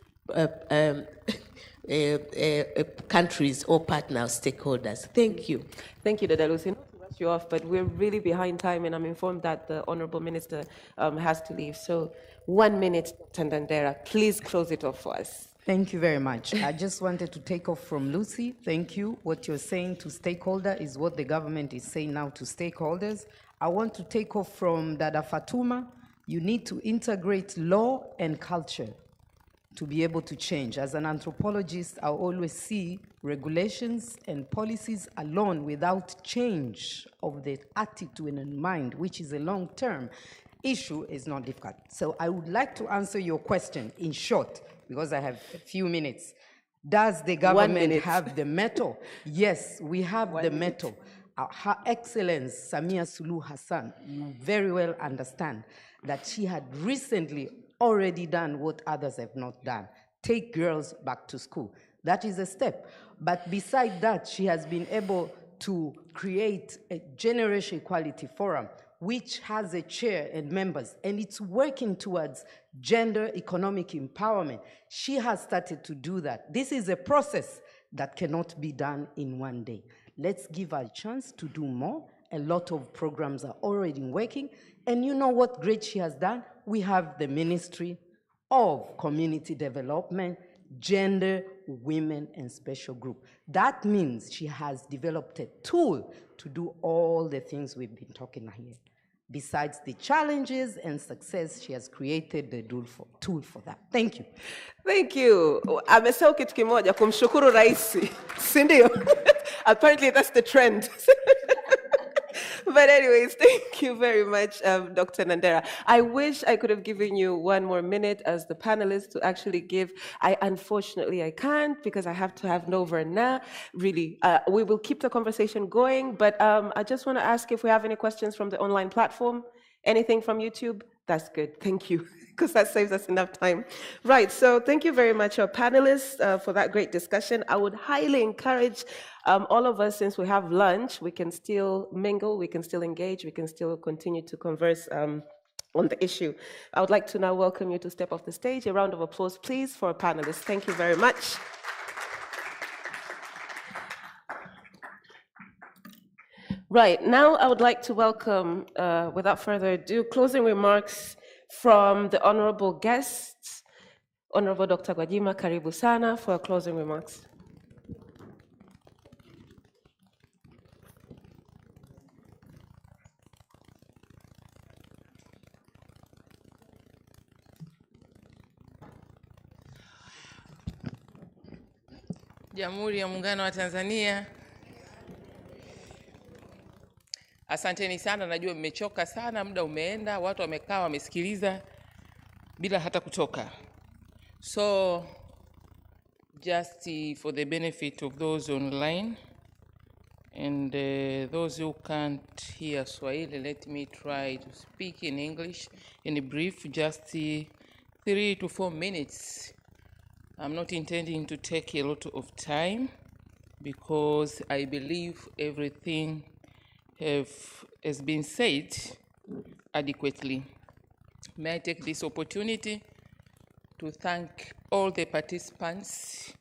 countries or partners, stakeholders. Thank you. Thank you, Dada Lucy. Not to rush you off, but we're really behind time, and I'm informed that the Honourable Minister has to leave. So 1 minute, Tandandera, please close it off for us. Thank you very much. I just wanted to take off from Lucy. Thank you. What you're saying to stakeholder is what the government is saying now to stakeholders. I want to take off from Dada Fatuma. You need to integrate law and culture to be able to change. As an anthropologist, I always see regulations and policies alone without change of the attitude and mind, which is a long-term issue, is not difficult. So I would like to answer your question in short, because I have a few minutes. Does the government have the metal? Yes, we have the metal. Her Excellence Samia Suluhu Hassan, you very well understand that she had recently already done what others have not done. Take girls back to school. That is a step. But beside that, she has been able to create a Generation Equality Forum, which has a chair and members, and it's working towards gender economic empowerment. She has started to do that. This is a process that cannot be done in one day. Let's give her a chance to do more. A lot of programs are already working. And you know what great she has done? We have the Ministry of Community Development, Gender, Women, and Special Group. That means she has developed a tool to do all the things we've been talking here. Besides the challenges and success, she has created the tool for that. Thank you. Thank you. Amesahau kitu kimoja, kumshukuru raisi, si ndio? Apparently that's the trend. But anyways, thank you very much, Dr. Nandera. I wish I could have given you 1 more minute as the panelists to actually give. Unfortunately, I can't because I have to have Nova now. Really, we will keep the conversation going, but I just want to ask if we have any questions from the online platform. Anything from YouTube? That's good. Thank you, because that saves us enough time. Right, so thank you very much, our panelists, for that great discussion. I would highly encourage all of us, since we have lunch, we can still mingle, we can still engage, we can still continue to converse on the issue. I would like to now welcome you to step off the stage. A round of applause, please, for our panelists. Thank you very much. Right, now I would like to welcome, without further ado, closing remarks from the honorable guests. Honorable Dr. Gwajima, karibu sana for closing remarks. Jamhuri ya Muungano wa Tanzania. Asanteni sana, najua mmechoka sana, muda umeenda, watu wamekaa wamesikiliza bila hata kutoka. So just for the benefit of those online and those who can't hear Swahili, let me try to speak in English in a brief, just 3 to 4 minutes. I'm not intending to take a lot of time because I believe everything has been said adequately. May I take this opportunity to thank all the participants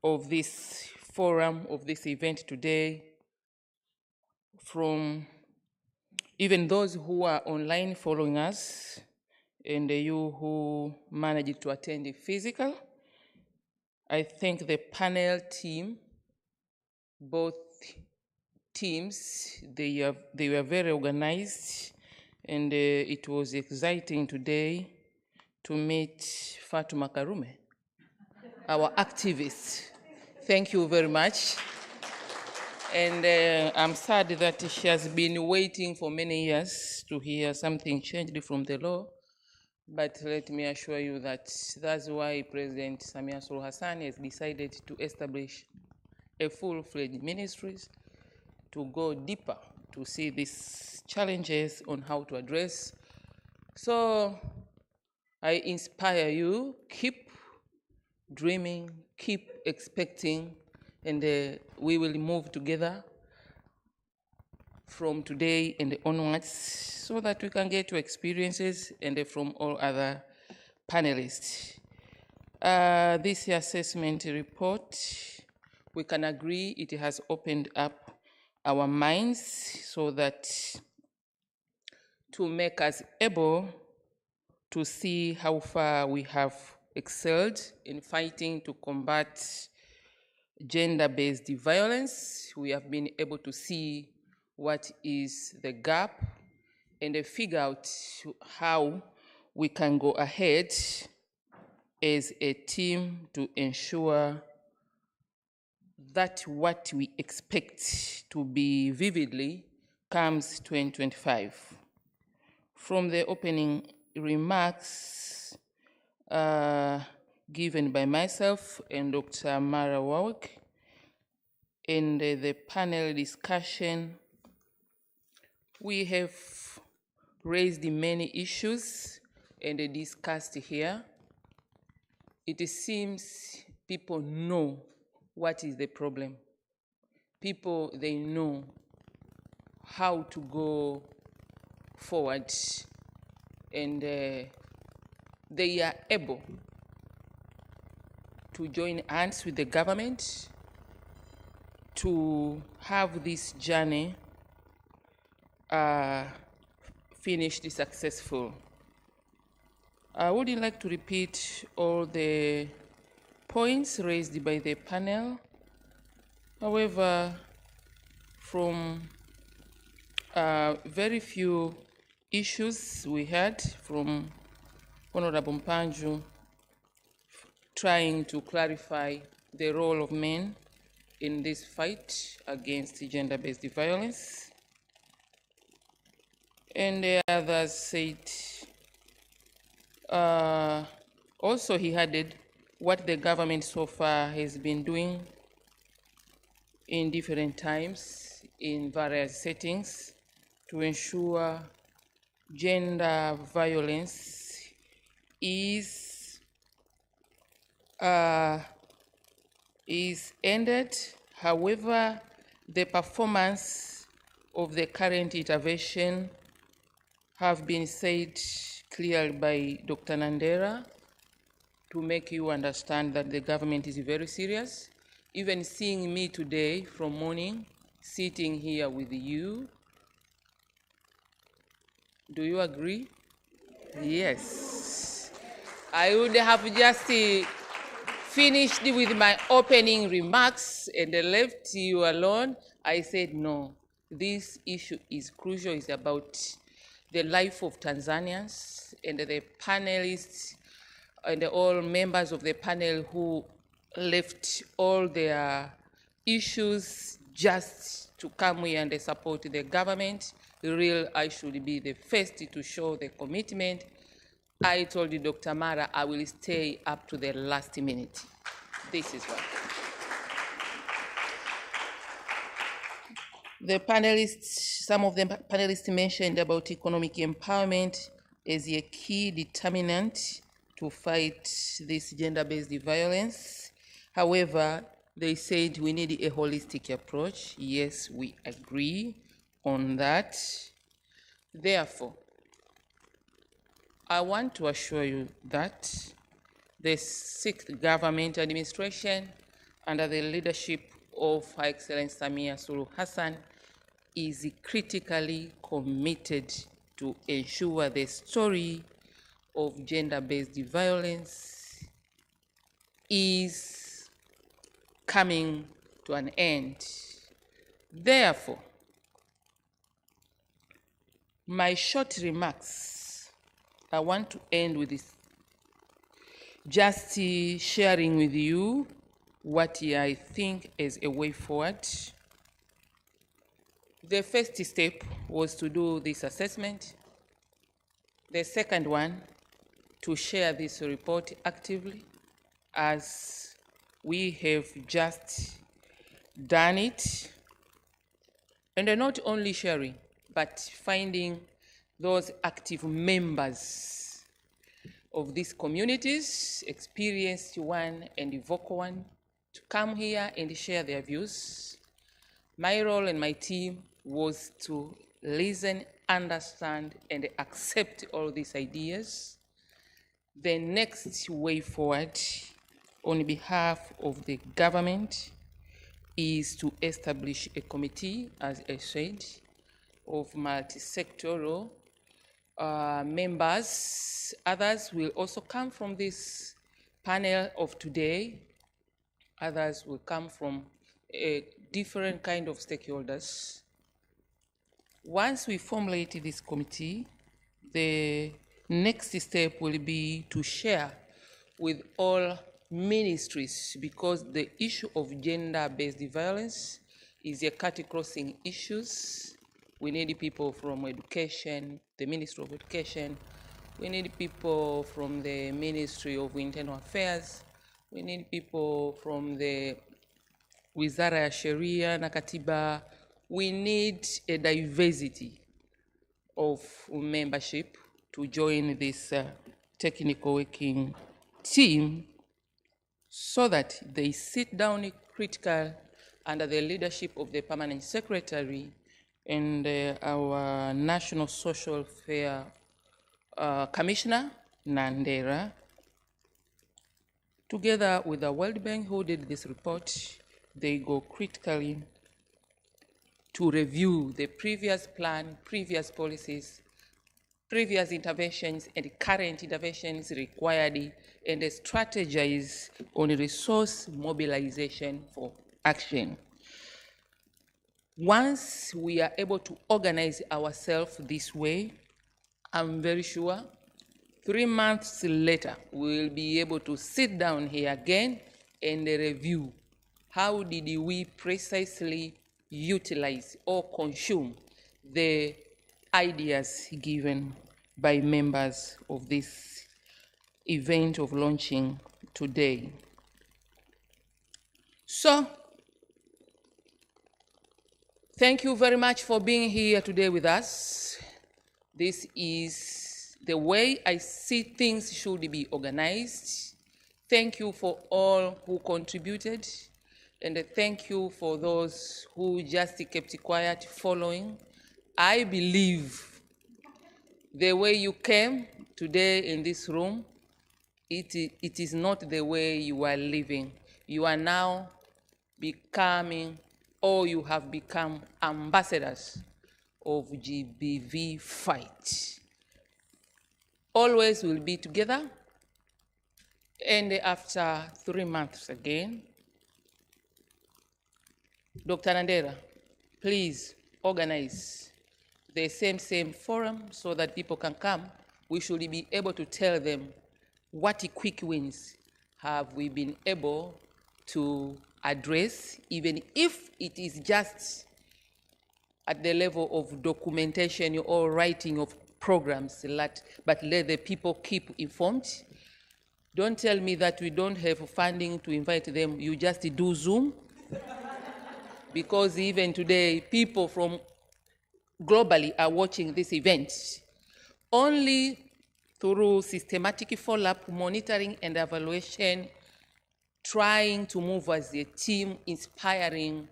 of this forum, of this event today, from even those who are online following us and you who managed to attend the physical. I thank the panel team, both teams. They were very organized, and it was exciting today to meet Fatuma Karume, our activist. Thank you very much. And I'm sad that she has been waiting for many years to hear something changed from the law. But let me assure you that that's why President Samia Suluhu Hassan has decided to establish a full-fledged ministries to go deeper to see these challenges on how to address. So I inspire you, keep dreaming, keep expecting, and we will move together from today and onwards so that we can get to experiences and from all other panelists. This assessment report, we can agree it has opened up our minds so that to make us able to see how far we have excelled in fighting to combat gender-based violence. We have been able to see what is the gap and figure out how we can go ahead as a team to ensure that what we expect to be vividly comes 2025. From the opening remarks given by myself and Dr. Mara Warwick, in the panel discussion, we have raised many issues and discussed here. It seems people know what is the problem. People, they know how to go forward, and they are able to join hands with the government to have this journey finished successful. I would like to repeat all the points raised by the panel. However, from very few issues we had from Honourable Mpanju trying to clarify the role of men in this fight against gender-based violence. And the others said, also he added what the government so far has been doing in different times, in various settings, to ensure gender violence is ended. However, the performance of the current intervention have been said clearly by Dr. Nandera to make you understand that the government is very serious. Even seeing me today from morning, sitting here with you, do you agree? Yes. I would have just finished with my opening remarks and left you alone. I said, no, this issue is crucial. It's about the life of Tanzanians, and the panelists and all members of the panel who left all their issues just to come here and support the government. I should be the first to show the commitment. I told you, Dr. Mara, I will stay up to the last minute. This is what. The panelists, some of the panelists mentioned about economic empowerment as a key determinant to fight this gender-based violence. However, they said we need a holistic approach. Yes, we agree on that. Therefore, I want to assure you that the sixth government administration under the leadership of Her Excellency Samia Suluhu Hassan is critically committed to ensure the story of gender-based violence is coming to an end. Therefore, my short remarks, I want to end with this, just sharing with you what I think is a way forward. The first step was to do this assessment. The second one, to share this report actively, as we have just done it. And not only sharing, but finding those active members of these communities, experienced one and vocal one, to come here and share their views. My role and my team was to listen, understand, and accept all these ideas. The next way forward on behalf of the government is to establish a committee, as I said, of multi-sectoral members. Others will also come from this panel of today. Others will come from a different kind of stakeholders. Once we formulate this committee, the next step will be to share with all ministries, because the issue of gender-based violence is a cut-crossing issue. We need people from education, the Ministry of Education. We need people from the Ministry of Internal Affairs. We need people from the Wizara ya Sheria na Katiba. We need a diversity of membership to join this technical working team, so that they sit down critical under the leadership of the Permanent Secretary and our National Social Fair Commissioner, Nandera, together with the World Bank, who did this report. They go critically to review the previous plan, previous policies, previous interventions, and current interventions required, and strategize on resource mobilization for action. Once we are able to organize ourselves this way, I'm very sure 3 months later, we'll be able to sit down here again and review how did we precisely utilize or consume the ideas given by members of this event of launching today. So, thank you very much for being here today with us. This is the way I see things should be organized. Thank you for all who contributed, and thank you for those who just kept quiet following. I believe the way you came today in this room, it is not the way you are living. You are now becoming, or you have become, ambassadors of GBV fight. Always will be together, and after 3 months again, Dr. Nandera, please organize the same forum so that people can come. We should be able to tell them what quick wins have we been able to address, even if it is just at the level of documentation or writing of programs, but let the people keep informed. Don't tell me that we don't have funding to invite them. You just do Zoom. Because even today, people from globally are watching this event. Only through systematic follow-up, monitoring and evaluation, trying to move as a team, inspiring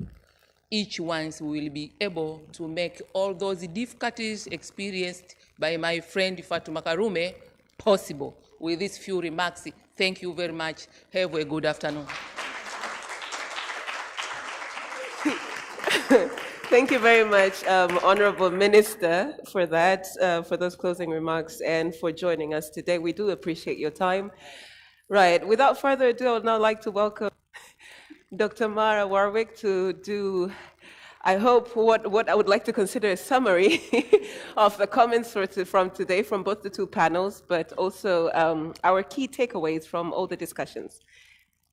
each one will be able to make all those difficulties experienced by my friend Fatuma Karume possible. With these few remarks, thank you very much. Have a good afternoon. Thank you very much, Honourable Minister, for that, for those closing remarks, and for joining us today. We do appreciate your time. Right, without further ado, I would now like to welcome Dr. Mara Warwick to do, I hope, what I would like to consider a summary of the comments from today from both the two panels, but also our key takeaways from all the discussions.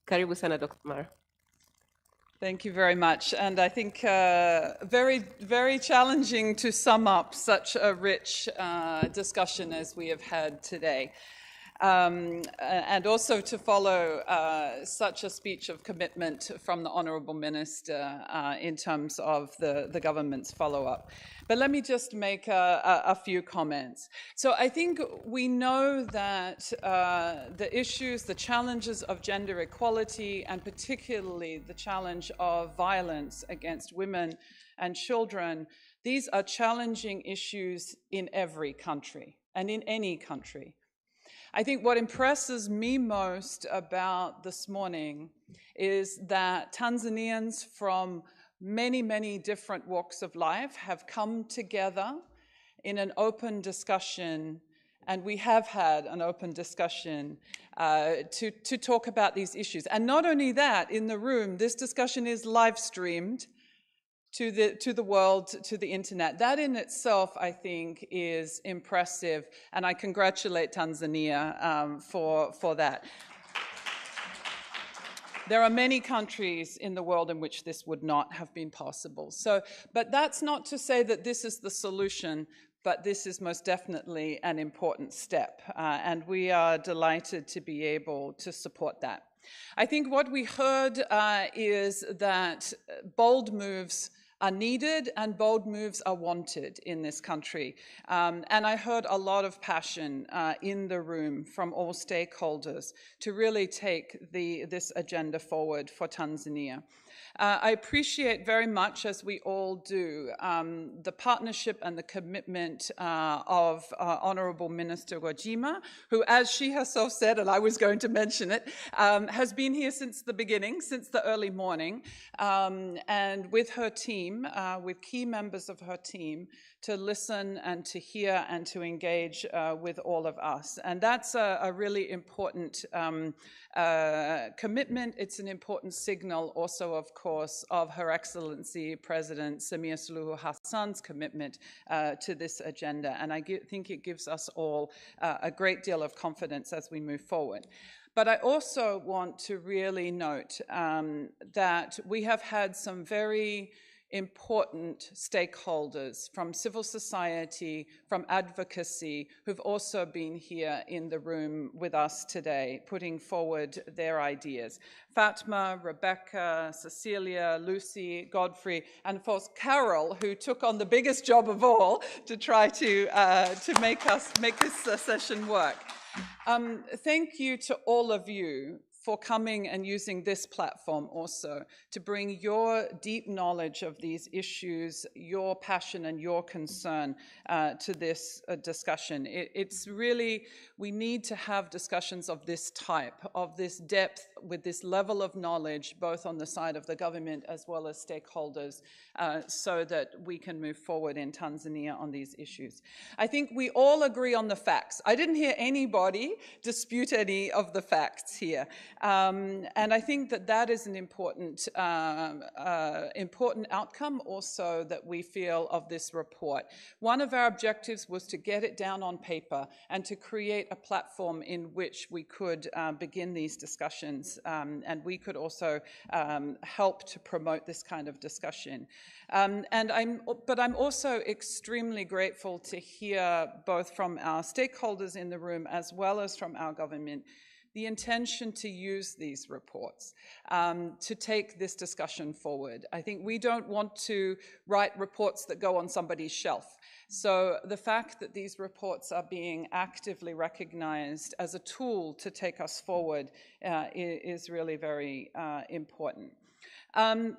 Karibu sana, Dr. Mara. Thank you very much. And I think very, very challenging to sum up such a rich discussion as we have had today. And also to follow such a speech of commitment from the Honourable Minister in terms of the government's follow-up. But let me just make a few comments. So I think we know that the issues, the challenges of gender equality, and particularly the challenge of violence against women and children, these are challenging issues in every country and in any country. I think what impresses me most about this morning is that Tanzanians from many, many different walks of life have come together in an open discussion, and we have had an open discussion to talk about these issues. And not only that, in the room, this discussion is live streamed to the world, to the internet. That in itself, I think, is impressive, and I congratulate Tanzania for that. There are many countries in the world in which this would not have been possible. But that's not to say that this is the solution, but this is most definitely an important step, and we are delighted to be able to support that. I think what we heard is that bold moves are needed and bold moves are wanted in this country. And I heard a lot of passion in the room from all stakeholders to really take this agenda forward for Tanzania. I appreciate very much, as we all do, the partnership and the commitment of Honourable Minister Gwajima, who, as she herself said, and I was going to mention it, has been here since the beginning, since the early morning, and with her team, with key members of her team, to listen and to hear and to engage with all of us. And that's a really important commitment. It's an important signal also, of course, of Her Excellency President Samia Suluhu Hassan's commitment to this agenda. And I think it gives us all a great deal of confidence as we move forward. But I also want to really note that we have had some very important stakeholders from civil society, from advocacy, who've also been here in the room with us today, putting forward their ideas. Fatma, Rebecca, Cecilia, Lucy, Godfrey, and of course Carol, who took on the biggest job of all to try to make this session work. Thank you to all of you for coming and using this platform also to bring your deep knowledge of these issues, your passion and your concern to this discussion. It's really, we need to have discussions of this type, of this depth, with this level of knowledge, both on the side of the government as well as stakeholders, so that we can move forward in Tanzania on these issues. I think we all agree on the facts. I didn't hear anybody dispute any of the facts here. And I think that that is an important, important outcome also that we feel of this report. One of our objectives was to get it down on paper and to create a platform in which we could begin these discussions, and we could also help to promote this kind of discussion. But I'm also extremely grateful to hear both from our stakeholders in the room as well as from our government the intention to use these reports to take this discussion forward. I think we don't want to write reports that go on somebody's shelf. So the fact that these reports are being actively recognized as a tool to take us forward is really very important.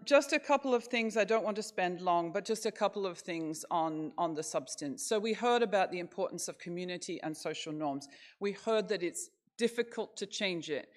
Just a couple of things, I don't want to spend long, but just a couple of things on the substance. So we heard about the importance of community and social norms. We heard that it's difficult to change it,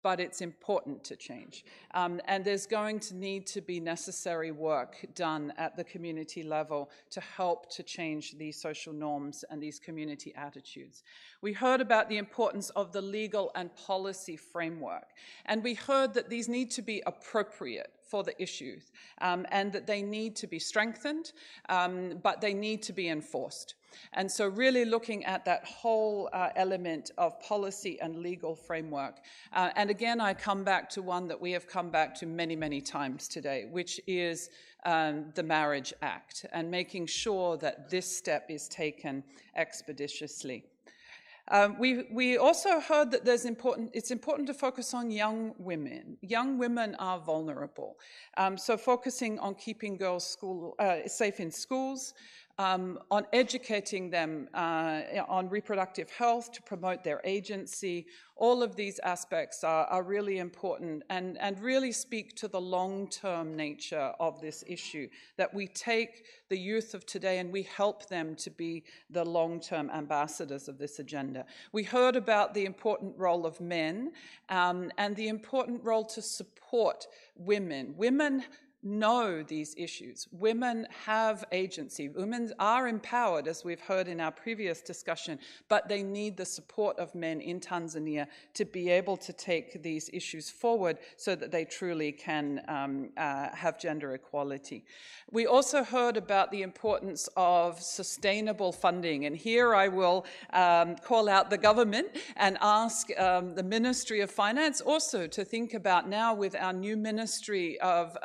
but it's important to change. And there's going to need to be necessary work done at the community level to help to change these social norms and these community attitudes. We heard about the importance of the legal and policy framework, and we heard that these need to be appropriate for the issues, and that they need to be strengthened, but they need to be enforced. And so really looking at that whole element of policy and legal framework. And again, I come back to one that we have come back to many, many times today, which is the Marriage Act, and making sure that this step is taken expeditiously. We also heard that it's important to focus on young women. Young women are vulnerable. So focusing on keeping girls safe in schools, on educating them on reproductive health to promote their agency. All of these aspects are really important and really speak to the long-term nature of this issue, that we take the youth of today and we help them to be the long-term ambassadors of this agenda. We heard about the important role of men and the important role to support women. Women know these issues. Women have agency. Women are empowered, as we've heard in our previous discussion, but they need the support of men in Tanzania to be able to take these issues forward so that they truly can have gender equality. We also heard about the importance of sustainable funding, and here I will call out the government and ask the Ministry of Finance also to think about now with our new Ministry of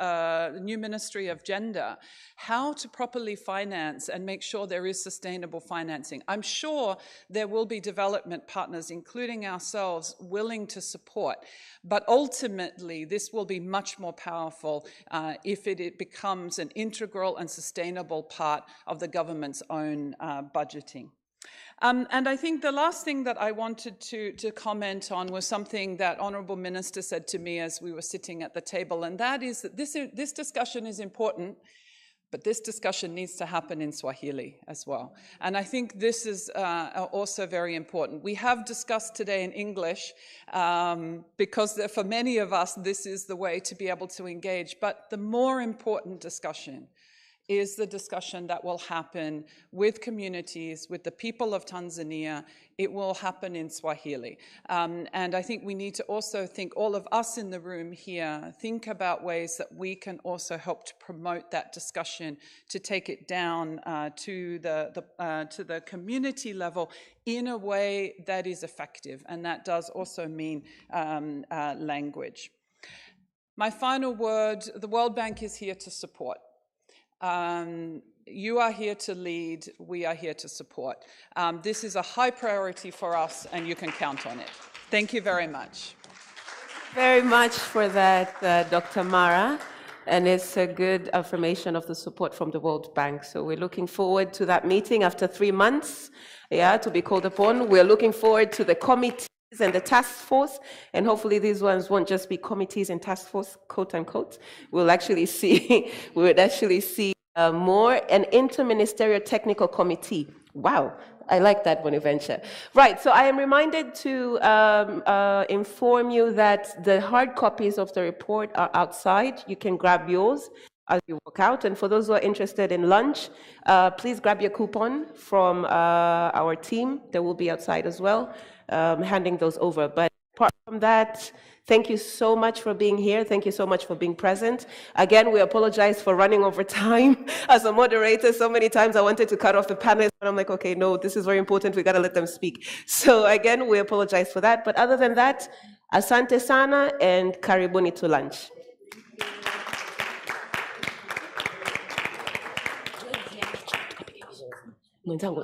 Gender, how to properly finance and make sure there is sustainable financing. I'm sure there will be development partners, including ourselves, willing to support, but ultimately this will be much more powerful if it becomes an integral and sustainable part of the government's own budgeting. And I think the last thing that I wanted to comment on was something that Honourable Minister said to me as we were sitting at the table, and that is that this discussion is important, but this discussion needs to happen in Swahili as well. And I think this is also very important. We have discussed today in English because for many of us, this is the way to be able to engage, but the more important discussion is the discussion that will happen with communities, with the people of Tanzania. It will happen in Swahili. And I think we need to also think, all of us in the room here, think about ways that we can also help to promote that discussion, to take it down to the community level in a way that is effective. And that does also mean language. My final word, the World Bank is here to support. You are here to lead, we are here to support. This is a high priority for us and you can count on it. Thank you very much. Very much for that, Dr. Mara. And it's a good affirmation of the support from the World Bank. So we're looking forward to that meeting after 3 months, to be called upon. We're looking forward to the committees and the task force, and hopefully these ones won't just be committees and task force, quote unquote. We would actually see more an interministerial technical committee. Wow, I like that Bonaventure. Right, so I am reminded to inform you that the hard copies of the report are outside. You can grab yours as you walk out. And for those who are interested in lunch, please grab your coupon from our team. They will be outside as well, handing those over. But Apart from that, thank you so much for being here. Thank you so much for being present. Again, we apologize for running over time. As a moderator, so many times I wanted to cut off the panelists, but I'm like, okay, no, this is very important. We got to let them speak. So again, we apologize for that. But other than that, asante sana and karibuni to lunch. Mwenzangu,